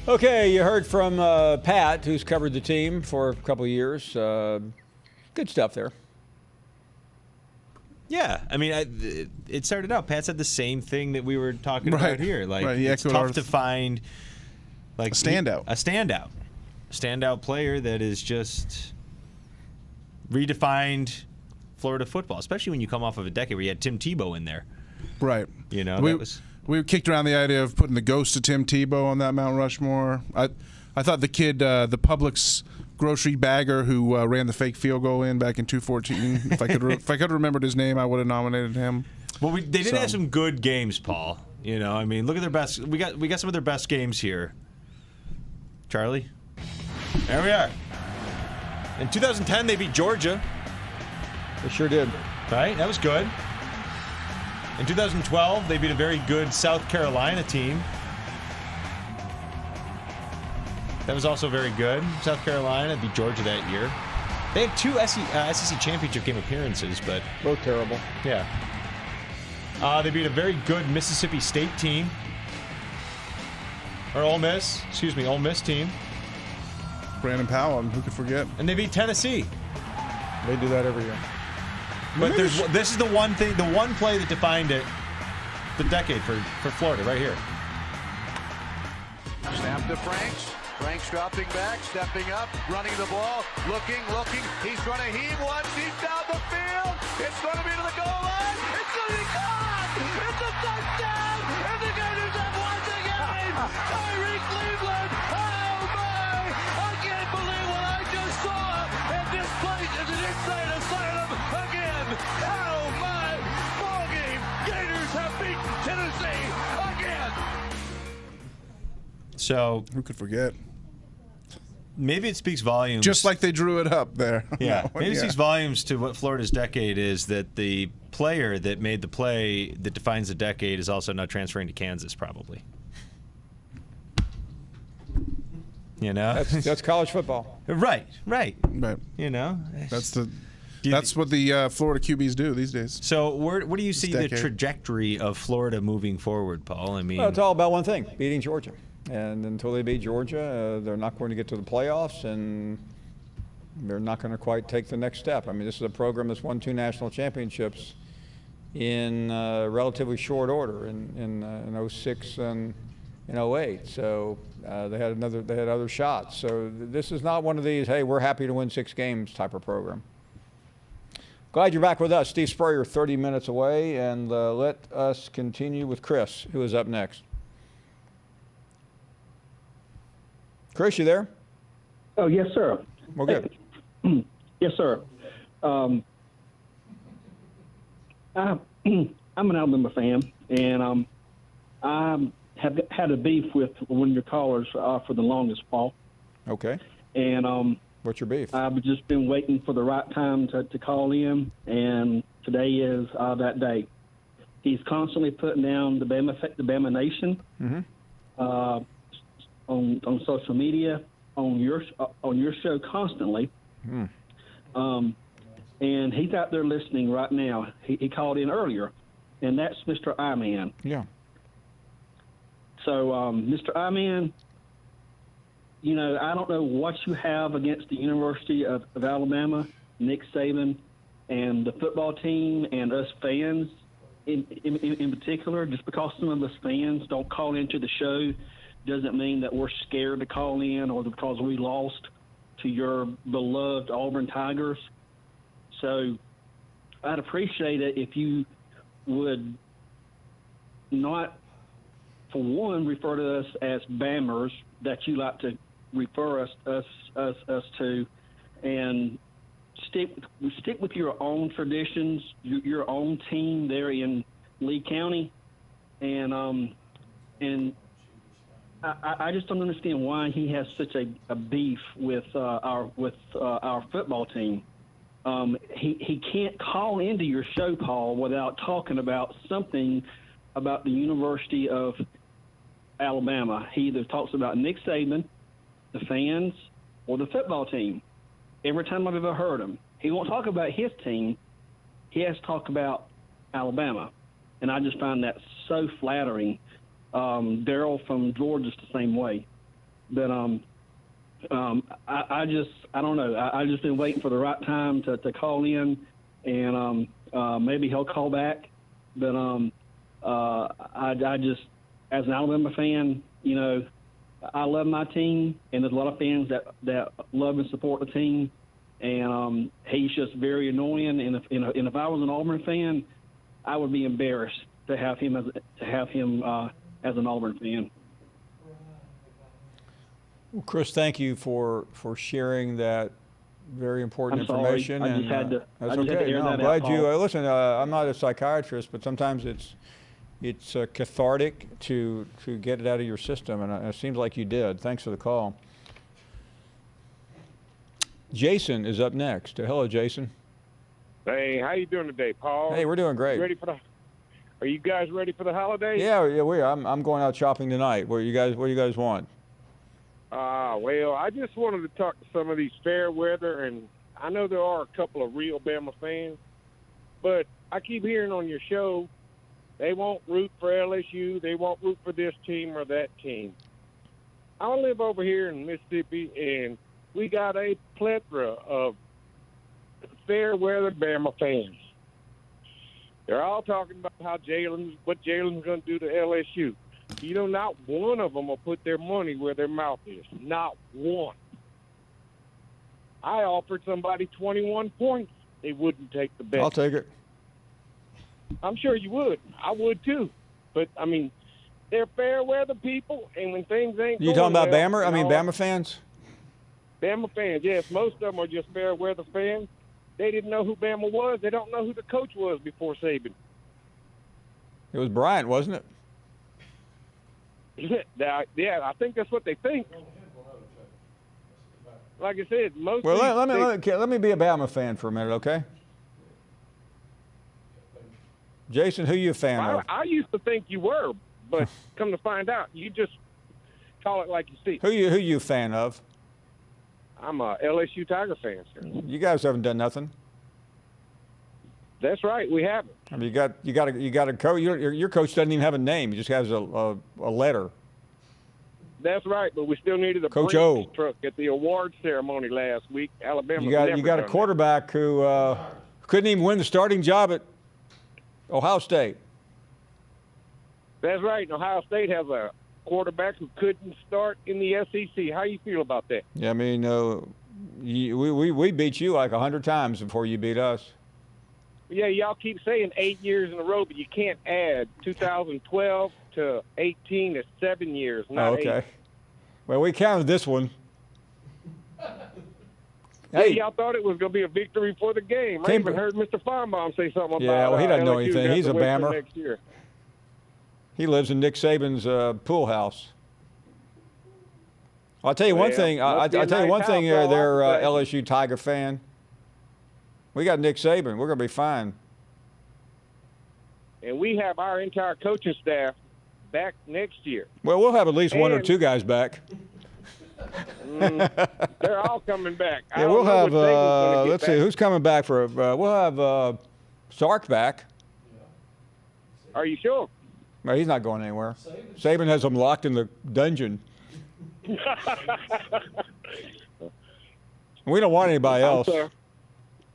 Okay, you heard from Pat, who's covered the team for a couple of years. Good stuff there. Yeah, I mean, it started out. Pat said the same thing that we were talking about here. Like, it's tough to find like a standout. A standout player that is just redefined Florida football, especially when you come off of a decade where you had Tim Tebow in there. Right. You know, we kicked around the idea of putting the ghost of Tim Tebow on that Mount Rushmore. I thought the kid, the Publix grocery bagger who ran the fake field goal in back in 2014. If I could remembered his name, I would have nominated him. Well, they did have some good games, Paul. You know, I mean, look at their best. We got some of their best games here. Charlie, there we are. In 2010, they beat Georgia. They sure did. Right, that was good. In 2012, they beat a very good South Carolina team. That was also very good. South Carolina beat Georgia that year. They had two SEC championship game appearances, but both terrible. Yeah. They beat a very good Mississippi State team. Or Ole Miss team. Brandon Powell, who could forget? And they beat Tennessee. They do that every year. But this is the one play that defined it, the decade for Florida, right here. Snap to Franks. Franks dropping back, stepping up, running the ball, looking. He's going to heave one deep down the field. It's going to be to the goal line. It's going to be caught. It's a touchdown. And the Gators have won the game. Tyreek Cleveland. Oh, my. I can't believe what I just saw. And this place is an inside asylum again. Oh, my. Ball game. Gators have beaten Tennessee again. So who could forget? Maybe it speaks volumes. Just like they drew it up there. Yeah. Maybe it speaks volumes to what Florida's decade is, that the player that made the play that defines the decade is also now transferring to Kansas, probably. You know? That's college football. Right. But you know? That's what the Florida QBs do these days. So where do you see the trajectory of Florida moving forward, Paul? I mean, well, it's all about one thing: beating Georgia. And until they beat Georgia, they're not going to get to the playoffs, and they're not going to quite take the next step. I mean, this is a program that's won 2 national championships in relatively short order in 06 and in 08. So they had other shots. So this is not one of these, hey, we're happy to win 6 games type of program. Glad you're back with us. Steve Spurrier, 30 minutes away, and let us continue with Chris, who is up next. Chris, you there? Oh, yes, sir. Well, good. Yes, sir. I'm an Alabama fan, and I have had a beef with one of your callers for the longest, Paul. Okay. And what's your beef? I've just been waiting for the right time to call in, and today is that day. He's constantly putting down the Bama Nation. Mm-hmm. On social media, on your show constantly, and he's out there listening right now. He called in earlier, and that's Mr. I-Man. Yeah. So, Mr. I-Man, you know, I don't know what you have against the University of Alabama, Nick Saban, and the football team, and us fans in particular. Just because some of us fans don't call into the show doesn't mean that we're scared to call in or because we lost. to your beloved Auburn Tigers. So I'd appreciate it if you would not, for one, refer to us as Bammers that you like to refer us to, and stick with your own traditions, your own team there in Lee County, and I just don't understand why he has such a beef with our football team. He can't call into your show, Paul, without talking about something about the University of Alabama. He either talks about Nick Saban, the fans, or the football team. Every time I've ever heard him, he won't talk about his team. He has to talk about Alabama, and I just find that so flattering. Daryl from Georgia's the same way, but I don't know. I just been waiting for the right time to call in, and maybe he'll call back. But I just, as an Alabama fan, you know, I love my team, and there's a lot of fans that love and support the team. And he's just very annoying. And if I was an Auburn fan, I would be embarrassed to have him as an Auburn fan. Well, Chris, thank you for sharing that very important I'm sorry. information. I just and had to. that's I just okay. had to air No, that I'm glad out, you Paul. listen. I'm not a psychiatrist, but sometimes it's cathartic to get it out of your system, and it seems like you did. Thanks for the call. Jason is up next. Hello, Jason. Hey, how you doing today, Paul? Hey, we're doing great. Are you guys ready for the holidays? Yeah, we are. I'm going out shopping tonight. What do you guys want? Well, I just wanted to talk to some of these fair weather, and I know there are a couple of real Bama fans, but I keep hearing on your show they won't root for LSU, they won't root for this team or that team. I live over here in Mississippi, and we got a plethora of fair weather Bama fans. They're all talking about what Jalen's going to do to LSU. You know, not one of them will put their money where their mouth is. Not one. I offered somebody 21 points. They wouldn't take the bet. I'll take it. I'm sure you would. I would too. But, I mean, they're fair weather people, and when things ain't You going talking about well, Bama? I mean, you know, Bama fans? Bama fans, yes. Most of them are just fair weather fans. They didn't know who Bama was. They don't know who the coach was before Saban. It was Bryant, wasn't it? Yeah, I think that's what they think. Like I said, most. Well, of let me be a Bama fan for a minute, okay? Jason, who you a fan of? I used to think you were, but come to find out, you just call it like you see. Who you a fan of? I'm a LSU Tiger fan, sir. You guys haven't done nothing. That's right, we haven't. I mean, you got a coach. Your coach doesn't even have a name. He just has a letter. That's right, but we still needed a Coach Brinks O. truck at the award ceremony last week. Alabama. You got a quarterback who couldn't even win the starting job at Ohio State. That's right. And Ohio State has a quarterback who couldn't start in the SEC. How you feel about that? Yeah, I mean, we beat you like 100 times before you beat us. Yeah, y'all keep saying 8 years in a row, but you can't add 2012 to 18 is 7 years, not 8. Okay. Well, we counted this one. Hey, y'all thought it was going to be a victory for the game. I even heard Mr. Finebaum say something about Yeah, well, he doesn't know LSU anything. has He's to a wait till Bammer. next year. He lives in Nick Saban's pool house. I'll tell you one thing. I'll tell you one thing. They're LSU Tiger fan. We got Nick Saban. We're going to be fine. And we have our entire coaching staff back next year. Well, we'll have at least one or two guys back. They're all coming back. Yeah, we'll have. Let's see, who's coming back for? We'll have Sark back. Are you sure? No, he's not going anywhere. Saban has him locked in the dungeon. We don't want anybody else.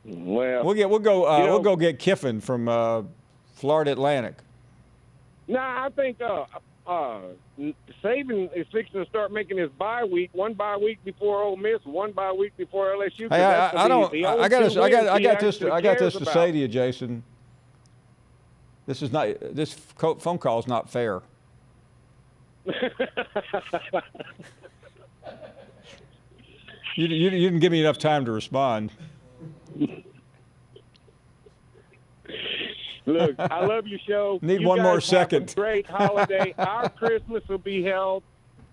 Well, we'll go get Kiffin from Florida Atlantic. Nah, I think Saban is fixing to start making his bye week, one bye week before Ole Miss, one bye week before LSU. Hey, I got this to say to you, Jason. This phone call is not fair. You didn't give me enough time to respond. Look, I love your show. Need you one guys more have second. A great holiday. Our Christmas will be held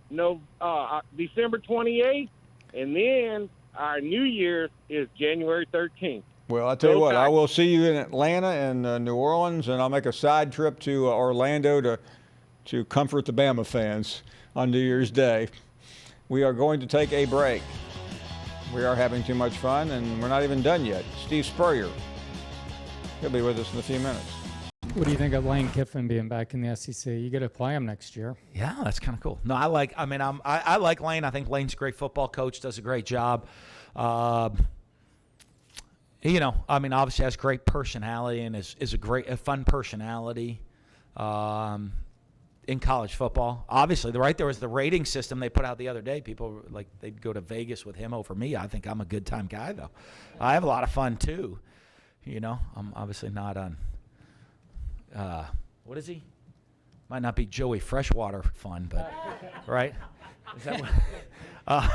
December 28th, and then our New Year's is January 13th. Well, I tell you what, I will see you in Atlanta and New Orleans, and I'll make a side trip to Orlando to comfort the Bama fans on New Year's Day. We are going to take a break. We are having too much fun, and we're not even done yet. Steve Spurrier, he'll be with us in a few minutes. What do you think of Lane Kiffin being back in the SEC? You get to play him next year. Yeah, that's kind of cool. No, I like Lane. I think Lane's a great football coach, does a great job. Obviously has great personality and is a fun personality in college football. Obviously, there was the rating system they put out the other day. People they'd go to Vegas with him over me. I think I'm a good time guy though. I have a lot of fun too. I'm obviously not on. What is he? Might not be Joey Freshwater fun, but right? Is that what?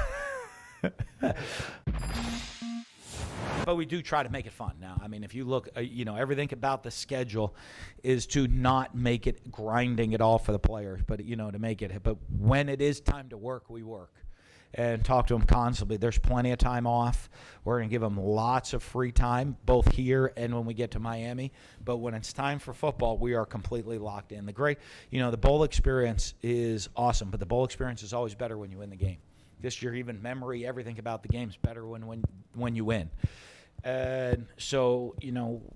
But we do try to make it fun. Now, if you look, everything about the schedule is to not make it grinding at all for the players, but, to make it. But when it is time to work, we work and talk to them constantly. There's plenty of time off. We're going to give them lots of free time, both here and when we get to Miami. But when it's time for football, we are completely locked in. The bowl experience is awesome, but the bowl experience is always better when you win the game. This year, even memory, everything about the game is better when you win. And so,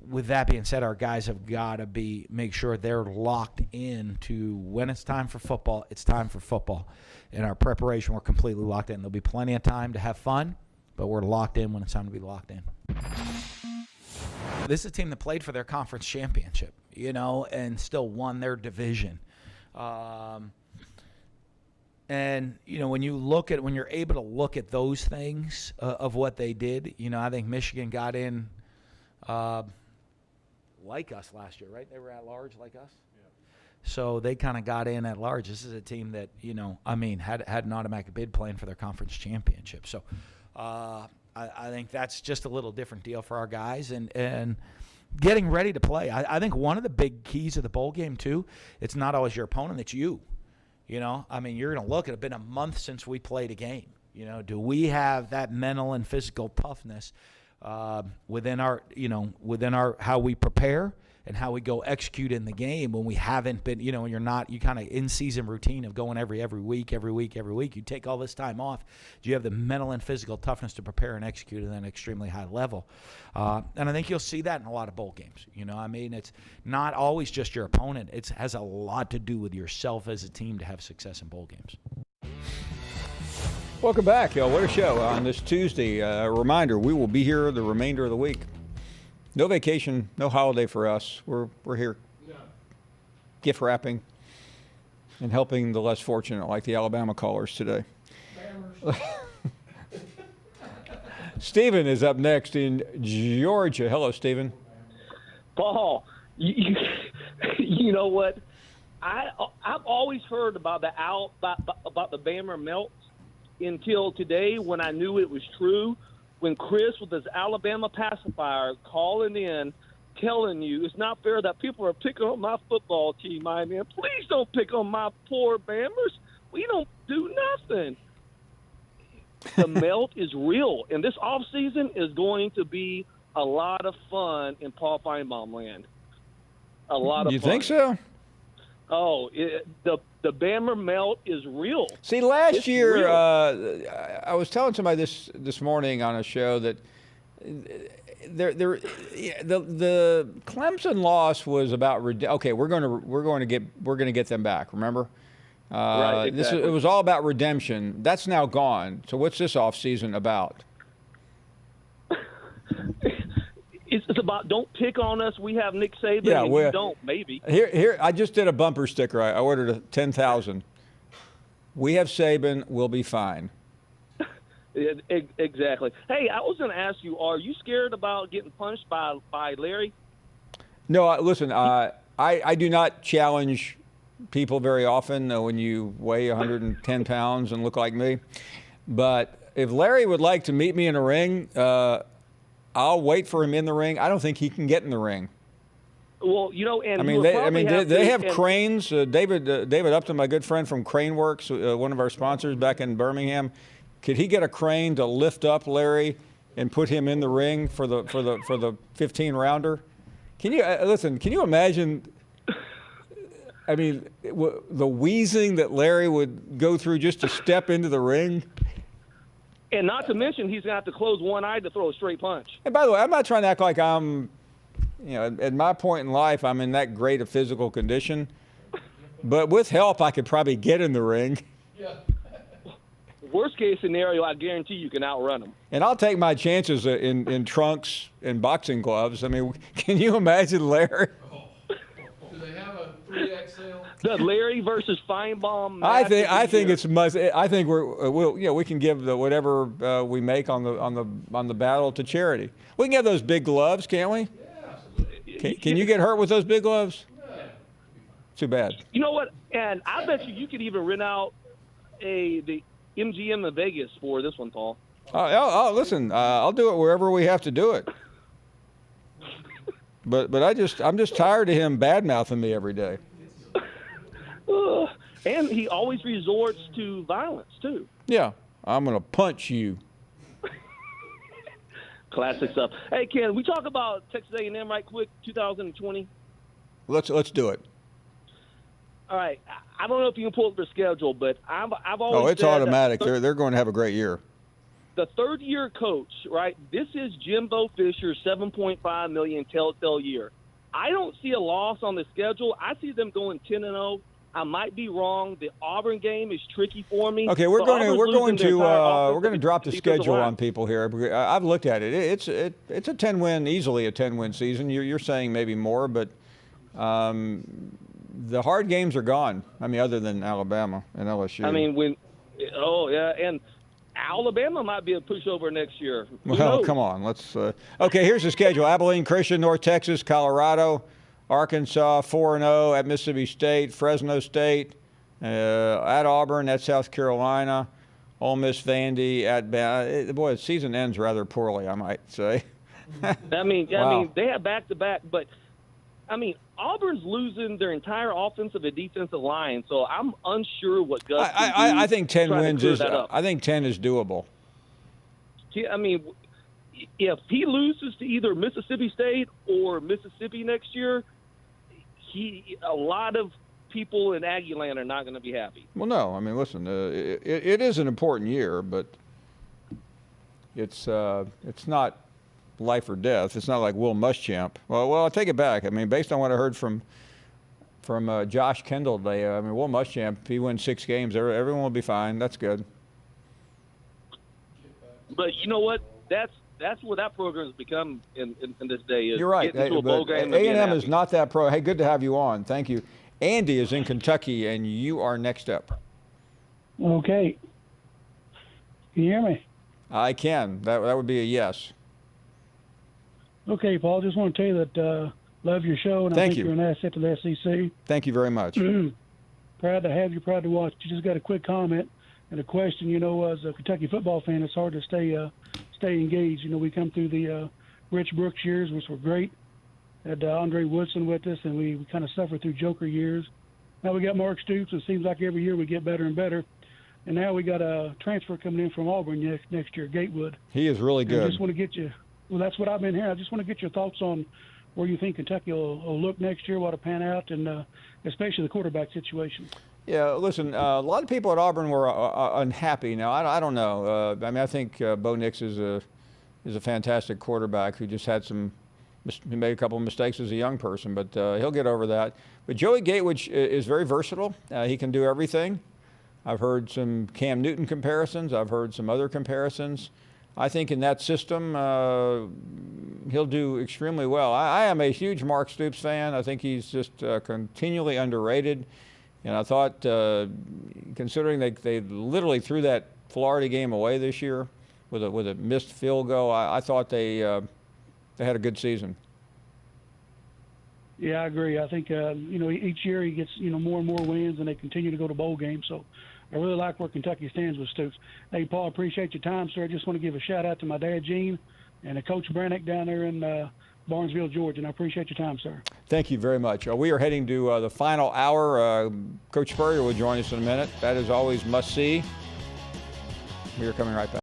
with that being said, our guys have got to make sure they're locked in to when it's time for football, it's time for football. In our preparation, we're completely locked in. There'll be plenty of time to have fun, but we're locked in when it's time to be locked in. This is a team that played for their conference championship, and still won their division. And, when you're able to look at those things of what they did, I think Michigan got in like us last year, right? They were at large like us. Yeah. So they kind of got in at large. This is a team that, had an automatic bid playing for their conference championship. So I think that's just a little different deal for our guys and getting ready to play. I think one of the big keys of the bowl game, too, it's not always your opponent, it's you. You're going to look, it's been a month since we played a game. Do we have that mental and physical toughness within our how we prepare and how we go execute in the game when we haven't been, when you're not, you kind of in-season routine of going every week. You take all this time off. Do you have the mental and physical toughness to prepare and execute at an extremely high level? And I think you'll see that in a lot of bowl games. It's not always just your opponent. It has a lot to do with yourself as a team to have success in bowl games. Welcome back, y'all. What a show on this Tuesday. A reminder, we will be here the remainder of the week. No vacation, no holiday for us. We're here gift wrapping and helping the less fortunate, like the Alabama callers today. Stephen is up next in Georgia. Hello, Stephen. Paul, you know what? I've always heard about the Bama melt until today when I knew it was true. When Chris with his Alabama pacifier calling in, telling you it's not fair that people are picking on my football team, man. Please don't pick on my poor Bammers. We don't do nothing. The melt is real, and this offseason is going to be a lot of fun in Paul Finebaum land. A lot of fun. You think so? Oh, the Bama melt is real. See, last year, I was telling somebody this morning on a show that the Clemson loss was about okay. We're going to get them back. Remember, right? Exactly. It was all about redemption. That's now gone. So what's this offseason about? it's about don't pick on us. We have Nick Saban, Yeah, and you don't. Maybe Here, I just did a bumper sticker. I ordered 10,000. We have Saban. We'll be fine. Exactly. Hey, I was going to ask you: are you scared about getting punched by Larry? No, listen. I do not challenge people very often when you weigh 110 pounds and look like me. But if Larry would like to meet me in a ring, I'll wait for him in the ring. I don't think he can get in the ring. Well, you know, and they have cranes. David Upton, my good friend from Crane Works, one of our sponsors back in Birmingham. Could he get a crane to lift up Larry and put him in the ring for the 15-rounder? Can you listen? Can you imagine? I mean, the wheezing that Larry would go through just to step into the ring. And not to mention, he's going to have to close one eye to throw a straight punch. And by the way, I'm not trying to act like I'm, at my point in life, I'm in that great a physical condition. But with help, I could probably get in the ring. Yeah. Worst case scenario, I guarantee you can outrun him. And I'll take my chances in trunks and boxing gloves. I mean, can you imagine Larry? Do they have a 3XL? The Larry versus Finebaum. I think it's must. I think we can give whatever we make on the battle to charity. We can have those big gloves, can't we? Yeah. Can you get hurt with those big gloves? Yeah. Too bad. You know what? And I bet you could even rent out the MGM in Vegas for this one, Paul. Oh, listen, I'll do it wherever we have to do it. But I'm just tired of him bad-mouthing me every day. And he always resorts to violence too. Yeah, I'm gonna punch you. Classic stuff. Hey, Ken, we talk about Texas A&M right quick, 2020. Let's do it. All right. I don't know if you can pull up their schedule, but I've always Oh, it's said automatic. They're going to have a great year. The third-year coach, right? This is Jimbo Fisher's $7.5 million telltale year. I don't see a loss on the schedule. I see them going 10-0. I might be wrong. The Auburn game is tricky for me. Okay, we're going to drop the schedule on people here. I've looked at it. It's a 10-win, easily a 10-win season. You're saying maybe more, but the hard games are gone. I mean, other than Alabama and LSU. I mean, and Alabama might be a pushover next year. Well, come on. Let's. Okay, here's the schedule: Abilene Christian, North Texas, Colorado, Arkansas, 4-0 at Mississippi State, Fresno State, at Auburn, at South Carolina, Ole Miss, Vandy, at boy, the season ends rather poorly, I might say. I mean, Wow. they have back-to-back, but I mean, Auburn's losing their entire offensive and defensive line, so I'm unsure what Gus can do. I think 10 trying to wins clear is. that up. I think 10 is doable. I mean, if he loses to either Mississippi State or Mississippi next year, a lot of people in Aggie land are not going to be happy. Well, no. I mean, listen, it is an important year, but it's not life or death. It's not like Will Muschamp. Well, I'll take it back. I mean, based on what I heard from Josh Kendall today, I mean, Will Muschamp, if he wins 6 games, everyone will be fine. That's good. But you know what? That's what that program has become in this day. Is You're right. getting into a bowl game and being A&M is happy. not that pro. Hey, good to have you on. Thank you. Andy is in Kentucky, and you are next up. Okay. Can you hear me? I can. That would be a yes. Okay, Paul. Just want to tell you that love your show, and I Thank think you. you're an asset to the SEC. Thank you very much. Proud to have you. Proud to watch. You just got a quick comment and a question. You know, as a Kentucky football fan, it's hard to stay engaged. You know, we come through the Rich Brooks years, which were great. Had Andre Woodson with us, and we kind of suffered through Joker years. Now we got Mark Stoops. It seems like every year we get better and better. And now we got a transfer coming in from Auburn next year, Gatewood. He is really And good. I just want to get you. Well, that's what I've been hearing. I just want to get your thoughts on where you think Kentucky will look next year, what will pan out, and especially the quarterback situation. Yeah, listen, a lot of people at Auburn were unhappy. Now, I don't know. I mean, I think Bo Nix is a fantastic quarterback who just had he made a couple of mistakes as a young person, but he'll get over that. But Joey Gatewood is very versatile. He can do everything. I've heard some Cam Newton comparisons. I've heard some other comparisons. I think in that system, he'll do extremely well. I am a huge Mark Stoops fan. I think he's just continually underrated. And I thought, considering they literally threw that Florida game away this year with a missed field goal, I thought they had a good season. Yeah, I agree. I think each year he gets more and more wins, and they continue to go to bowl games. So I really like where Kentucky stands with Stoops. Hey, Paul, appreciate your time, sir. I just want to give a shout out to my dad, Gene, and to Coach Brannick down there in Barnesville, Georgia. And I appreciate your time, sir. Thank you very much. We are heading to the final hour. Coach Spurrier will join us in a minute. That is always must see. We are coming right back.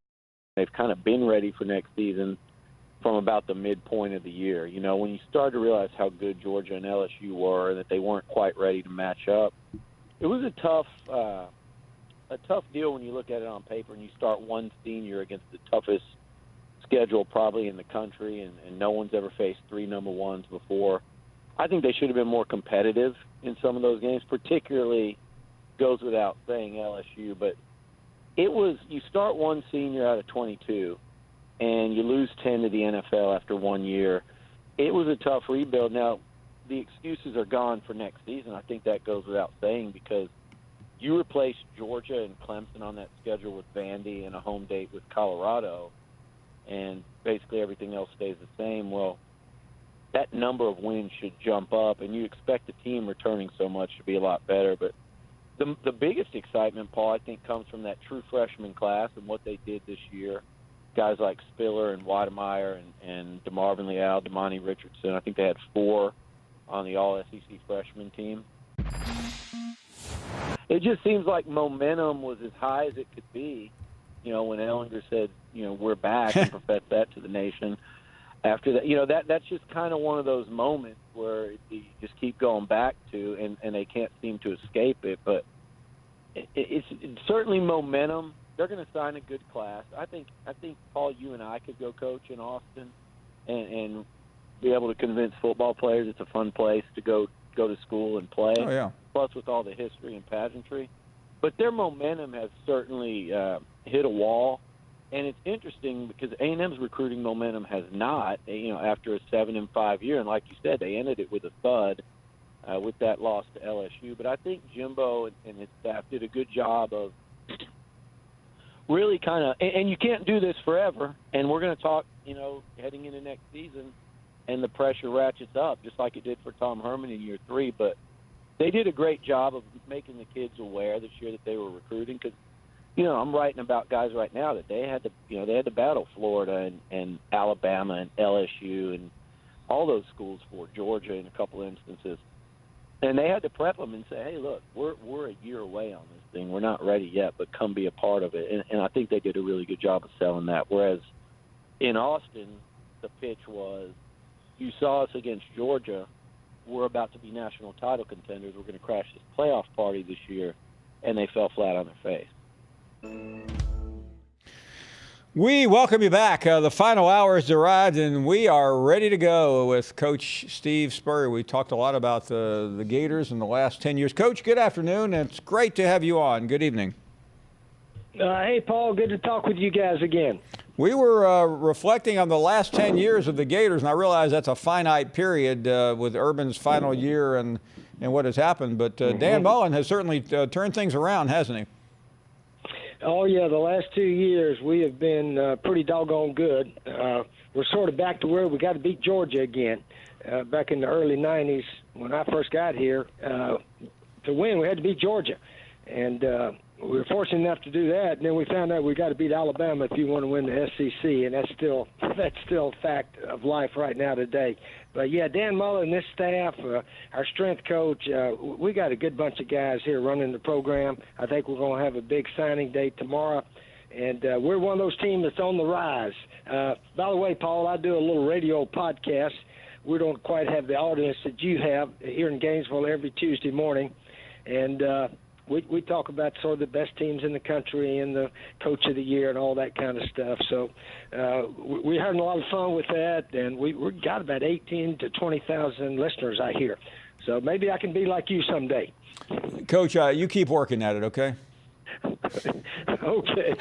They've kind of been ready for next season from about the midpoint of the year. When you start to realize how good Georgia and LSU were and that they weren't quite ready to match up, it was a tough deal when you look at it on paper and you start one senior against the toughest schedule probably in the country, and no one's ever faced 3 number ones before. I think they should have been more competitive in some of those games, particularly goes without saying LSU, but you start one senior out of 22 and you lose 10 to the NFL after 1 year. It was a tough rebuild. Now, the excuses are gone for next season. I think that goes without saying because you replace Georgia and Clemson on that schedule with Vandy and a home date with Colorado, and basically everything else stays the same. Well, that number of wins should jump up, and you expect the team returning so much to be a lot better. But the biggest excitement, Paul, I think comes from that true freshman class and what they did this year. Guys like Spiller and Wademeyer and DeMarvin Leal, Damani Richardson. I think they had 4 on the All-SEC freshman team. It just seems like momentum was as high as it could be, when Ellinger said, we're back and professed that to the nation. After that, that's just kind of one of those moments where you just keep going back to, and they can't seem to escape it. But it's certainly momentum. They're going to sign a good class. I think Paul, you and I could go coach in Austin and be able to convince football players it's a fun place to go to school and play. Oh, yeah. Plus with all the history and pageantry. But their momentum has certainly hit a wall. And it's interesting because A&M's recruiting momentum has not, after a 7-5 year. And like you said, they ended it with a thud with that loss to LSU. But I think Jimbo and his staff did a good job of really kind of, and you can't do this forever. And we're going to talk, heading into next season, and the pressure ratchets up, just like it did for Tom Herman in year 3. But they did a great job of making the kids aware this year that they were recruiting because, I'm writing about guys right now that they had to battle Florida and Alabama and LSU and all those schools for Georgia in a couple instances. And they had to prep them and say, hey, look, we're a year away on this thing. We're not ready yet, but come be a part of it. And I think they did a really good job of selling that. Whereas in Austin, the pitch was, you saw us against Georgia. We're about to be national title contenders. We're going to crash this playoff party this year. And they fell flat on their face. We welcome you back. The final hour has arrived, and we are ready to go with Coach Steve Spurrier. We talked a lot about the Gators in the last 10 years. Coach, good afternoon. It's great to have you on. Good evening. Hey, Paul. Good to talk with you guys again. We were reflecting on the last 10 years of the Gators, and I realize that's a finite period with Urban's final year and what has happened. But Dan Mullen has certainly turned things around, hasn't he? Oh, yeah, the last 2 years we have been pretty doggone good. We're sort of back to where we got to beat Georgia again. Back in the early 90s when I first got here, to win we had to beat Georgia. And we were fortunate enough to do that, and then we found out we got to beat Alabama if you want to win the SEC, and that's still a fact of life right now today. But, yeah, Dan Mullen and this staff, our strength coach, we got a good bunch of guys here running the program. I think we're going to have a big signing day tomorrow, and we're one of those teams that's on the rise. By the way, Paul, I do a little radio podcast. We don't quite have the audience that you have here in Gainesville every Tuesday morning, and we talk about sort of the best teams in the country and the coach of the year and all that kind of stuff. So we're having a lot of fun with that, and we've got about 18 to 20,000 listeners, I hear. So maybe I can be like you someday. Coach, you keep working at it, okay? Okay.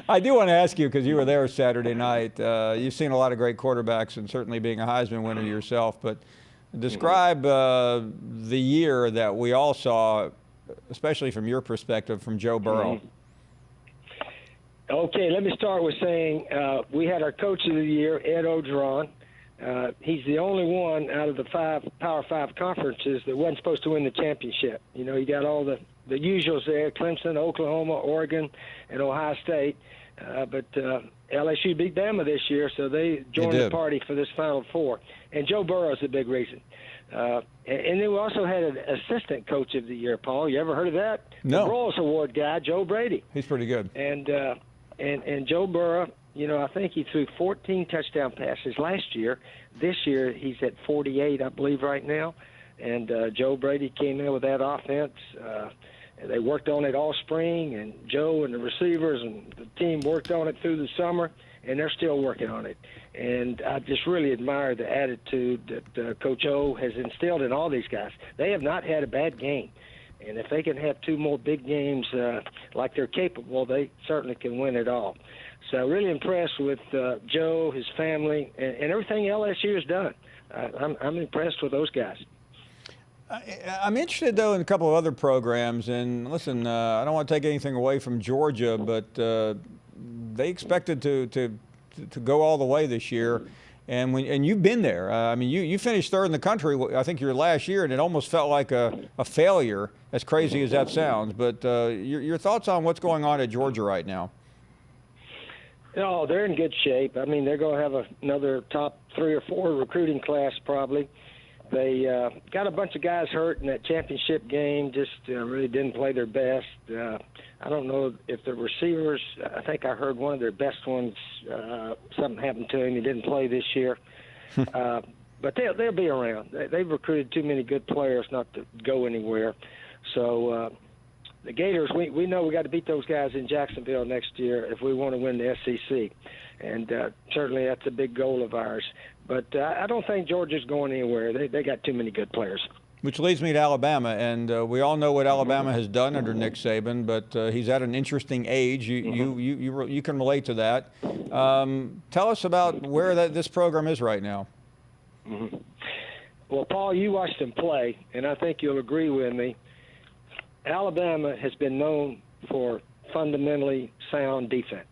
I do want to ask you, because you were there Saturday night, you've seen a lot of great quarterbacks and certainly being a Heisman winner yourself, but describe the year that we all saw, especially from your perspective, from Joe Burrow. Okay, let me start with saying we had our Coach of the Year, Ed Orgeron. He's the only one out of the 5 Power 5 conferences that wasn't supposed to win the championship. You know, you got all the usuals there, Clemson, Oklahoma, Oregon, and Ohio State. But LSU beat Bama this year, so they joined the party for this Final Four. And Joe Burrow's a big reason. And then we also had an assistant coach of the year, Paul. You ever heard of that? No. The Broyles Award guy, Joe Brady. He's pretty good. And Joe Burrow, you know, I think he threw 14 touchdown passes last year. This year he's at 48, I believe, right now. And Joe Brady came in with that offense. And they worked on it all spring, and Joe and the receivers and the team worked on it through the summer, and they're still working on it. And I just really admire the attitude that Coach O has instilled in all these guys. They have not had a bad game. And if they can have 2 more big games like they're capable, they certainly can win it all. So really impressed with Joe, his family, and everything LSU has done. I'm impressed with those guys. I'm interested, though, in a couple of other programs. And listen, I don't want to take anything away from Georgia, but they expected to go all the way this year. And you've been there. I mean, you finished 3rd in the country, I think, your last year, and it almost felt like a failure, as crazy as that sounds. But your thoughts on what's going on at Georgia right now? Oh, they're in good shape. I mean, they're going to have another top 3 or 4 recruiting class probably. They got a bunch of guys hurt in that championship game, just really didn't play their best. I don't know if the receivers, I think I heard one of their best ones, something happened to him. He didn't play this year. But they'll be around. They've recruited too many good players not to go anywhere. So the Gators, we know we got to beat those guys in Jacksonville next year if we want to win the SEC. And certainly that's a big goal of ours. But I don't think Georgia's going anywhere. They got too many good players. Which leads me to Alabama, and we all know what Alabama has done under Nick Saban, but he's at an interesting age. You can relate to that. Tell us about where this program is right now. Well, Paul, you watched them play, and I think you'll agree with me. Alabama has been known for fundamentally sound defense.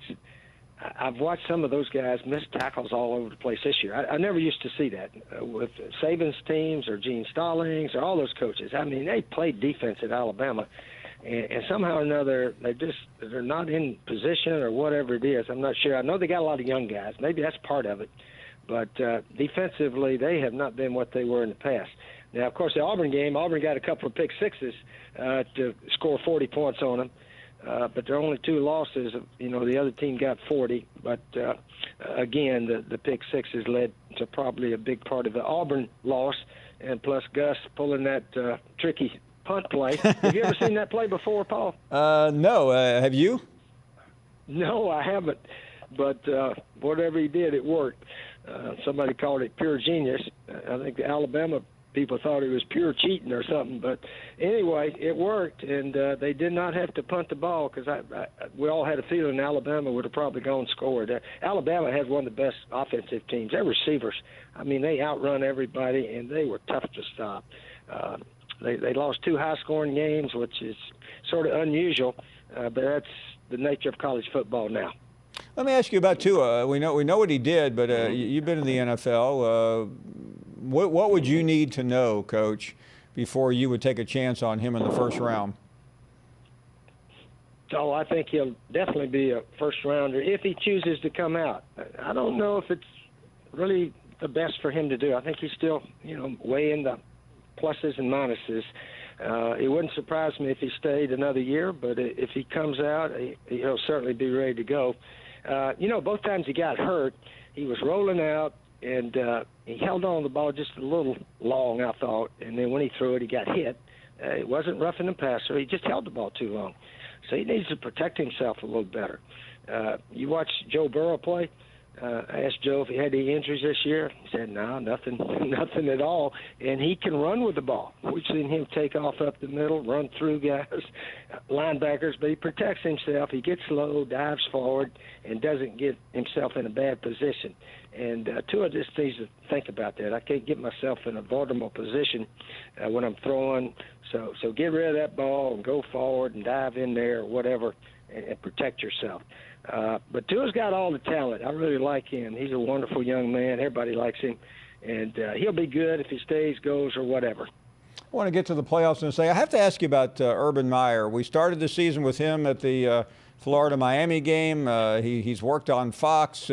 I've watched some of those guys miss tackles all over the place this year. I never used to see that with Saban's teams or Gene Stallings or all those coaches. I mean, they played defense at Alabama, and somehow or another they're not in position or whatever it is. I'm not sure. I know they got a lot of young guys. Maybe that's part of it. But defensively, they have not been what they were in the past. Now, of course, the Auburn game, Auburn got a couple of pick sixes to score 40 points on them. But there are only 2 losses. You know, the other team got 40. But, again, the pick sixes led to probably a big part of the Auburn loss, and plus Gus pulling that tricky punt play. Have you ever seen that play before, Paul? No. Have you? No, I haven't. But whatever he did, it worked. Somebody called it pure genius. I think the Alabama people thought it was pure cheating or something. But anyway, it worked, and they did not have to punt the ball because we all had a feeling Alabama would have probably gone and scored. Alabama had one of the best offensive teams. Their receivers, I mean, they outrun everybody, and they were tough to stop. They lost 2 high-scoring games, which is sort of unusual, but that's the nature of college football now. Let me ask you about Tua. We know what he did, but you've been in the NFL. What would you need to know, Coach, before you would take a chance on him in the first round? Oh, I think he'll definitely be a first-rounder if he chooses to come out. I don't know if it's really the best for him to do. I think he's still, weighing the pluses and minuses. It wouldn't surprise me if he stayed another year, but if he comes out, he'll certainly be ready to go. Both times he got hurt, he was rolling out, and he held on to the ball just a little long, I thought. And then when he threw it, he got hit. It wasn't roughing the passer. He just held the ball too long. So he needs to protect himself a little better. You watch Joe Burrow play. I asked Joe if he had any injuries this year. He said, no, nothing, nothing at all. And he can run with the ball. We've seen him take off up the middle, run through guys, linebackers, but he protects himself. He gets low, dives forward, and doesn't get himself in a bad position. And Tua just needs to think about that. I can't get myself in a vulnerable position when I'm throwing. So get rid of that ball and go forward and dive in there or whatever and protect yourself. But Tua's got all the talent. I really like him. He's a wonderful young man. Everybody likes him. And he'll be good if he stays, goes, or whatever. I want to get to the playoffs and say, I have to ask you about Urban Meyer. We started the season with him at the Florida-Miami game. He's worked on Fox.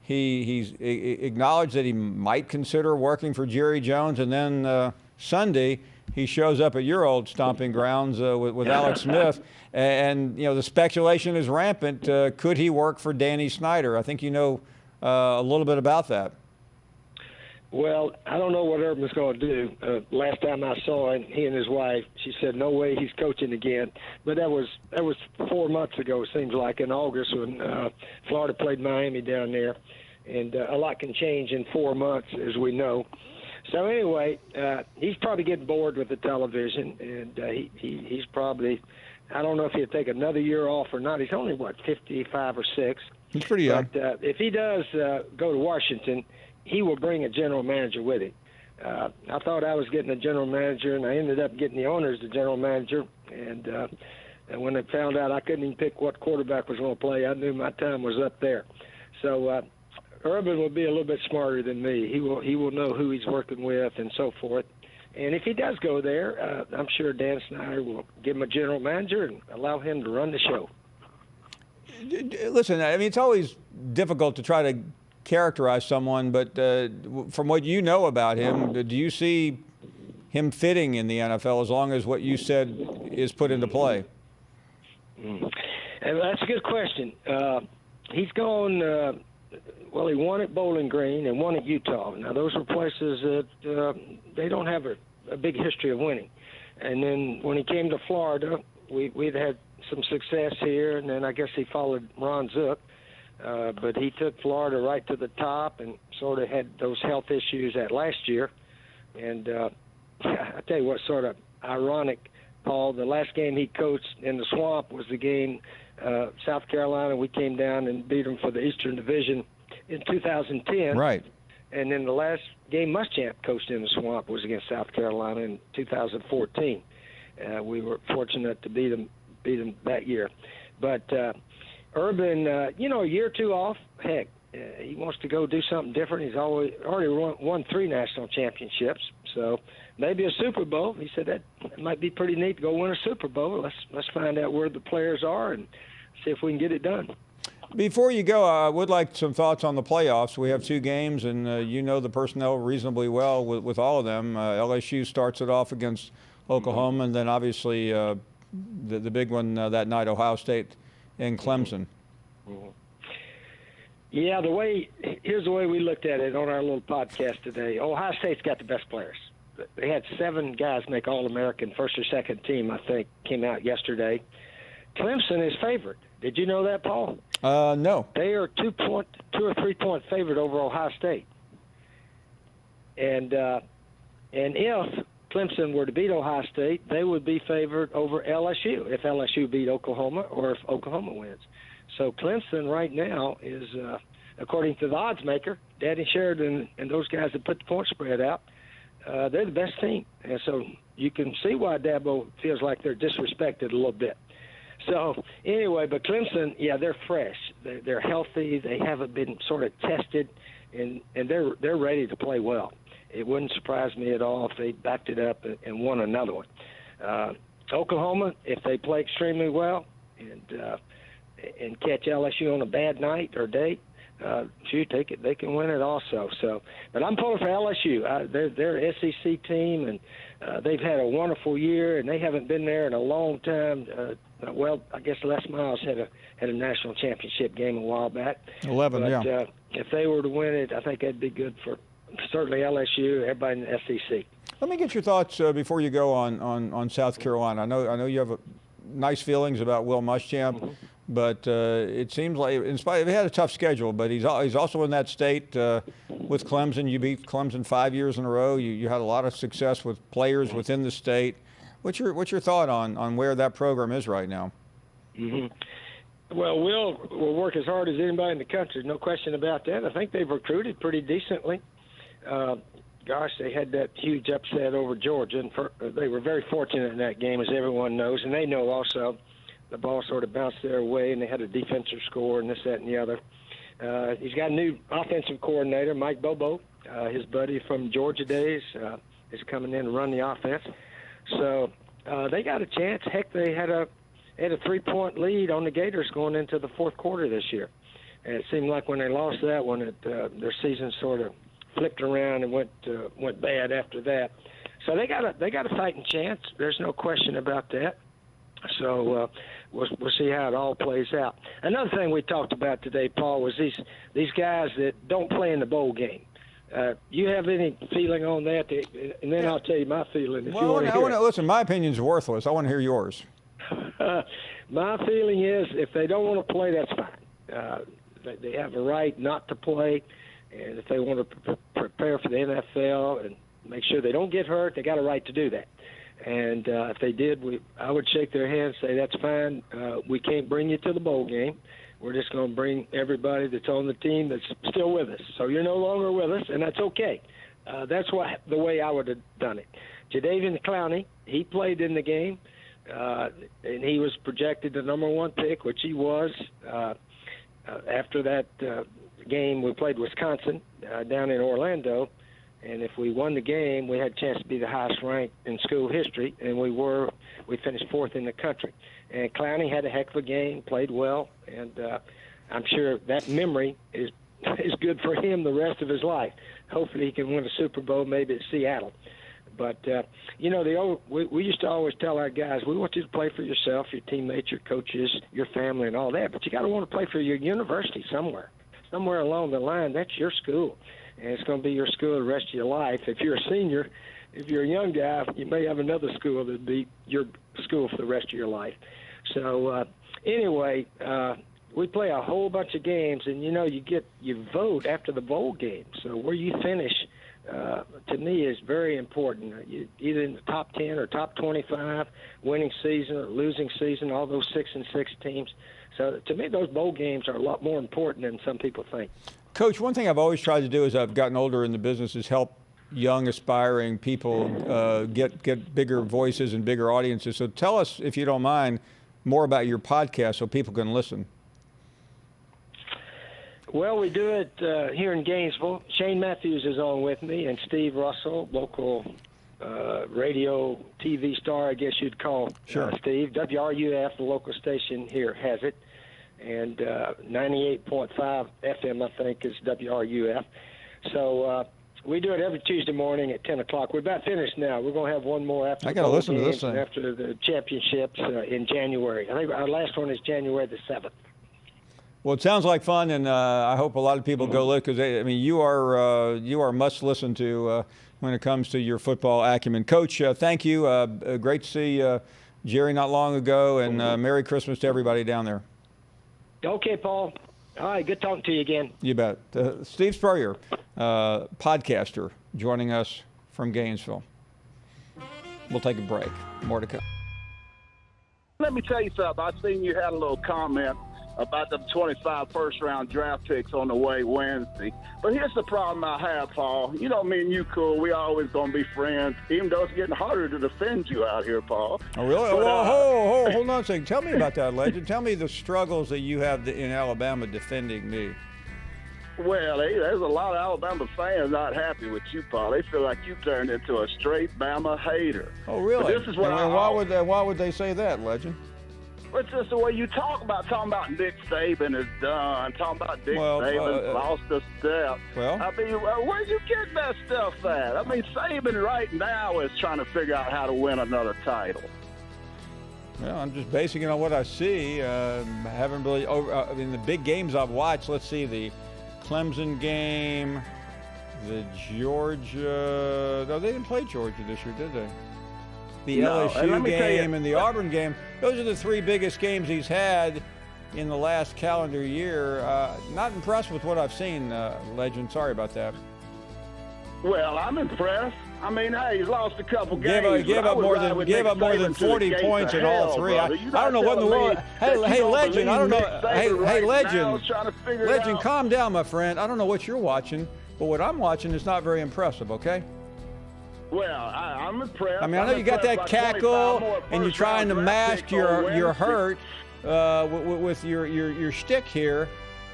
He's acknowledged that he might consider working for Jerry Jones. And then Sunday, he shows up at your old stomping grounds with Alex Smith. And, you know, the speculation is rampant. Could he work for Danny Snyder? I think you know a little bit about that. Well, I don't know what Urban's going to do. Last time I saw him, he and his wife, she said, no way he's coaching again. But that was 4 months ago, it seems like, in August when Florida played Miami down there. And a lot can change in 4 months, as we know. So anyway, he's probably getting bored with the television, and he's probably – I don't know if he'll take another year off or not. He's only, 55 or 6. He's pretty young. But if he does go to Washington, he will bring a general manager with him. I thought I was getting a general manager, and I ended up getting the owner as the general manager. And when they found out I couldn't even pick what quarterback was going to play, I knew my time was up there. So Urban will be a little bit smarter than me. He will know who he's working with and so forth. And if he does go there, I'm sure Dan Snyder will give him a general manager and allow him to run the show. Listen, I mean, it's always difficult to try to characterize someone, but from what you know about him, do you see him fitting in the NFL as long as what you said is put into play? And that's a good question. He's gone, he won at Bowling Green and won at Utah. Now, those were places that they don't have a big history of winning. And then when he came to Florida, we'd had some success here, and then I guess he followed Ron Zook. But he took Florida right to the top and sort of had those health issues that last year. And I tell you what's sort of ironic, Paul, the last game he coached in the Swamp was the game South Carolina. We came down and beat them for the Eastern Division in 2010. Right. And then the last game Muschamp coached in the Swamp was against South Carolina in 2014. We were fortunate to beat them that year. But Urban, a year or two off, heck, he wants to go do something different. He's already won 3 national championships, so maybe a Super Bowl. He said that might be pretty neat to go win a Super Bowl. Let's find out where the players are and see if we can get it done. Before you go, I would like some thoughts on the playoffs. We have 2 games, and you know the personnel reasonably well with all of them. LSU starts it off against Oklahoma, and then obviously the big one that night, Ohio State and Clemson. Yeah, here's the way we looked at it on our little podcast today. Ohio State's got the best players. They had 7 guys make All-American, first or second team, I think, came out yesterday. Clemson is favored. Did you know that, Paul? No. They are 2 or 3 point favorite over Ohio State. And if Clemson were to beat Ohio State, they would be favored over LSU if LSU beat Oklahoma or if Oklahoma wins. So Clemson right now is, according to the odds maker, Danny Sheridan and those guys that put the point spread out, they're the best team. And so you can see why Dabo feels like they're disrespected a little bit. So anyway, but Clemson, yeah, they're fresh. They're healthy. They haven't been sort of tested, and they're ready to play well. It wouldn't surprise me at all if they backed it up and won another one. Oklahoma, if they play extremely well and catch LSU on a bad night or day, they can win it also. So, but I'm pulling for LSU. They're an SEC team, and they've had a wonderful year, and they haven't been there in a long time. I guess Les Miles had a national championship game a while back. 11, but, yeah. If they were to win it, I think that'd be good for certainly LSU, everybody in the SEC. Let me get your thoughts before you go on South Carolina. I know you have nice feelings about Will Muschamp, But it seems like, in spite of, he had a tough schedule, but he's also in that state with Clemson. You beat Clemson 5 years in a row. You had a lot of success with players within the state. What's your thought on where that program is right now? Mm-hmm. Well, we'll work as hard as anybody in the country, no question about that. I think they've recruited pretty decently. Gosh, they had that huge upset over Georgia, and they were very fortunate in that game, as everyone knows, and they know also. The ball sort of bounced their way, and they had a defensive score and this, that, and the other. He's got a new offensive coordinator, Mike Bobo. His buddy from Georgia days is coming in to run the offense. So they got a chance. Heck, they had a 3-point lead on the Gators going into the fourth quarter this year. And it seemed like when they lost that one, their season sort of flipped around and went bad after that. So they got a fighting chance. There's no question about that. So we'll see how it all plays out. Another thing we talked about today, Paul, was these guys that don't play in the bowl game. You have any feeling on that? And then I'll tell you my feeling. If you want to hear it. Listen, my opinion's worthless. I want to hear yours. My feeling is if they don't want to play, that's fine. They have a right not to play, and if they want to prepare for the NFL and make sure they don't get hurt, they got a right to do that. And if they did, I would shake their hands, say, that's fine. We can't bring you to the bowl game. We're just going to bring everybody that's on the team that's still with us. So you're no longer with us, and that's okay. That's the way I would have done it. Jadeveon Clowney, he played in the game, and he was projected the number 1 pick, which he was. After that game, we played Wisconsin down in Orlando. And if we won the game, we had a chance to be the highest ranked in school history, and we finished 4th in the country. And Clowney had a heck of a game, played well, and I'm sure that memory is good for him the rest of his life. Hopefully he can win a Super Bowl, maybe at Seattle. But, we used to always tell our guys, we want you to play for yourself, your teammates, your coaches, your family, and all that, but you got to want to play for your university somewhere. Somewhere along the line, that's your school. And it's going to be your school the rest of your life. If you're a senior, if you're a young guy, you may have another school that'd be your school for the rest of your life. So anyway, we play a whole bunch of games, and you vote after the bowl game. So where you finish, to me, is very important. Either in the top 10 or top 25, winning season or losing season, all those 6-6 teams. So to me, those bowl games are a lot more important than some people think. Coach, one thing I've always tried to do as I've gotten older in the business is help young, aspiring people get bigger voices and bigger audiences. So tell us, if you don't mind, more about your podcast so people can listen. Well, we do it here in Gainesville. Shane Matthews is on with me, and Steve Russell, local radio, TV star, I guess you'd call Steve. WRUF, the local station here, has it. And 98.5 FM, I think, is WRUF. So we do it every Tuesday morning at 10 o'clock. We're about finished now. We're going to have one more after I got to listen to this thing. After the championships in January. I think our last one is January the 7th. Well, it sounds like fun, and I hope a lot of people go look, because you are must listen to when it comes to your football acumen. Coach, thank you. Great to see Jerry not long ago, and Merry Christmas to everybody down there. Okay, Paul. All right, good talking to you again. You bet. Steve Spurrier, podcaster, joining us from Gainesville. We'll take a break. More to come. Let me tell you something. I seen you had a little comment about the 25 first-round draft picks on the way Wednesday. But here's the problem I have, Paul. You know, me and you cool. We always going to be friends, even though it's getting harder to defend you out here, Paul. Oh, really? Well, hold on a second. Tell me about that, Legend. Tell me the struggles that you have in Alabama defending me. Well, there's a lot of Alabama fans not happy with you, Paul. They feel like you turned into a straight Bama hater. Oh, really? But this is what why would they say that, Legend? It's just the way you talking about Nick Saban is done, talking about Nick Saban lost a step. Well, I mean, where you get that stuff at? I mean, Saban right now is trying to figure out how to win another title. Well, I'm just basing it on what I see. I haven't really, in the big games I've watched, let's see, the Clemson game, the Georgia, no, they didn't play Georgia this year, did they? The LSU game and the Auburn game, those are the three biggest games he's had. in the last calendar year. Not impressed with what I've seen, Legend. Sorry about that. Well, I'm impressed. I mean, hey, he's lost a couple games. Gave up more than 40 points in all three. I don't know what in the world. Hey, Legend. I don't know. Hey, Legend. Legend, calm down, my friend. I don't know what you're watching, but what I'm watching is not very impressive. Okay. Well, I'm impressed. I mean, I know you got that cackle and you're trying to mask your hurt with your shtick here,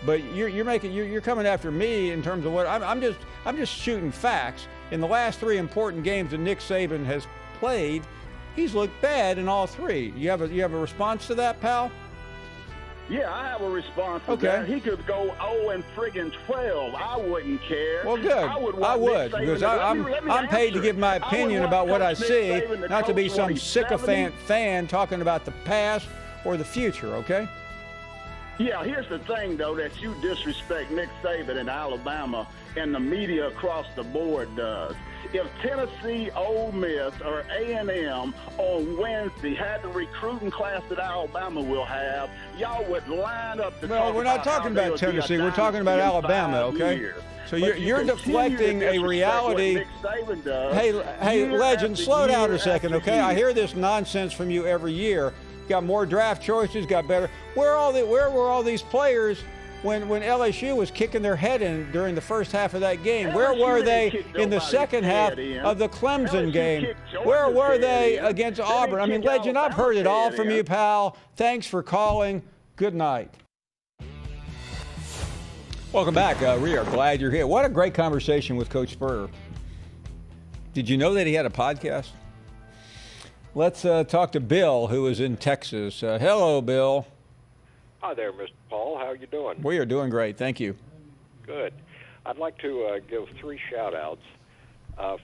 but you're coming after me in terms of what I'm just shooting facts. In the last three important games that Nick Saban has played, he's looked bad in all three. You have a response to that, pal? Yeah, I have a response to that. He could go 0-12. I wouldn't care. Well, good. I would because I'm paid to give my opinion about what I see, not to be some sycophant fan talking about the past or the future, okay? Yeah, here's the thing, though, that you disrespect Nick Saban in Alabama and the media across the board does. If Tennessee, Ole Miss, or A&M on Wednesday had the recruiting class that Alabama will have, y'all would line up to Well, we're not talking about Tennessee. We're talking about Alabama, okay? So you're deflecting a reality. Hey, Legend, slow down a second, okay? I hear this nonsense from you every year. Got more draft choices, got better. Where were all these players when LSU was kicking their head in during the first half of that game? Where were they in the second half of the Clemson game? Where were they against Auburn? I mean, Legend, I've heard it all from you, pal. Thanks for calling. Good night. Welcome back. We are glad you're here. What a great conversation with Coach Spurrier. Did you know that he had a podcast? Let's talk to Bill, who is in Texas. Hello, Bill. Hi there, Mr. Paul. How are you doing? We are doing great. Thank you. Good. I'd like to give 3 shout-outs.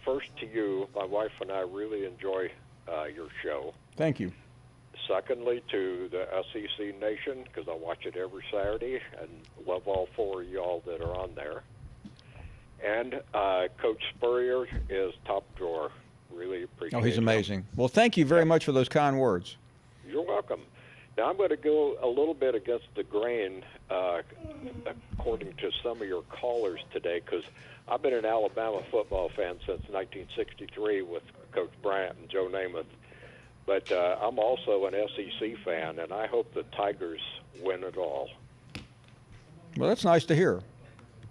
First to you. My wife and I really enjoy your show. Thank you. Secondly, to the SEC Nation, because I watch it every Saturday and love all 4 of y'all that are on there. And Coach Spurrier is top drawer. Really appreciate it. Oh, he's amazing. Well, thank you very much for those kind words. You're welcome. Now, I'm going to go a little bit against the grain, according to some of your callers today, because I've been an Alabama football fan since 1963 with Coach Bryant and Joe Namath. But I'm also an SEC fan, and I hope the Tigers win it all. Well, that's nice to hear.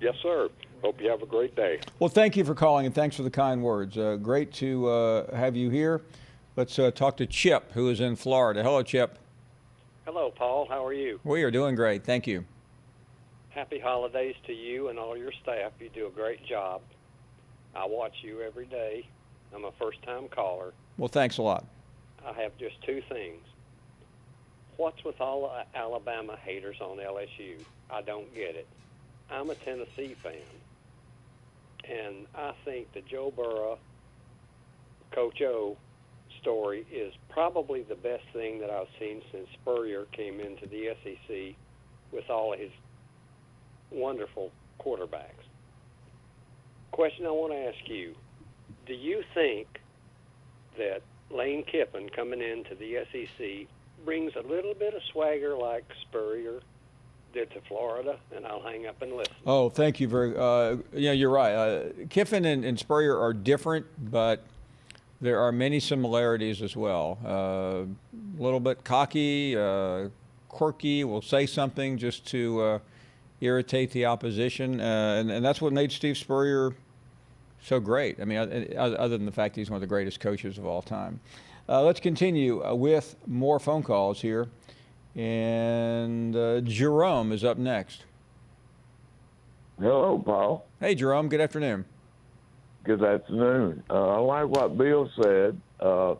Yes, sir. Hope you have a great day. Well, thank you for calling, and thanks for the kind words. Great to have you here. Let's talk to Chip, who is in Florida. Hello, Chip. Hello, Paul. How are you? We are doing great. Thank you. Happy holidays to you and all your staff. You do a great job. I watch you every day. I'm a first-time caller. Well, thanks a lot. I have just 2 things. What's with all the Alabama haters on LSU? I don't get it. I'm a Tennessee fan, and I think the Joe Burrow, Coach O story is probably the best thing that I've seen since Spurrier came into the SEC with all of his wonderful quarterbacks. Question I want to ask you, do you think that Lane Kiffin coming into the SEC brings a little bit of swagger like Spurrier did to Florida? And I'll hang up and listen. Oh, thank you very yeah, you're right. Kiffin and Spurrier are different, but there are many similarities as well. A little bit cocky, quirky, will say something just to irritate the opposition. And that's what made Steve Spurrier so great. I mean, other than the fact he's one of the greatest coaches of all time. Let's continue with more phone calls here. And Jerome is up next. Hello, Paul. Hey, Jerome. Good afternoon. Good afternoon. I like what Bill said. I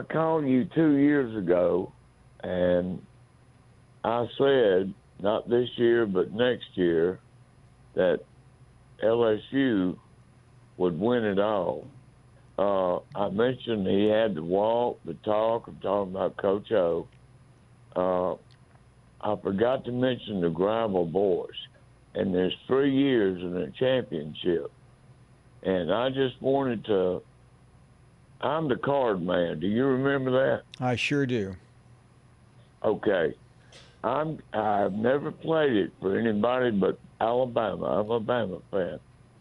called you 2 years ago, and I said, not this year, but next year, that LSU would win it all. I mentioned he had to walk, the talk. I'm talking about Coach O. I forgot to mention the Gravel boys. And there's 3 years in a championship. And I just wanted to, I'm the card man. Do you remember that? I sure do. Okay. I've never played it for anybody but Alabama. I'm a Bama fan,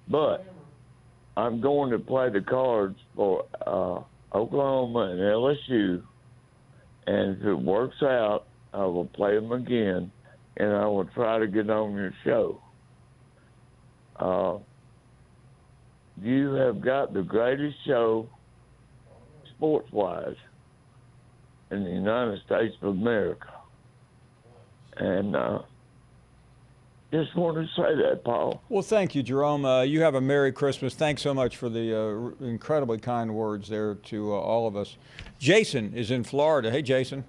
but I'm going to play the cards for Oklahoma and LSU, and if it works out, I will play them again, and I will try to get on your show. You have got the greatest show, sports-wise, in the United States of America. And just wanted to say that, Paul. Well, thank you, Jerome. You have a Merry Christmas. Thanks so much for the incredibly kind words there to all of us. Jason is in Florida. Hey, Jason.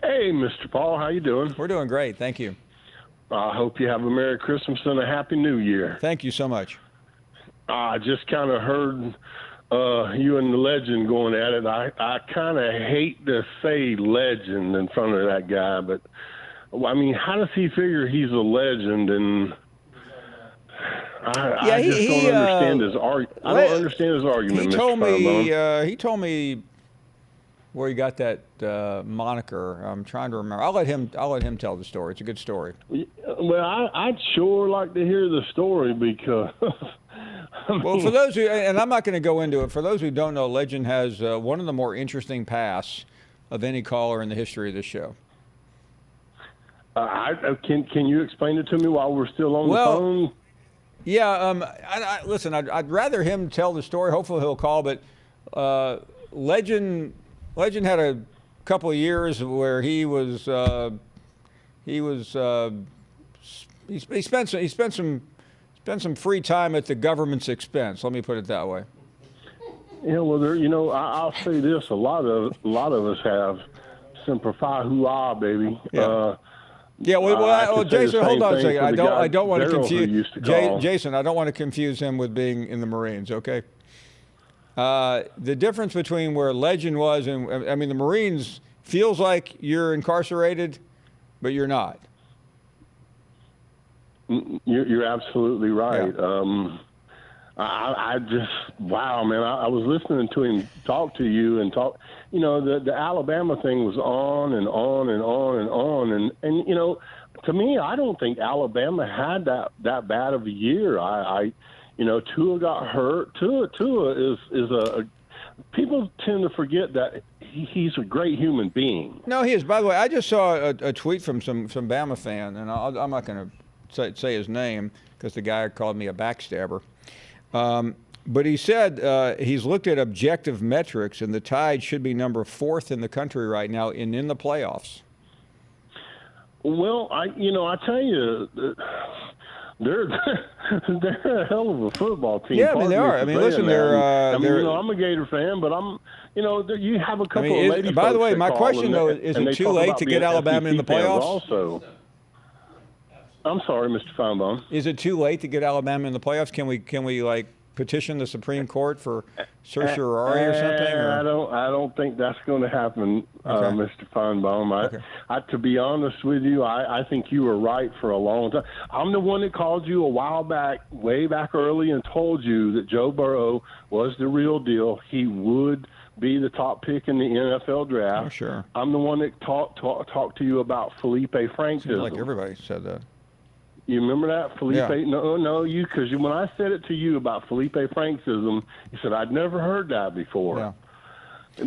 Hey, Mr. Paul. How you doing? We're doing great. Thank you. I hope you have a Merry Christmas and a Happy New Year. Thank you so much. I just kind of heard you and the legend going at it. I kind of hate to say legend in front of that guy, but I mean, how does he figure he's a legend? And I just don't understand his argument. I don't understand his argument. He told me where he got that moniker. I'm trying to remember. I'll let him tell the story. It's a good story. Well, I'd sure like to hear the story because. Well, for those who, and I'm not going to go into it, for those who don't know, Legend has one of the more interesting pasts of any caller in the history of this show. Can you explain it to me while we're still on the phone? Yeah. Listen, I'd rather him tell the story. Hopefully he'll call. But Legend had a couple of years where he spent some free time at the government's expense. Let me put it that way. Yeah, well, I'll say this: a lot of us have Semper Fi Hoo-ah, baby. Yeah. Well, Jason, hold on a second. I don't want to confuse Jason. I don't want to confuse him with being in the Marines. Okay. The difference between where Legend was and I mean the Marines feels like you're incarcerated, but you're not. You're absolutely right. Yeah. I just, wow, man. I was listening to him talk to you and talk, the Alabama thing was on and on and on and on. And to me, I don't think Alabama had that bad of a year. Tua got hurt. Tua is a people tend to forget that he's a great human being. No, he is. By the way, I just saw a tweet from some Bama fan, and I'm not going to say his name because the guy called me a backstabber. But he said he's looked at objective metrics, and the Tide should be number 4th in the country right now in the playoffs. Well, I tell you, they're a hell of a football team. Yeah, I mean they are. I mean, listen, they're. I'm a Gator fan, but I'm. You have a couple of lady. By the way, my question though is it too late to get Alabama in the playoffs? Also, I'm sorry, Mr. Finebaum. Is it too late to get Alabama in the playoffs? Can we like petition the Supreme Court for certiorari or something? Or? I don't think that's going to happen, Mr. Finebaum. To be honest with you, I think you were right for a long time. I'm the one that called you a while back, way back early, and told you that Joe Burrow was the real deal. He would be the top pick in the NFL draft. Oh, sure. I'm the one that talked to you about Felipe Franks. Seems like everybody said that. You remember that, Felipe? Yeah. No, because when I said it to you about Felipe Franksism, you said I'd never heard that before. Yeah.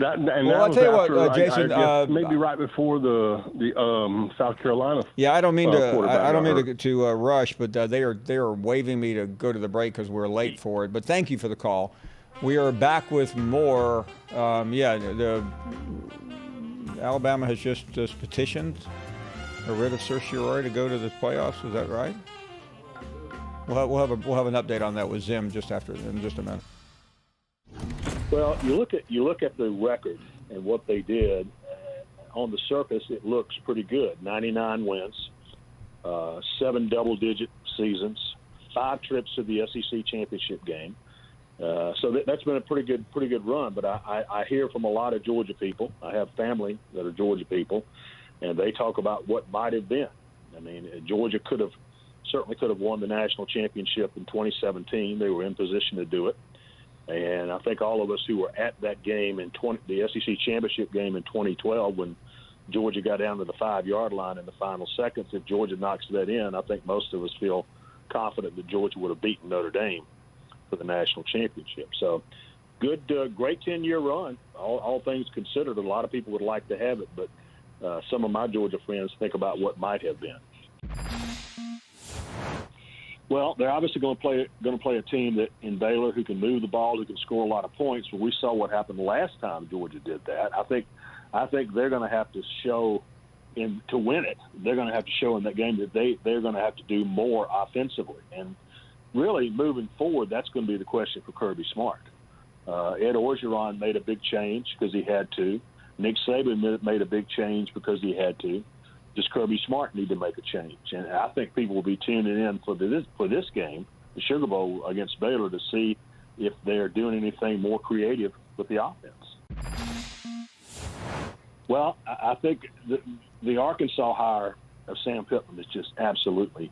I'll tell you what, Jason. Maybe right before the South Carolina. Yeah, I don't mean to rush, but they are waving me to go to the break because we're late for it. But thank you for the call. We are back with more. The Alabama has just petitioned a writ of certiorari to go to the playoffs. Is that right? We'll have an update on that with Zim in just a minute. Well, you look at the record and what they did. On the surface, it looks pretty good. 99 wins, 7 double-digit seasons, 5 trips to the SEC championship game. So that's been a pretty good run. But I hear from a lot of Georgia people. I have family that are Georgia people, and they talk about what might have been. I mean, Georgia certainly could have won the national championship in 2017. They were in position to do it. And I think all of us who were at that game the SEC championship game in 2012 when Georgia got down to the 5-yard line in the final seconds. If Georgia knocks that in, I think most of us feel confident that Georgia would have beaten Notre Dame for the national championship. So good, great 10-year run. All things considered, a lot of people would like to have it, but some of my Georgia friends think about what might have been. Well, they're obviously going to play a team that in Baylor who can move the ball, who can score a lot of points. But we saw what happened last time Georgia did that. I think they're going to have to show to win it. They're going to have to show in that game that they're going to have to do more offensively. And really, moving forward, that's going to be the question for Kirby Smart. Ed Orgeron made a big change because he had to. Nick Saban made a big change because he had to. Does Kirby Smart need to make a change? And I think people will be tuning in for this game, the Sugar Bowl against Baylor, to see if they're doing anything more creative with the offense. Well, I think the Arkansas hire of Sam Pittman is just absolutely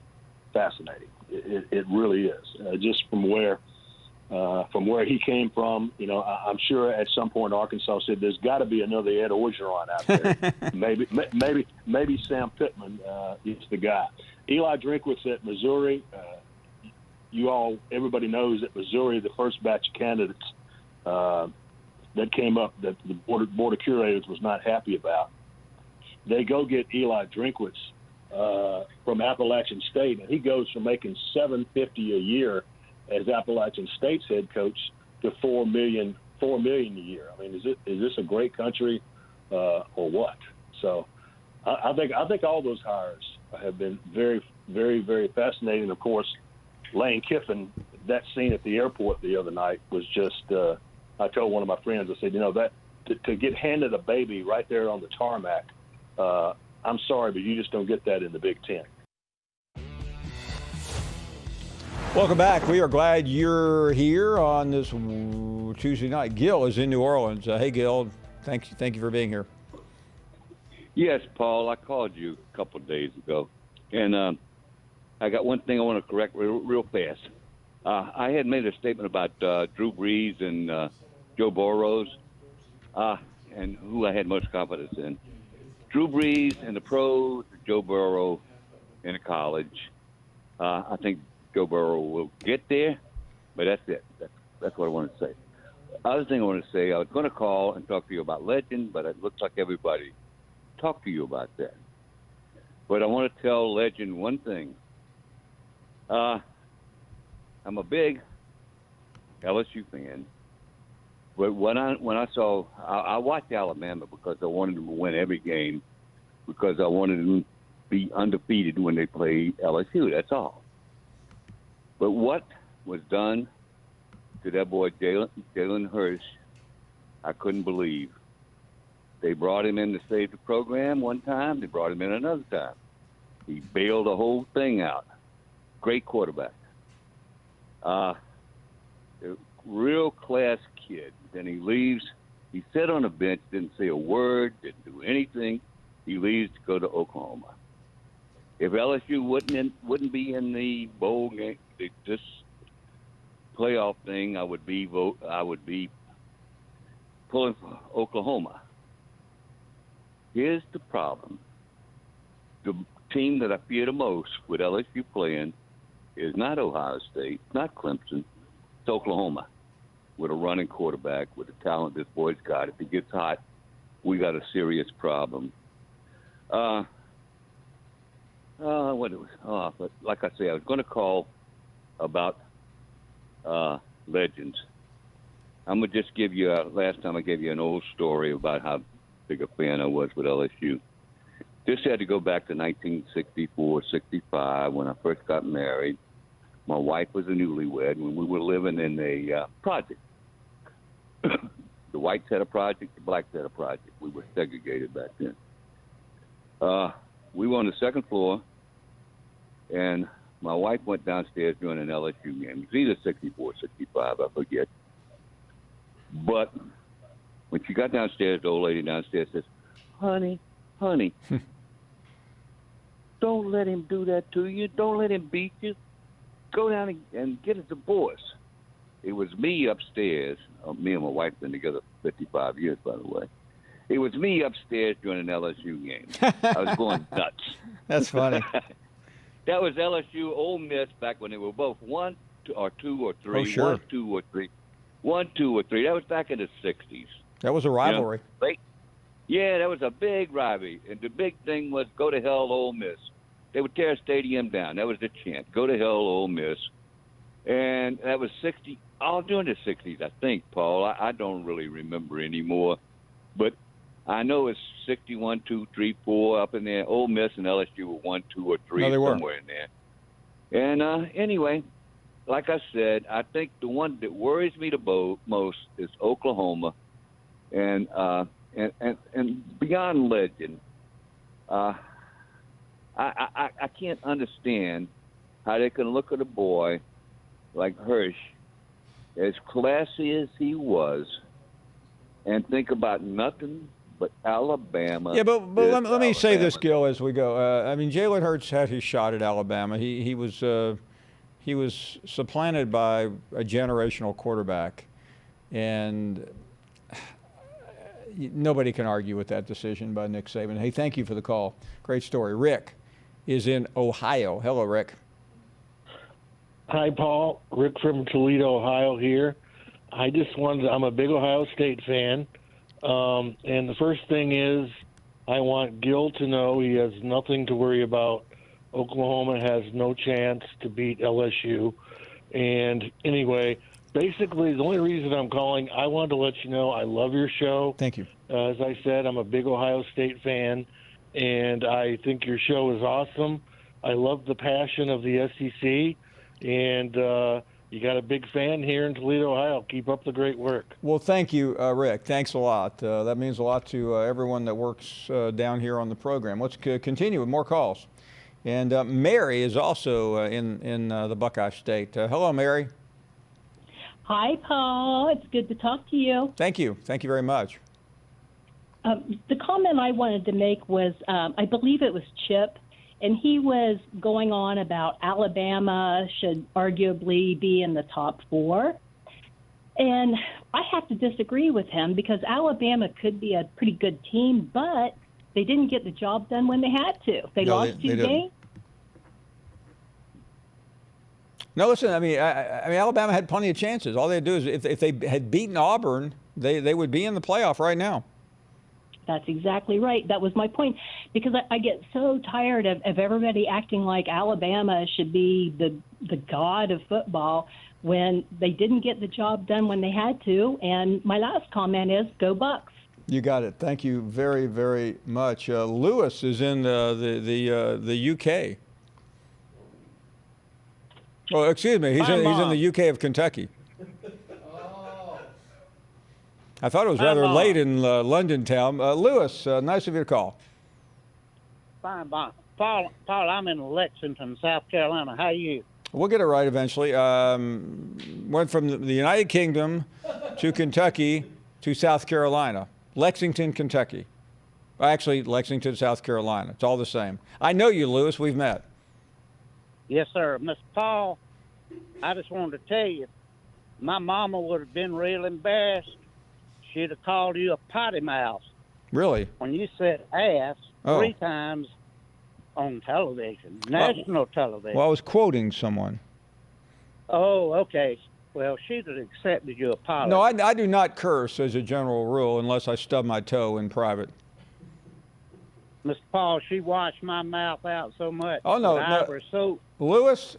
fascinating. It really is. Just from where he came from, I'm sure at some point Arkansas said there's got to be another Ed Orgeron out there. maybe Sam Pittman is the guy. Eli Drinkwitz at Missouri. Everybody knows at Missouri the first batch of candidates that came up that the board of curators was not happy about. They go get Eli Drinkwitz from Appalachian State, and he goes from making $750 a year as Appalachian State's head coach to $4 million a year. I mean, is this a great country or what? So I think all those hires have been very, very, very fascinating. Of course, Lane Kiffin, that scene at the airport the other night was just. I told one of my friends, I said, that to get handed a baby right there on the tarmac, I'm sorry, but you just don't get that in the Big Ten. Welcome back. We are glad you're here on this Tuesday night. Gil is in New Orleans. Hey, Gil, thank you for being here. Yes, Paul, I called you a couple of days ago, and I got one thing I want to correct real fast. I had made a statement about Drew Brees and Joe Burrow, and who I had most confidence in. Drew Brees in the pros, Joe Burrow in the college. I think Joe Burrow will get there, but that's it. That's what I want to say. Other thing I want to say, I was going to call and talk to you about Legend, but it looks like everybody talked to you about that. But I want to tell Legend one thing. I'm a big LSU fan, but when I saw, I watched Alabama because I wanted them to win every game, because I wanted them to be undefeated when they played LSU. That's all. But what was done to that boy Jalen Hurts, I couldn't believe. They brought him in to save the program one time. They brought him in another time. He bailed the whole thing out. Great quarterback. A real class kid. Then he leaves. He sat on the bench, didn't say a word, didn't do anything. He leaves to go to Oklahoma. If LSU wouldn't be in the bowl game, this playoff thing, I would be pulling for Oklahoma. Here's the problem: the team that I fear the most with LSU playing is not Ohio State, not Clemson, it's Oklahoma, with a running quarterback, with the talent this boy's got. If he gets hot, we got a serious problem. But like I say, I was going to call about Legends. I'm going to just give you, last time I gave you an old story about how big a fan I was with LSU. This had to go back to 1964, 65, when I first got married. My wife was a newlywed when we were living in a project. The whites had a project, the blacks had a project. We were segregated back then. We were on the second floor, and my wife went downstairs during an LSU game. It was either 64, 65, I forget. But when she got downstairs, the old lady downstairs says, honey, don't let him do that to you. Don't let him beat you. Go down and get a divorce. It was me upstairs. Me and my wife been together 55 years, by the way. It was me upstairs during an LSU game. I was going nuts. That's funny. That was LSU Ole Miss back when they were both 1, 2, or 2 or 3. Oh, sure. 1, 2 or 3. 1, 2 or 3. That was back in the 60s. That was a rivalry. Yeah, that was a big rivalry. And the big thing was go to hell, Ole Miss. They would tear a stadium down. That was the chant. Go to hell, Ole Miss. And that was 60, all during the 60s, I think, Paul. I don't really remember anymore. But I know it's 61, 2, 3, 4 up in there. Ole Miss and LSU were 1, 2, or 3 somewhere in there. And anyway, like I said, I think the one that worries me the most is Oklahoma, and beyond legend. I can't understand how they can look at a boy like Hirsch, as classy as he was, and think about nothing but Alabama. Yeah, but let me say this, Gil, as we go. I mean, Jalen Hurts had his shot at Alabama. He was supplanted by a generational quarterback, and nobody can argue with that decision by Nick Saban. Hey, thank you for the call. Great story. Rick is in Ohio. Hello, Rick. Hi, Paul. Rick from Toledo, Ohio here. I'm a big Ohio State fan. And the first thing is I want Gil to know he has nothing to worry about. Oklahoma has no chance to beat LSU. And anyway, basically the only reason I'm calling, I wanted to let you know I love your show. Thank you. As I said, I'm a big Ohio State fan, and I think your show is awesome. I love the passion of the SEC. And you got a big fan here in Toledo, Ohio. Keep up the great work. Well, thank you, Rick. Thanks a lot. That means a lot to everyone that works down here on the program. Let's continue with more calls. And Mary is also in the Buckeye State. Hello, Mary. Hi, Paul. It's good to talk to you. Thank you. Thank you very much. The comment I wanted to make was, I believe it was Chip, and he was going on about Alabama should arguably be in the top 4. And I have to disagree with him because Alabama could be a pretty good team, but they didn't get the job done when they had to. They lost 2 games. No, listen, I mean, Alabama had plenty of chances. All they had to do is if they had beaten Auburn, they would be in the playoff right now. That's exactly right. That was my point, because I get so tired of everybody acting like Alabama should be the god of football when they didn't get the job done when they had to. And my last comment is, go Bucks. You got it. Thank you very, very much. Lewis is in the UK. Oh, excuse me. He's in the UK of Kentucky. I thought it was rather late in London town. Lewis, nice of you to call. Fine, Paul, I'm in Lexington, South Carolina. How are you? We'll get it right eventually. Went from the United Kingdom to Kentucky to South Carolina. Lexington, Kentucky. Actually, Lexington, South Carolina. It's all the same. I know you, Lewis. We've met. Yes, sir. Mr. Paul, I just wanted to tell you, my mama would have been real embarrassed. She'd have called you a potty mouth. Really? When you said ass 3 times on television, national television. Well, I was quoting someone. Oh, okay. Well, she'd have accepted your apology. No, I do not curse as a general rule unless I stub my toe in private. Mr. Paul, she washed my mouth out so much. Oh, no. Ivory soap. Lewis,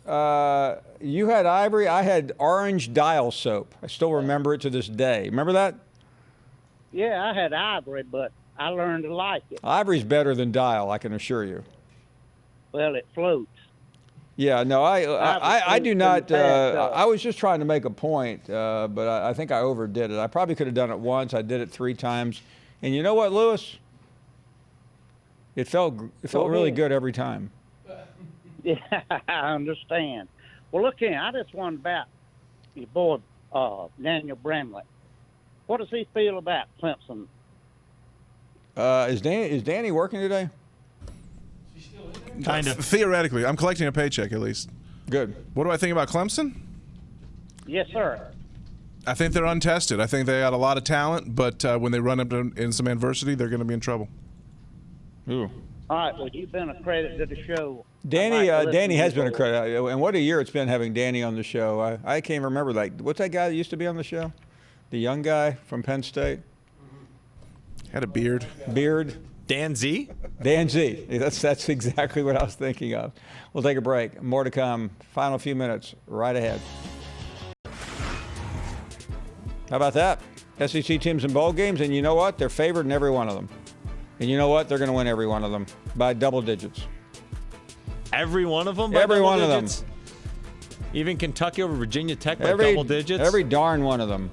you had Ivory. I had orange dial soap. I still remember it to this day. Remember that? Yeah, I had Ivory, but I learned to like it. Ivory's better than dial, I can assure you. Well, it floats. Yeah, no, I do not. I was just trying to make a point, but I think I overdid it. I probably could have done it once. I did it 3 times. And you know what, Lewis? It felt really good every time. Yeah, I understand. Well, look here, I just wondered about your boy, Daniel Bramlett. What does he feel about Clemson? Is Danny working today? Kind of. Theoretically. I'm collecting a paycheck at least. Good. What do I think about Clemson? Yes, sir. I think they're untested. I think they got a lot of talent, but when they run in some adversity, they're going to be in trouble. Ooh. All right, well, you've been a credit to the show. Danny, I like to Danny listen has to been a you. credit, and what a year it's been having Danny on the show. I can't remember, like, what's that guy that used to be on the show? The young guy from Penn State? Had a beard. Dan Z? Dan Z. That's exactly what I was thinking of. We'll take a break. More to come. Final few minutes right ahead. How about that? SEC teams in bowl games, and you know what? They're favored in every one of them. And you know what? They're going to win every one of them by double digits. Every one of them by Every double one digits? of them. Even Kentucky over Virginia Tech by double digits? Every darn one of them.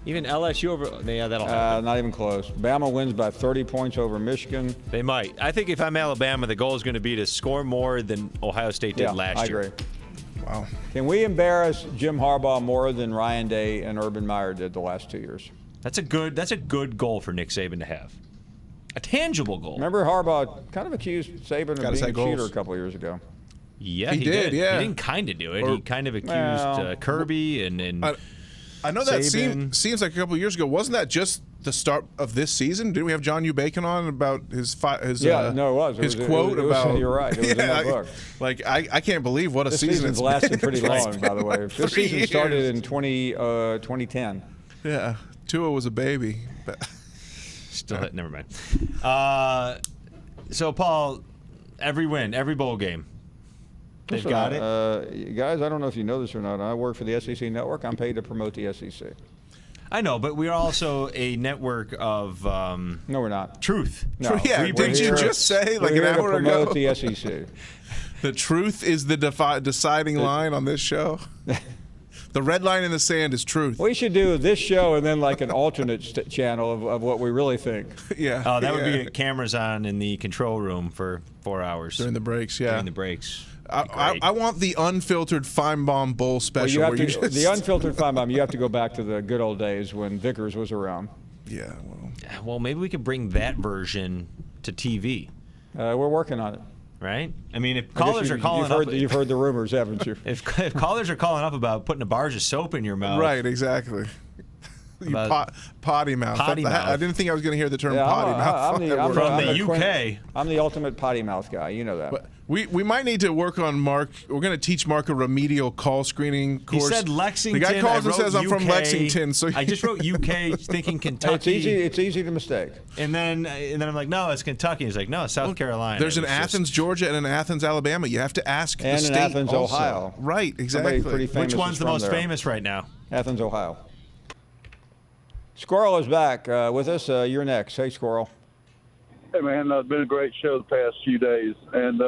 Even LSU over... Yeah, that'll happen. Not even close. Bama wins by 30 points over Michigan. They might. I think if I'm Alabama, the goal is going to be to score more than Ohio State did last year. I agree. Wow. Can we embarrass Jim Harbaugh more than Ryan Day and Urban Meyer did the last 2 years? That's a good goal for Nick Saban to have. A tangible goal. Remember Harbaugh kind of accused Saban of being a goals. cheater a couple years ago. Yeah, he did. Yeah, he didn't kind of do it. He kind of accused Kirby and I know that Saban. seems like a couple of years ago. Wasn't that just the start of this season? Didn't we have John U. Bacon on about his quote about? You're right. It was in that book. Like I can't believe what a this season season's it's lasted been. pretty long, by the way. This season started in 2010. Yeah, Tua was a baby. But Still, never mind. So, Paul, every win, every bowl game, they've got it. Guys, I don't know if you know this or not. I work for the SEC Network. I'm paid to promote the SEC. I know, but we are also a network of no, we're not. Truth. No, didn't you just say like we're an here hour to ago? promote the SEC. The truth is the deciding line on this show. The red line in the sand is truth. We should do this show and then like an alternate channel of what we really think. Yeah. Oh, that would be cameras on in the control room for 4 hours. During the breaks, yeah. During the breaks. I want the unfiltered Finebaum Bowl special. Well, the unfiltered Finebaum, you have to go back to the good old days when Vickers was around. Yeah. Well, maybe we could bring that version to TV. We're working on it. Right? I mean, if callers are calling up... You've heard the rumors, haven't you? If callers are calling up about putting a barge of soap in your mouth. Right, exactly. Potty mouth. Potty mouth. I didn't think I was going to hear the term potty mouth. From the UK. I'm the ultimate potty mouth guy. You know that. But we might need to work on Mark. We're going to teach Mark a remedial call screening course. He said Lexington. The guy calls and says, I'm UK. from Lexington. So I just wrote UK thinking Kentucky. It's easy to mistake. And then I'm like, no, it's Kentucky. He's like, no, it's South Carolina. There's an Athens, Georgia, and an Athens, Alabama. You have to ask the state. And an Athens, also. Ohio. Right, exactly. Which one's the most famous right now? Athens, Ohio. Squirrel is back with us. You're next. Hey, Squirrel. Hey, man, it's been a great show the past few days. And,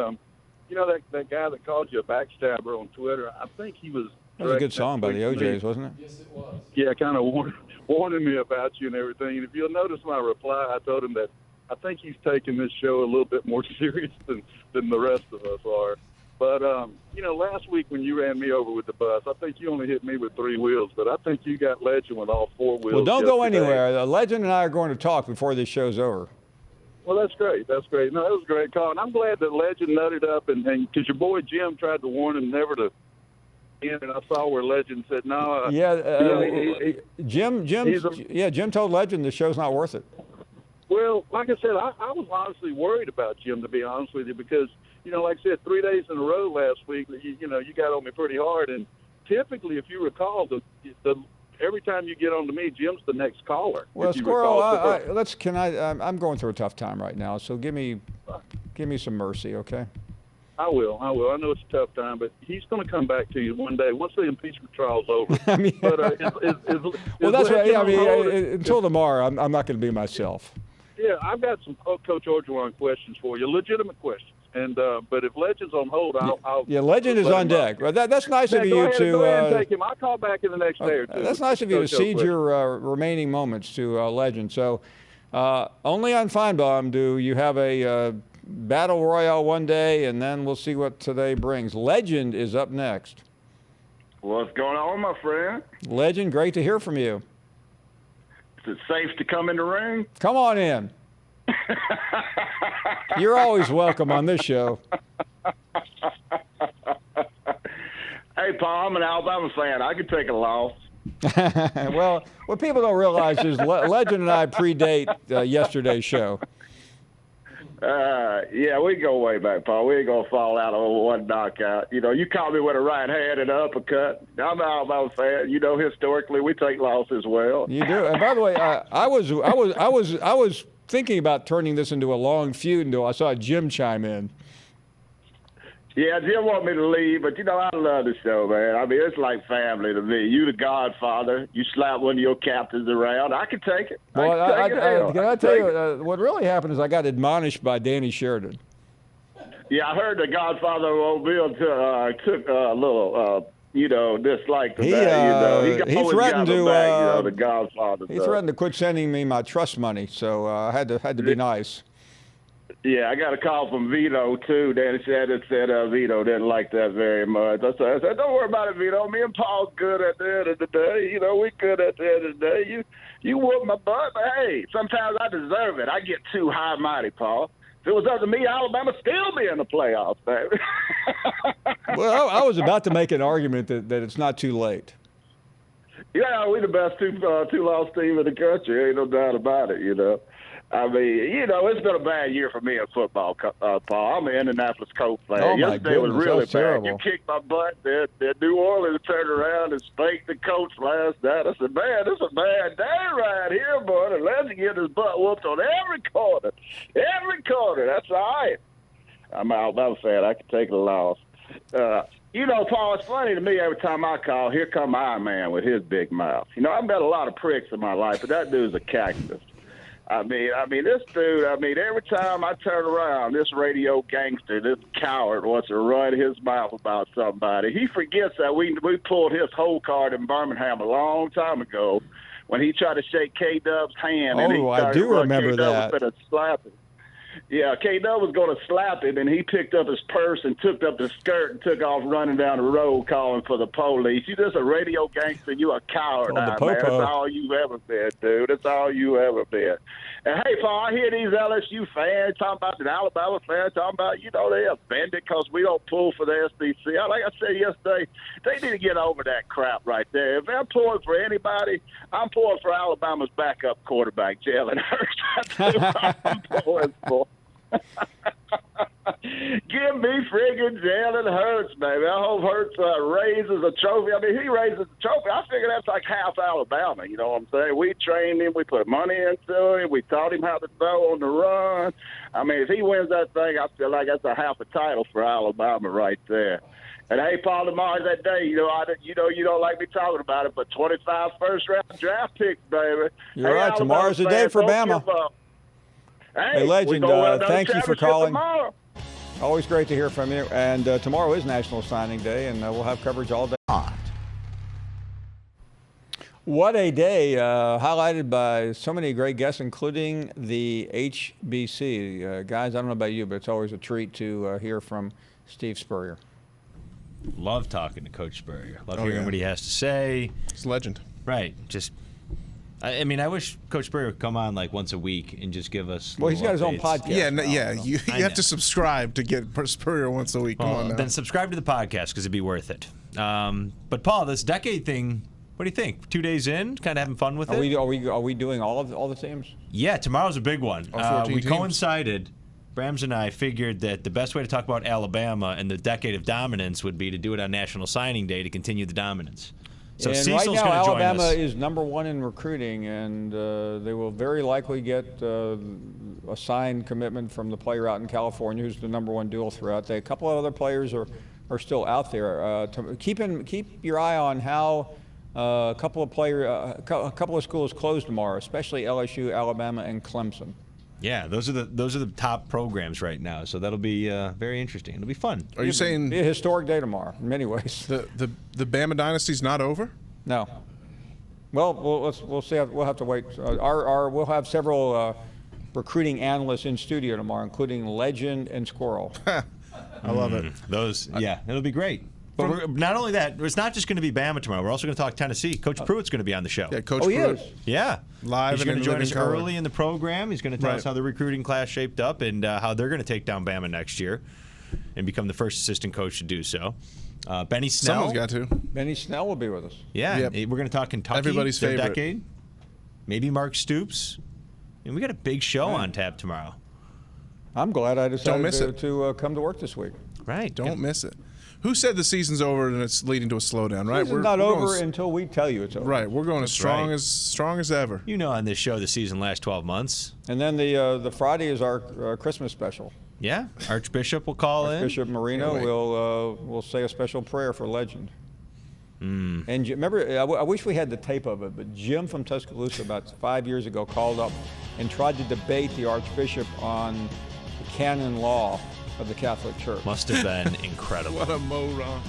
you know, that guy that called you a backstabber on Twitter, I think he was... That was a good song by the OJs, wasn't it? Yes, it was. Yeah, kind of warning me about you and everything. And if you'll notice my reply, I told him that I think he's taking this show a little bit more serious than the rest of us are. But, you know, last week when you ran me over with the bus, I think you only hit me with 3 wheels, but I think you got Legend with all 4 wheels. Well, don't go yesterday. anywhere. Legend and I are going to talk before this show's over. Well, that's great. That's great. No, that was a great call. And I'm glad that Legend nutted up, and because your boy Jim tried to warn him never to in, and I saw where Legend said, no. Jim told Legend the show's not worth it. Well, like I said, I was honestly worried about Jim, to be honest with you, because, you know, like I said, 3 days in a row last week, you got on me pretty hard. And typically, if you recall, every time you get on to me, Jim's the next caller. Well, Squirrel, I'm going through a tough time right now, so give me some mercy, okay? I will. I know it's a tough time, but he's going to come back to you one day once the impeachment trial's over. I mean, but, well, that's right. I mean, until tomorrow, I'm not going to be myself. Yeah, I've got some Coach Orgeron questions for you, legitimate questions. And but if Legend's on hold, I'll Legend is on deck. Well, that's nice of you go to. Ahead and take him. I'll call back in the next day or two. That's nice of you to cede your remaining moments to Legend. So, only on Finebaum do you have a battle royale one day, and then we'll see what today brings. Legend is up next. What's going on, my friend? Legend, great to hear from you. Is it safe to come in the ring? Come on in. You're always welcome on this show. Hey, Paul, I'm an Alabama fan. I could take a loss. Well, what people don't realize is Legend and I predate yesterday's show. Yeah, we go way back, Paul. We ain't gonna fall out over one knockout. You know, you caught me with a right hand and an uppercut. I'm an Alabama fan. You know, historically, we take losses well. You do. And by the way, I was thinking about turning this into a long feud until I saw Jim chime in. Yeah, Jim want me to leave, but, you know, I love the show, man. I mean, it's like family to me. You the godfather. You slap one of your captains around. I can take it. Well, can I tell you, what really happened is I got admonished by Danny Sheridan. Yeah, I heard the godfather of Mobile took a little, dislike to that. He threatened to. The godfather. He threatened to quit sending me my trust money, so I had to be nice. Yeah, I got a call from Vito, too. Danny said Vito didn't like that very much. I said, don't worry about it, Vito. Me and Paul's good at the end of the day. You know, we good at the end of the day. You whoop my butt, but, hey, sometimes I deserve it. I get too high-mighty, Paul. If it was up to me, Alabama still be in the playoffs, baby. Well, I was about to make an argument that it's not too late. Yeah, we the best two-loss team in the country. Ain't no doubt about it, you know. I mean, you know, it's been a bad year for me in football, Paul. I'm an Indianapolis Colts fan. Oh, my Yesterday was goodness, really that's bad. terrible. You kicked my butt. Then New Orleans turned around and spanked the Colts last night. I said, man, this is a bad day right here, boy. And let's get his butt whooped on every corner. Every corner. That's all right. I'm an Alabama fan. I can take a loss. You know, Paul, it's funny to me every time I call, here come Iron Man with his big mouth. You know, I've met a lot of pricks in my life, but that dude's a cactus. I mean, this dude, every time I turn around, this radio gangster, this coward wants to run his mouth about somebody. He forgets that we pulled his whole card in Birmingham a long time ago when he tried to shake K-Dub's hand. And I do remember that. Was gonna slap him. Yeah, K-Dub was going to slap him, and he picked up his purse and took up the skirt and took off running down the road calling for the police. You just a radio gangster. You a coward, man. That's all you ever been, dude. That's all you ever been. And, hey, Paul, I hear these LSU fans talking about the Alabama fans talking about, you know, they offended because we don't pull for the SEC. Like I said yesterday, they need to get over that crap right there. If they're pulling for anybody, I'm pulling for Alabama's backup quarterback, Jalen Hurts. That's who I'm pulling for. Give me friggin' Jalen Hurts, baby. I hope Hurts raises a trophy. I mean, he raises a trophy. I figure that's like half Alabama, you know what I'm saying? We trained him. We put money into him. We taught him how to throw on the run. I mean, if he wins that thing, I feel like that's a half a title for Alabama right there. And, hey, Paul, tomorrow's that day. You don't like me talking about it, but 25 first-round draft picks, baby. You're right. Tomorrow's the day for Bama. Hey, Legend, thank you for calling. Tomorrow. Always great to hear from you. And tomorrow is National Signing Day, and we'll have coverage all day. What a day, highlighted by so many great guests, including the HBC. Guys, I don't know about you, but it's always a treat to hear from Steve Spurrier. Love talking to Coach Spurrier. Love hearing what he has to say. He's a legend. Right. I mean, I wish Coach Spurrier would come on like once a week and just give us. Well, he's got his own podcast. Yeah, you have to subscribe to get Spurrier once a week. Come on now. Then subscribe to the podcast because it'd be worth it. But Paul, this decade thing, what do you think? 2 days in, kind of having fun with it. Are we doing all the teams? Yeah, tomorrow's a big one. We 14 teams. Coincided. Brams and I figured that the best way to talk about Alabama and the decade of dominance would be to do it on National Signing Day to continue the dominance. So and Cecil's right now, join Alabama us. is #1 in recruiting, and they will very likely get a signed commitment from the player out in California, who's the #1 dual threat. A couple of other players are still out there. Keep your eye on how a couple of schools close tomorrow, especially LSU, Alabama, and Clemson. Yeah, those are the top programs right now. So that'll be very interesting. It'll be fun. Are you saying it'll be a historic day tomorrow in many ways? The Bama dynasty's not over? No. Well, we'll see. We'll have to wait. We'll have several recruiting analysts in studio tomorrow, including Legend and Squirrel. I love it. It'll be great. But not only that, it's not just going to be Bama tomorrow. We're also going to talk Tennessee. Coach Pruitt's going to be on the show. Yeah, Coach Pruitt. He is? Yeah. Live He's and going to join us color. early in the program. He's going to tell us how the recruiting class shaped up and how they're going to take down Bama next year. and become the first assistant coach to do so. Benny Snell. Someone's got to. Benny Snell will be with us. Yeah, Yep. we're going to talk Kentucky. Everybody's their favorite. decade. Maybe Mark Stoops. And we got a big show on tap tomorrow. I'm glad I decided miss it. to come to work this week. Right. Don't miss it. Who said the season's over and it's leading to a slowdown? Right, It's not over until we tell you it's over. Right, we're going as strong right. as ever. You know, on this show, the season lasts 12 months. And then the Friday is our Christmas special. Yeah, Archbishop will call Archbishop Marino Can't wait. will say a special prayer for Legend. in. And remember, I wish we had the tape of it, but Jim from Tuscaloosa about 5 years ago called up and tried to debate the Archbishop on the canon law of the Catholic Church. Must have been incredible. What a moron.